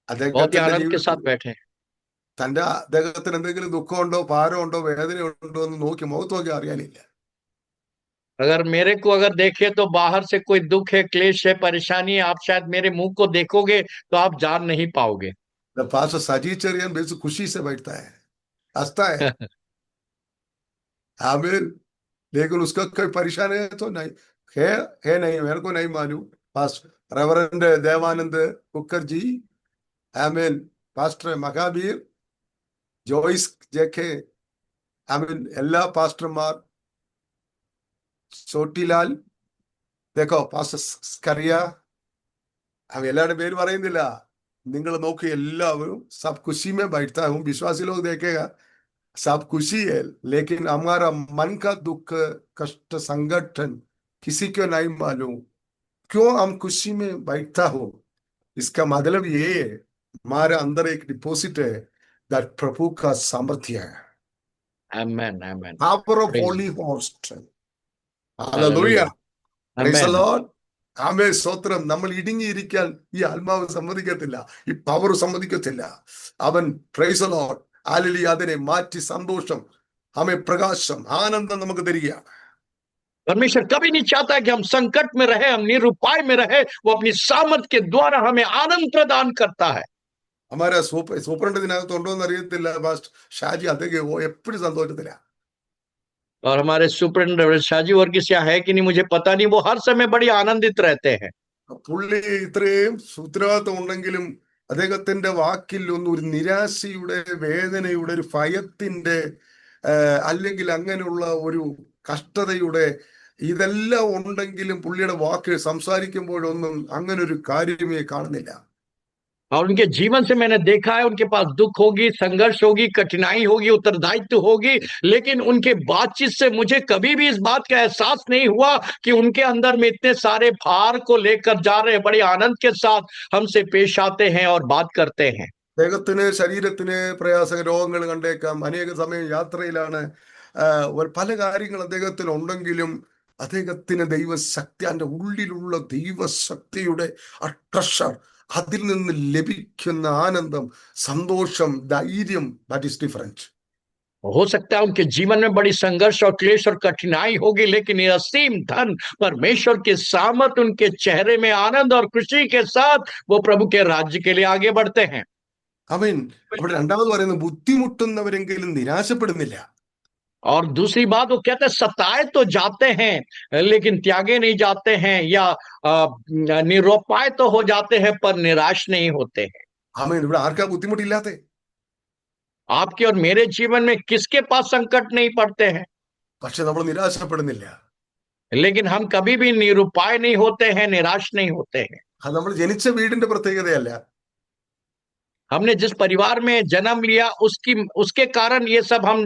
അദ്ദേഹത്തിന്റെ आनंद के साथ ജീവിതത്തിൽ बैठे हैं. അദ്ദേഹത്തിന് എന്തെങ്കിലും ദുഃഖമുണ്ടോ ഭാരമുണ്ടോ വേദനയുണ്ടോ എന്ന് നോക്കി മുഖത്ത് നോക്കി അറിയാനില്ല. अगर मेरे को अगर देखे तो बाहर से कोई दुख है, क्लेश है, परेशानी है, आप शायद मेरे मुंह को देखोगे तो आप जान नहीं पाओगे. पास्टर सजी चरियन बेस खुशी से बैठता है, हंसता है. आमिर, लेकिन उसका कोई परेशानी है तो नहीं है नहीं, मेरे को नहीं मालूम. पास्टर रेवरेंड देवानंद कुकर जी, आमीन, पास्टर महावीर, ജോയ്സ് ജെക്കെ, ആമീൻ, എല്ലാ പാസ്റ്റർമാർ, ചോട്ടിലാൽ, देखो പാസ്റ്റർ സ്കറിയ, എല്ലാവരുടെ പേര് പറയുന്നില്ല, നിങ്ങൾ നോക്കി എല്ലാവരും सब खुशी में बैठता हूँ. विश्वासी लोग देखेगा सब खुशी है, लेकिन हमारा मन का दुख कष्ट संगठन किसी को नहीं मालूम क्यों हम खुशी में बैठता हो. इसका मतलब ये है हमारे अंदर एक डिपॉजिट है, that प्रभु का सामर्थ्य है. Amen, amen. Power of Holy Ghost. Hallelujah. Praise the Lord. ആമേൻ, സ്തോത്രം. നമ്മൾ ഇടുങ്ങിയിരിക്കാൻ ഈ ആത്മാവ് സമ്മതിക്കത്തില്ല, ഈ പവർ സമ്മതിക്കത്തില്ല. അവൻ പ്രൈസ് ദി ലോർഡ്, ഹല്ലേലൂയ, അതിനെ മാറ്റി സന്തോഷം, ഹമേ പ്രകാശം, ആനന്ദം നമുക്ക് തരികയാണ്. परमेश्वर कभी नहीं चाहता कि हम संकट में रहे, हम निरुपाय में रहे. वो अपनी सामर्थ के द्वारा हमें आनंद प्रदान करता है. हमारा സൂപ്രണ്ട് ഇതിനകത്തുണ്ടോ എന്ന് അറിയത്തില്ല, പാസ്റ്റർ ഷാജി അദ്ദേഹം എപ്പോഴും സന്തോഷത്തില്ല. और हमारे सुपरिटेंडेंट शाजी और किसी है कि नहीं मुझे पता नहीं, वो हर समय बड़ी आनंदित रहते हैं. പുള്ളി ഇത്രയും ഉത്തരവാദിത്വം ഉണ്ടെങ്കിലും അദ്ദേഹത്തിന്റെ വാക്കിൽ ഒന്നും ഒരു നിരാശയുടെ, വേദനയുടെ, ഒരു ഭയത്തിന്റെ അല്ലെങ്കിൽ അങ്ങനെയുള്ള ഒരു കഷ്ടതയുടെ ഇതെല്ലാം ഉണ്ടെങ്കിലും പുള്ളിയുടെ വാക്ക് സംസാരിക്കുമ്പോഴൊന്നും അങ്ങനെ ഒരു കാര്യമേ കാണുന്നില്ല. और उनके जीवन से मैंने देखा है, उनके पास दुख होगी, संघर्ष होगी, कठिनाई होगी, उत्तरदायित्व होगी, लेकिन उनके बातचीत से मुझे कभी भी इस बात का एहसास नहीं हुआ कि उनके अंदर में इतने सारे भार को लेकर जा रहे, बड़े आनंद के साथ हमसे पेश आते हैं और बात करते हैं. അദ്ദേഹത്തിന് ശരീരത്തിന് പ്രയാസ രോഗങ്ങൾ കണ്ടേക്കാം, അനേക സമയം യാത്രയിലാണ്, പല കാര്യങ്ങൾ അദ്ദേഹത്തിന് ഉണ്ടെങ്കിലും അദ്ദേഹത്തിന് ദൈവശക്തി, അതിന്റെ ഉള്ളിലുള്ള ദൈവശക്തിയുടെ ആ ട്രഷർ, അതിൽ നിന്ന് ലഭിക്കുന്ന ആനന്ദം, സന്തോഷം, ധൈര്യം, ദാറ്റ് ഈസ് ഡിഫറെന്റ്. हो सकता है उनके जीवन में बड़ी संघर्ष और क्लेश और कठिनाई होगी, लेकिन ये असीम धन परमेश्वर के सामर्थ, उनके चेहरे में आनंद और खुशी के साथ वो प्रभु के राज्य के लिए आगे बढ़ते हैं. ആമേൻ. അവിടെ രണ്ടാമത് പറയുന്നത് ബുദ്ധിമുട്ടുന്നവരെങ്കിലും നിരാശപ്പെടുന്നില്ല. और दूसरी बात वो कहते हैं सताए तो जाते हैं लेकिन त्यागे नहीं जाते हैं, या निरुपाय तो हो जाते हैं पर निराश नहीं होते हैं. ആമേൻ. ഇവിടെ ആർക്കാ ബുദ്ധിമുട്ടില്ലാത്തെ? आपके और मेरे जीवन में किसके पास संकट नहीं पड़ते हैं? പക്ഷെ നമ്മൾ നിരാശപ്പെടുന്നില്ല. लेकिन हम कभी भी निरुपाय नहीं होते हैं, निराश नहीं होते हैं. അത് നമ്മൾ ജനിച്ച വീടിന്റെ പ്രത്യേകതയല്ല. हमने जिस परिवार में जन्म लिया उसके कारण ये सब हम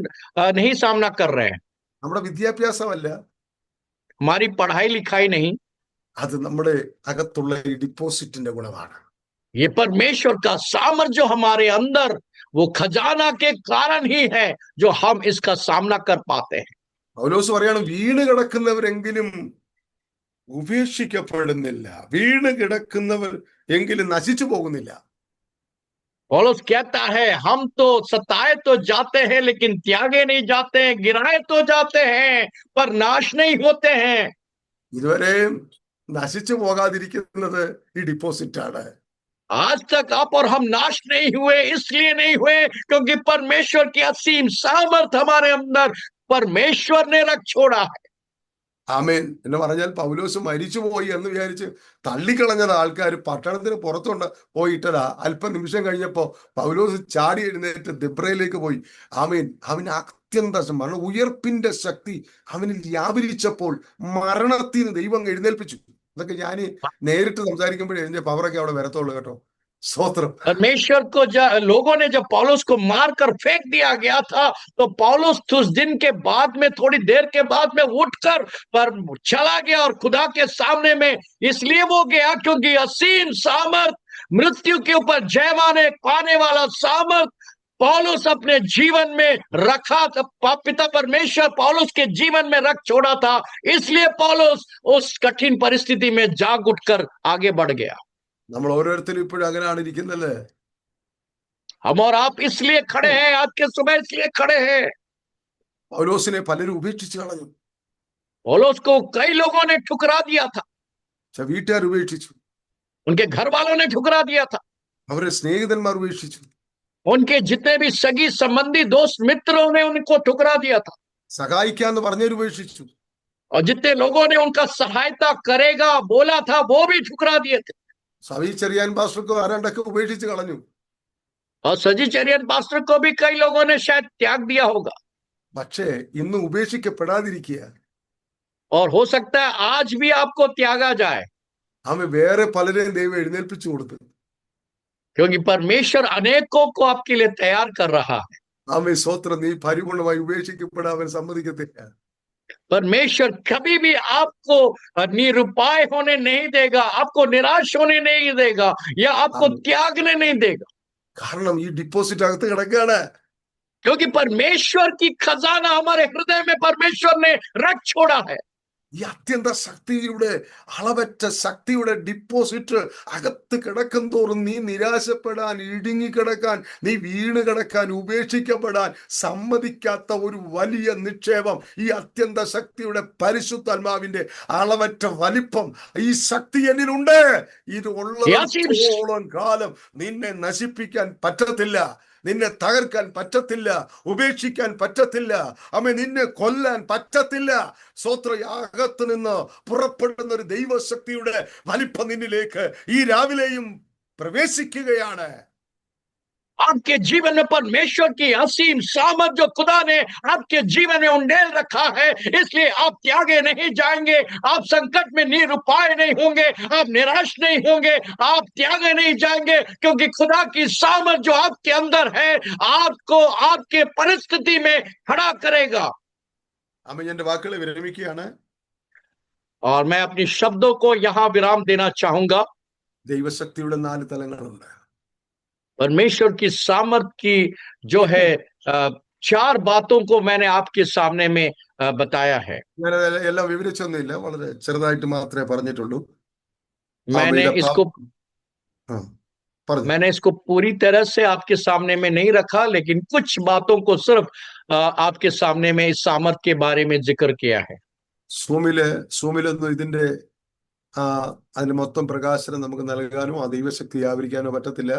नहीं सामना कर रहे हैं. നമ്മുടെ വിദ്യാഭ്യാസമല്ല, हमारी पढ़ाई लिखाई नहीं, അത് നമ്മുടെ അകത്തുള്ള ഈ ഡിപ്പോസിറ്റിന്റെ ഗുണമാണ്. ये परमेश्वर का सामर्थ जो हमारे अंदर, वो खजाना के कारण ही है जो हम इसका सामना कर पाते हैं. പൗലോസ് പറയാണ്, വീണ് കിടക്കുന്നവരെങ്കിലും ഉപേക്ഷിക്കപ്പെടുന്നില്ല, വീണ് കിടക്കുന്നവർ എങ്കിലും നശിച്ചു പോകുന്നില്ല. पौलुस कहता है हम तो सताए तो जाते हैं लेकिन त्यागे नहीं जाते हैं, गिराए तो जाते हैं पर नाश नहीं होते हैं. ഇതുവരെയും നശിച്ചു പോകാതിരിക്കുന്നത് ഈ ഡിപ്പോസിറ്റ് ആണ്. आज तक आप और हम नाश नहीं हुए, इसलिए नहीं हुए क्योंकि परमेश्वर की असीम सामर्थ हमारे अंदर परमेश्वर ने रख छोड़ा है. ആമേൻ. എന്ന് പറഞ്ഞാൽ പൗലോസ് മരിച്ചു പോയി എന്ന് വിചാരിച്ച് തള്ളിക്കളഞ്ഞത് ആൾക്കാർ പട്ടണത്തിന് പുറത്തുണ്ട് പോയിട്ടതാ. അല്പം നിമിഷം കഴിഞ്ഞപ്പോ പൗലോസ് ചാടി എഴുന്നേറ്റ് ദിബ്രയിലേക്ക് പോയി. ആമേൻ. അവന് അത്യന്ത ഉയർപ്പിന്റെ ശക്തി അവനിൽ വ്യാപരിച്ചപ്പോൾ മരണത്തിന് ദൈവം എഴുന്നേൽപ്പിച്ചു. ഇതൊക്കെ ഞാൻ നേരിട്ട് സംസാരിക്കുമ്പോഴേ ഇതിന്റെ പവറൊക്കെ അവിടെ വരത്തുള്ളൂ കേട്ടോ. സ്തോത്രം. परमेश्वर को लोगों ने जब पौलुस को मारकर फेंक दिया गया था, तो पौलुस उस दिन के बाद में, थोड़ी देर के बाद में उठकर पर चला गया और खुदा के सामने में इसलिए वो गया क्योंकि असीम सामर्थ, मृत्यु के ऊपर जय पाने वाला सामर्थ पौलुस अपने जीवन में रखा था। पिता परमेश्वर पौलुस के जीवन में रख छोड़ा था, इसलिए पौलुस उस कठिन परिस्थिति में जाग उठकर आगे बढ़ गया। നമ്മൾ ഓരോരുത്തരും ഇപ്പോഴും അങ്ങനെയാണ് ഇരിക്കുന്നല്ലേ? हम और आप इसलिए खड़े हैं, आज के सुबह इसलिए खड़े हैं। പൗലോസിനെ പലരും ഉപേക്ഷിച്ച് കളഞ്ഞു. पौलुस को कई लोगों ने ठुकरा दिया था, വീട്ടുകാർ ഉപേക്ഷിച്ചു, उनके घर वालों ने ठुकरा दिया था, അവരുടെ സ്നേഹിതന്മാർ ഉപേക്ഷിച്ചു, उनके जितने भी सगी संबंधी दोस्त मित्रों ने उनको ठुकरा दिया था, സഹായിക്കാന്ന് പറഞ്ഞവർ ഉപേക്ഷിച്ചു, और जितने लोगों ने उनका सहायता करेगा बोला था वो भी ठुकरा दिए थे। സവി ചെറിയാൻ പാസ്റ്റർക്ക് ആരാണ്ടൊക്കെ ഉപേക്ഷിച്ച് കളഞ്ഞു. और सजी चरियन पास्टर को भी कई लोगों ने शायद त्याग दिया होगा, പക്ഷേ ഇന്ന് ഉപേക്ഷിക്കപ്പെടാതിരിക്കുക. और हो सकता है आज भी आपको त्यागा जाए, ആമേ വേറെ പലരെയും ദൈവം എഴുന്നേൽപ്പിച്ചു കൊടുത്തു. क्योंकि परमेश्वर अनेकों को आपके लिए तैयार कर रहा है। ആമേ സ്തോത്രം. നീ പരിപൂർണമായി ഉപേക്ഷിക്കപ്പെടാൻ അവൻ സമ്മതിക്കത്തില്ല. परमेश्वर कभी भी आपको निरुपाय होने नहीं देगा, आपको निराश होने नहीं देगा, या आपको त्यागने नहीं देगा, കാരണം ഈ ഡിപ്പോസിറ്റ് അകത്ത് കിടക്കുകയാണ്. क्योंकि परमेश्वर की खजाना हमारे हृदय में परमेश्वर ने रख छोड़ा है। ഈ അത്യന്ത ശക്തിയുടെ അളവറ്റ ശക്തിയുടെ ഡിപ്പോസിറ്റ് അകത്ത് കിടക്കും തോറും നീ നിരാശപ്പെടാൻ, ഇടുങ്ങിക്കിടക്കാൻ, നീ വീണ് കിടക്കാൻ, ഉപേക്ഷിക്കപ്പെടാൻ സമ്മതിക്കാത്ത ഒരു വലിയ നിക്ഷേപം, ഈ അത്യന്ത ശക്തിയുടെ പരിശുദ്ധാത്മാവിന്റെ അളവറ്റ വലിപ്പം, ഈ ശക്തി എന്നിലുണ്ട്. ഇത് ഉള്ളോളം കാലം നിന്നെ നശിപ്പിക്കാൻ പറ്റത്തില്ല, നിന്നെ തകർക്കാൻ പറ്റത്തില്ല, ഉപേക്ഷിക്കാൻ പറ്റത്തില്ല, അമ്മ നിന്നെ കൊല്ലാൻ പറ്റത്തില്ല. സ്വത്രയാഗത്ത് നിന്ന് പുറപ്പെടുന്ന ഒരു ദൈവശക്തിയുടെ വലിപ്പം നിന്നിലേക്ക് ഈ രാവിലെയും പ്രവേശിക്കുകയാണ്. आपके जीवन में परमेश्वर की असीम सामर्थ जो खुदा ने आपके जीवन में उंडेल रखा है, इसलिए आप त्यागे नहीं जाएंगे, आप संकट में निरुपाय नहीं होंगे, आप निराश नहीं होंगे, आप त्यागे नहीं जाएंगे, क्योंकि खुदा की सामर्थ जो आपके अंदर है आपको आपके परिस्थिति में खड़ा करेगा। അമ്മ എന്റെ വാക്കുകളെ വിരമിക്കുകയാണ്. और मैं अपनी शब्दों को यहां विराम देना चाहूंगा। ദൈവശക്തിയുടെ 4 തലങ്ങളുണ്ട്. परमेश्वर की सामर्थ की जो है 4 बातों को मैंने आपके सामने में बताया है। ഞാൻ എല്ലാം വിവരിച്ചൊന്നുമില്ല, വളരെ ചെറുതായിട്ട് മാത്രമേ പറഞ്ഞിട്ടുള്ളൂ. मैंने इसको पूरी तरह से आपके सामने में नहीं रखा, लेकिन कुछ बातों को सिर्फ आपके सामने में इस सामर्थ के बारे में जिक्र किया है। സൂമിലൊന്നും ഇതിന്റെ അതിന് മൊത്തം പ്രകാശനം നമുക്ക് നൽകാനോ ആ ദൈവശക്തി വ്യാപരിക്കാനോ പറ്റത്തില്ല.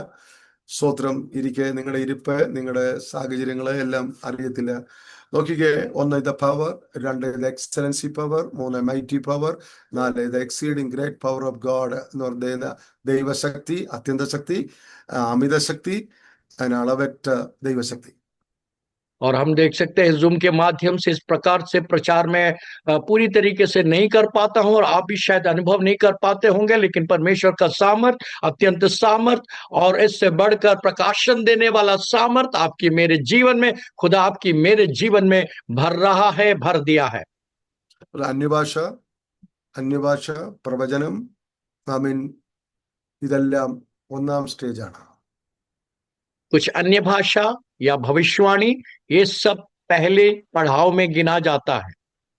സ്തോത്രം. ഇരിക്കെ നിങ്ങളുടെ ഇരിപ്പ്, നിങ്ങളുടെ സാഹചര്യങ്ങളെ എല്ലാം അറിയത്തില്ല. നോക്കിക്കേ, 1 ഇത് പവർ, 2 ഇത് എക്സലൻസി പവർ, 3 മൈറ്റി പവർ, 4 ഇത് exceeding great power of God എന്ന് പറയുന്ന ദൈവശക്തി, അത്യന്ത ശക്തി, അമിത ശക്തി, അതിന് അളവറ്റ ദൈവശക്തി. और हम देख सकते हैं जूम के माध्यम से इस प्रकार से प्रचार में पूरी तरीके से नहीं कर पाता हूं, और आप भी शायद अनुभव नहीं कर पाते होंगे, लेकिन परमेश्वर का सामर्थ, अत्यंत सामर्थ और इससे बढ़कर प्रकाशन देने वाला सामर्थ आपकी मेरे जीवन में, खुदा आपकी मेरे जीवन में भर रहा है, भर दिया है। അന്യഭാഷ പ്രവചനം, ആമീൻ, ഇതെല്ലാം 1ാം സ്റ്റേജാണ്. कुछ अन्य भाषा या भविष्यवाणी, ये सब पहले पढ़ाव में गिना जाता है।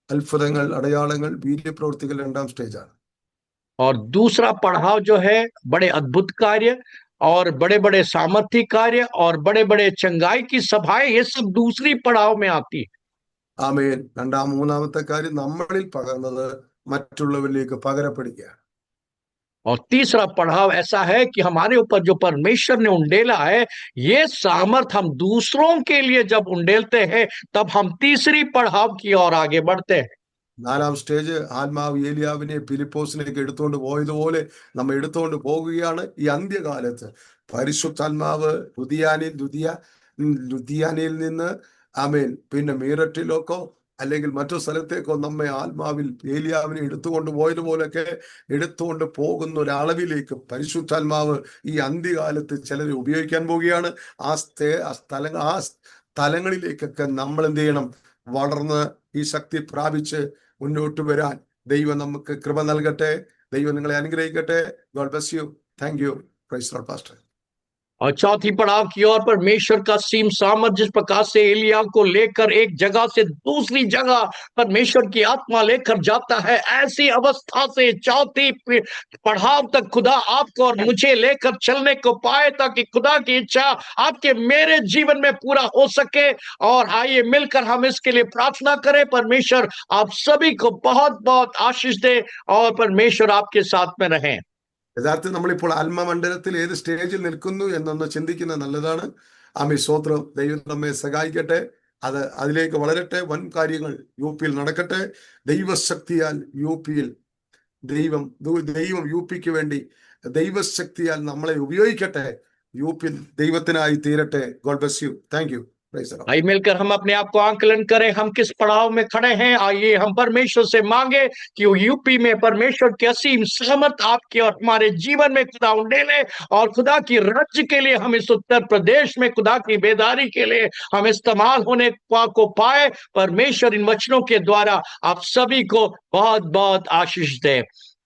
അത്ഭുതങ്ങൾ, അടയാളങ്ങൾ, വീര്യപ്രവൃത്തികൾ 2ാം സ്റ്റേജാണ്. और दूसरा पढ़ाव जो है बड़े अद्भुत कार्य और बड़े बड़े सामर्थ्य कार्य और बड़े बड़े चंगाई की सभाएं, ये सब दूसरी पड़ाव में आती है। ആമേൻ. 2ാമത്തെ കാര്യം നമ്മളിൽ പകർന്നത് മറ്റുള്ളവരിലേക്ക് പകരപ്പെടുക. और तीसरा पढ़ाव ऐसा है कि हमारे ऊपर जो परमेश्वर ने उंडेला है, ये सामर्थ हम दूसरों के लिए जब उंडेलते हैं, तब हम तीसरी पढ़ाव की ओर आगे बढ़ते हैं। 4ാം സ്റ്റേജ് ആത്മാവ് ഏലിയാവിനെ ഫിലിപ്പോസിലേക്ക് എടുത്തുകൊണ്ട് പോയതുപോലെ നമ്മൾ എടുത്തുകൊണ്ട് പോകുകയാണ്. ഈ അന്ത്യകാലത്ത് പരിശുദ്ധാത്മാവ് ലുദിയാനയിൽ നിന്ന് ആമേൻ, പിന്നെ മീററ്റിലൊക്കെ അല്ലെങ്കിൽ മറ്റു സ്ഥലത്തേക്കോ നമ്മെ ആത്മാവിൽ ഏലിയാവിനെ എടുത്തുകൊണ്ട് പോയതുപോലൊക്കെ എടുത്തുകൊണ്ട് പോകുന്ന ഒരളവിലേക്ക് പരിശുദ്ധാത്മാവ് ഈ അന്ത്യകാലത്ത് ചിലരെ ഉപയോഗിക്കാൻ പോവുകയാണ്. ആ സ്ഥലങ്ങളിലേക്കൊക്കെ നമ്മൾ എന്ത് ചെയ്യണം? വളർന്ന് ഈ ശക്തി പ്രാപിച്ച് മുന്നോട്ട് വരാൻ ദൈവം നമുക്ക് കൃപ നൽകട്ടെ. ദൈവം നിങ്ങളെ അനുഗ്രഹിക്കട്ടെ. God bless you. Thank you. Praise Lord pastor. और चौथी पड़ाव की ओर परमेश्वर का सीम सामर्थ जिस प्रकार से एलिया को लेकर एक जगह से दूसरी जगह परमेश्वर की आत्मा लेकर जाता है, ऐसी अवस्था से चौथी पड़ाव तक खुदा आपको और मुझे लेकर चलने को पाए, ताकि खुदा की इच्छा आपके मेरे जीवन में पूरा हो सके। और आइए मिलकर हम इसके लिए प्रार्थना करें। परमेश्वर आप सभी को बहुत बहुत आशीष दे और परमेश्वर आपके साथ में रहें। യഥാർത്ഥത്തിൽ നമ്മളിപ്പോൾ ആത്മമണ്ഡലത്തിൽ ഏത് സ്റ്റേജിൽ നിൽക്കുന്നു എന്നൊന്ന് ചിന്തിക്കുന്നത് നല്ലതാണ്. ആമേൻ, സ്തോത്രം. ദൈവം നമ്മെ സഹായിക്കട്ടെ. അതിലേക്ക് വളരട്ടെ. വൻ കാര്യങ്ങൾ യുപിയിൽ നടക്കട്ടെ. ദൈവശക്തിയാൽ യുപിയിൽ ദൈവം യുപിക്ക് വേണ്ടി ദൈവശക്തിയാൽ നമ്മളെ ഉപയോഗിക്കട്ടെ. യുപിയിൽ ദൈവത്തിനായി തീരട്ടെ. God bless you. Thank U. आइए मिलकर हम अपने आप को आंकलन करें, हम किस पड़ाव में खड़े हैं। आइए हम परमेश्वर से मांगे कि यूपी में परमेश्वर की असीम सहमत आपके और हमारे जीवन में खुदा उंडेले, और खुदा की राज्य के लिए हम इस उत्तर प्रदेश में खुदा की बेदारी के लिए हम इस्तेमाल होने को पाए। परमेश्वर इन वचनों के द्वारा आप सभी को बहुत बहुत आशीष दे।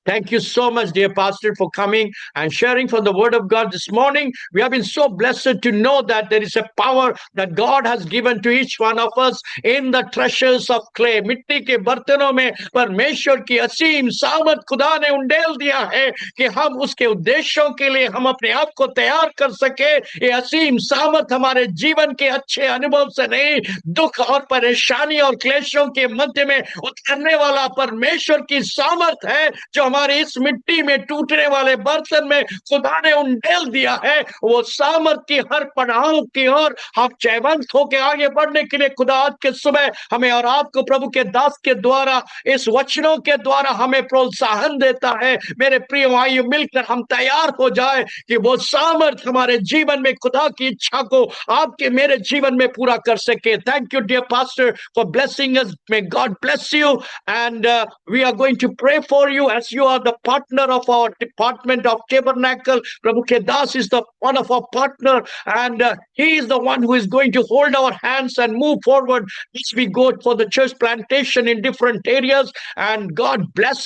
Thank you so much, dear pastor, for coming and sharing from the word of God this morning. We have been so blessed to know that there is a power that God has given to each one of us in the treasures of clay. मिट्टी के बर्तनों में परमेश्वर की असीम सामर्थ खुदा ने उंडेल दिया है कि हम उसके उद्देश्यों के लिए हम अपने आप को तैयार कर सके। ये असीम सामर्थ हमारे जीवन के अच्छे अनुभव से नहीं, दुख और परेशानी और क्लेशों के मध्य में उतरने वाला परमेश्वर की सामर्थ है, जो हमारी इस मिट्टी में टूटने वाले बर्तन में खुदा ने उंडेल दिया है। वो सामर्थ की हर पड़ाव की ओर हम जयवंत होकर आगे बढ़ने के लिए खुदा आज के सुबह हमें और आपको प्रभु के दास के द्वारा इस वचनों के द्वारा हमें प्रोत्साहन देता है। मेरे प्रिय आइए मिलकर हम तैयार हो जाए कि वो सामर्थ हमारे जीवन में खुदा की इच्छा को आपके मेरे जीवन में पूरा कर सके। Thank you dear pastor for blessing us. May God bless you and we are going to pray for you as you are the partner of our department of tabernacle. Prabhu Kedas is the one of our partner, and he is the one who is going to hold our hands and move forward as we go for the church plantation in different areas. And God bless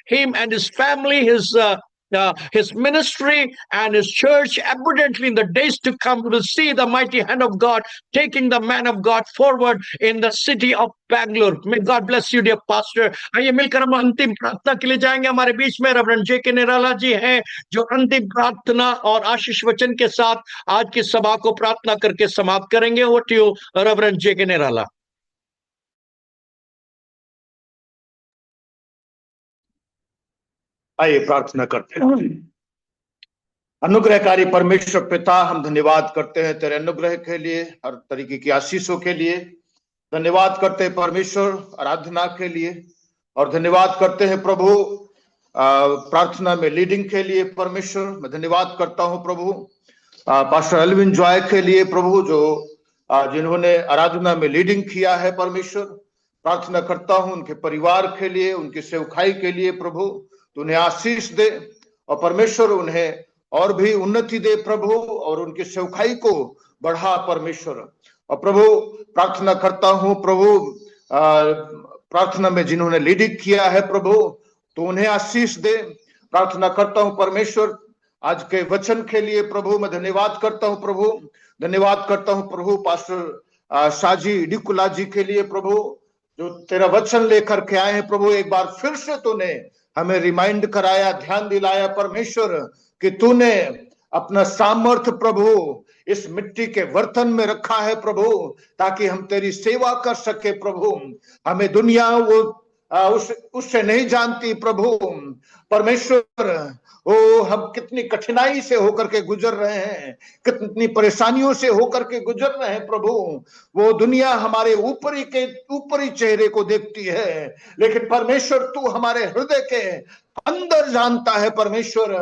him and his family, his ministry and his church abundantly in the days to come. We will see the mighty hand of God taking the man of God forward in the city of Bangalore. May God bless you, dear pastor. आइए मिलकर हम अंतिम प्रार्थना के लिए जाएंगे। हमारे बीच में रेवरेंड जे के निराला जी हैं, जो अंतिम प्रार्थना और आशीष वचन के साथ आज की सभा को प्रार्थना करके समाप्त करेंगे। वो टू यू रेवरेंड जे के निराला। आइए प्रार्थना करते हैं। अनुग्रहकारी परमेश्वर पिता, हम धन्यवाद करते हैं तेरे अनुग्रह के लिए, हर तरीके की आशीषों के लिए। धन्यवाद करते हैं परमेश्वर आराधना के लिए, और धन्यवाद करते हैं प्रभु प्रार्थना में लीडिंग के लिए। परमेश्वर मैं धन्यवाद करता हूं प्रभु पास्टर अल्विन जॉय के लिए प्रभु, जो जिन्होंने आराधना में लीडिंग किया है। परमेश्वर प्रार्थना करता हूं उनके परिवार के लिए, उनकी सेवकाई के लिए प्रभु, तो उन्हें आशीष दे और परमेश्वर उन्हें और भी उन्नति दे प्रभु, और उनकी सेवकाई को बढ़ा परमेश्वर। और प्रभु प्रार्थना करता हूं प्रभु प्रार्थना में जिन्होंने लीडिंग किया है प्रभु, तो उन्हें आशीष दे। प्रार्थना करता हूं परमेश्वर आज के वचन के लिए प्रभु, मैं धन्यवाद करता हूं प्रभु। धन्यवाद करता हूं प्रभु पास्टर शाजी डिकुला जी के लिए प्रभु, जो तेरा वचन लेकर के आए हैं प्रभु। एक बार फिर से तूने हमें रिमाइंड कराया, ध्यान दिलाया परमेश्वर, कि तूने अपना सामर्थ प्रभु इस मिट्टी के बर्तन में रखा है प्रभु, ताकि हम तेरी सेवा कर सके प्रभु। हमें दुनिया वो उससे नहीं जानती प्रभु परमेश्वर। ओ हम कितनी कठिनाई से होकर के गुजर रहे हैं, कितनी परेशानियों से होकर के गुजर रहे हैं प्रभु। वो दुनिया हमारे ऊपरी चेहरे को देखती है, लेकिन परमेश्वर तू हमारे हृदय के अंदर जानता है परमेश्वर।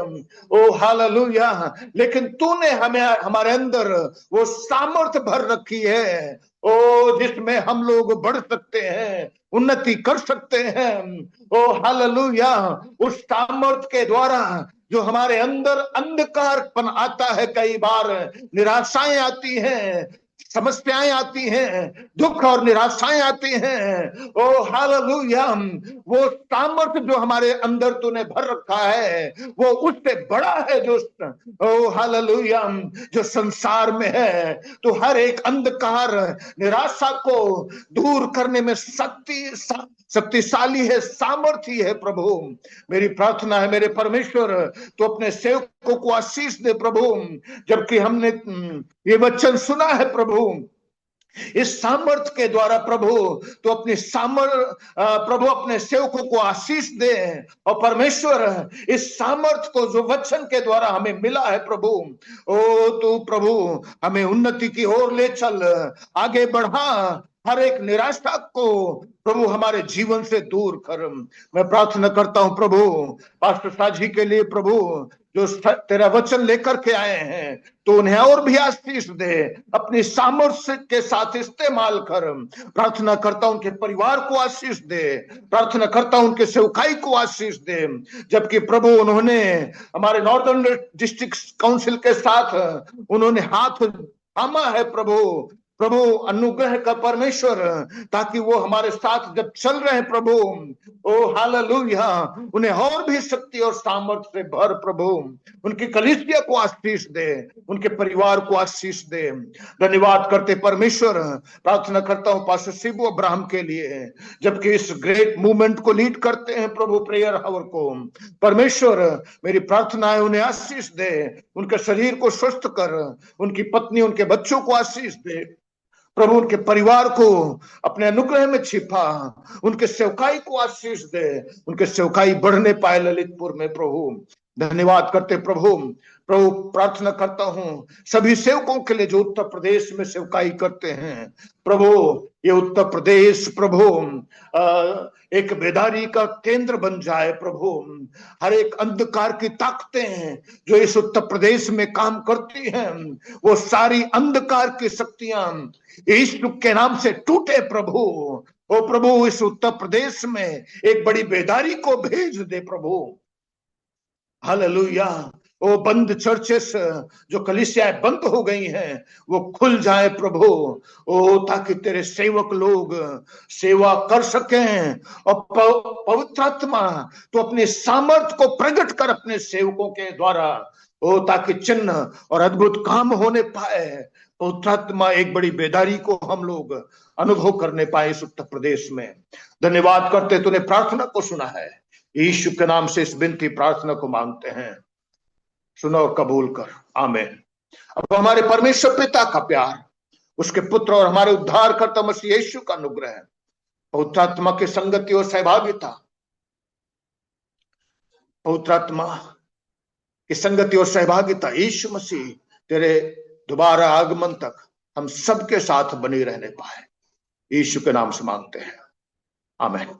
ओ हालेलुया। लेकिन तूने हमें हमारे अंदर वो सामर्थ भर रखी है। ओ जिसमें हम लोग बढ़ सकते हैं, उन्नति कर सकते हैं। ओ हालेलुया, उस सामर्थ के द्वारा जो हमारे अंदर अंधकारपन आता है, कई बार निराशाएं आती हैं, समस्याएं आती हैं, दुख और निराशाएं आती हैं। ओ हालेलुया, वो सामर्थ्य जो हमारे अंदर तूने भर रखा है वो उससे बड़ा है जो, ओ हालेलुया, जो संसार में है। तो हर एक अंधकार निराशा को दूर करने में शक्तिशाली है, सामर्थ्य है प्रभु। मेरी प्रार्थना है मेरे परमेश्वर, तो अपने सेवकों को आशीष दे प्रभु। जबकि हमने ये वचन सुना है प्रभु, इस सामर्थ्य के द्वारा प्रभु तो अपनी प्रभु अपने सेवकों को आशीष दे। और परमेश्वर इस सामर्थ्य को जो वचन के द्वारा हमें मिला है प्रभु, ओ तू प्रभु हमें उन्नति की ओर ले चल, आगे बढ़ा, हर एक निराशा को प्रभु हमारे जीवन से दूर कर। मैं प्रार्थना करता हूं प्रभु पास्टर साजी के लिए प्रभु, जो तेरा वचन लेकर के आए हैं, तो उन्हें और भी आशीष दे, अपनी सामर्थ्य के साथ इस्तेमाल कर। प्रार्थना करता हूं उनके परिवार को आशीष दे, प्रार्थना करता हूं उनके सेवकाई को आशीष दे। जबकि प्रभु उन्होंने हमारे नॉर्दर्न डिस्ट्रिक्ट काउंसिल के साथ उन्होंने हाथ थामा है प्रभु अनुग्रह का परमेश्वर, ताकि वो हमारे साथ जब चल रहे हैं प्रभु, ओ हालेलुया, उन्हें और भी शक्ति और सामर्थ्य से भर प्रभु। उनकी कलीसिया को आशीष दे, उनके परिवार को आशीष दे। धन्यवाद करते परमेश्वर। प्रार्थना करता हूं पास्टर शिबू अब्राहम के लिए, जबकि इस ग्रेट मूवमेंट को लीड करते हैं प्रभु, प्रेयर हावर को। परमेश्वर मेरी प्रार्थना है उन्हें आशीष दे, उनके शरीर को स्वस्थ कर, उनकी पत्नी उनके बच्चों को आशीष दे प्रभु, उनके परिवार को अपने अनुग्रह में छिपा, उनके सेवकाई को आशीष दे, उनके सेवकाई बढ़ने पाए ललितपुर में प्रभु। धन्यवाद करते प्रभु। प्रार्थना करता हूं सभी सेवकों के लिए जो उत्तर प्रदेश में सेवकाई करते हैं प्रभु, ये उत्तर प्रदेश प्रभु एक बेदारी का केंद्र बन जाए प्रभु। हर एक अंधकार की ताकतें जो इस उत्तर प्रदेश में काम करती हैं, वो सारी अंधकार की शक्तियां यीशु के नाम से टूटे प्रभु। ओ प्रभु इस उत्तर प्रदेश में एक बड़ी बेदारी को भेज दे प्रभु। हालेलुया। वो बंद चर्चेस जो कलीसियाएं बंद हो गई हैं वो खुल जाए प्रभु, ओ ताकि तेरे सेवक लोग सेवा कर सकें। और पवित्र आत्मा तो अपनी सामर्थ को प्रकट कर अपने सेवकों के द्वारा, ओ ताकि चिन्ह और अद्भुत काम होने पाए। पवित्र आत्मा एक बड़ी बेदारी को हम लोग अनुभव करने पाए इस उत्तर प्रदेश में। धन्यवाद करते तूने प्रार्थना को सुना है, यीशु के नाम से इस विनती प्रार्थना को मांगते हैं, सुनो और कबूल कर, आमीन। अब हमारे परमेश्वर पिता का प्यार, उसके पुत्र और हमारे उद्धार करता मसीह यीशु का अनुग्रह, पवित्र आत्मा की संगति और सहभागिता, पवित्र आत्मा की संगति और सहभागिता यीशु मसीह तेरे दोबारा आगमन तक हम सबके साथ बनी रहने पाए, यीशु के नाम से मांगते हैं, आमीन।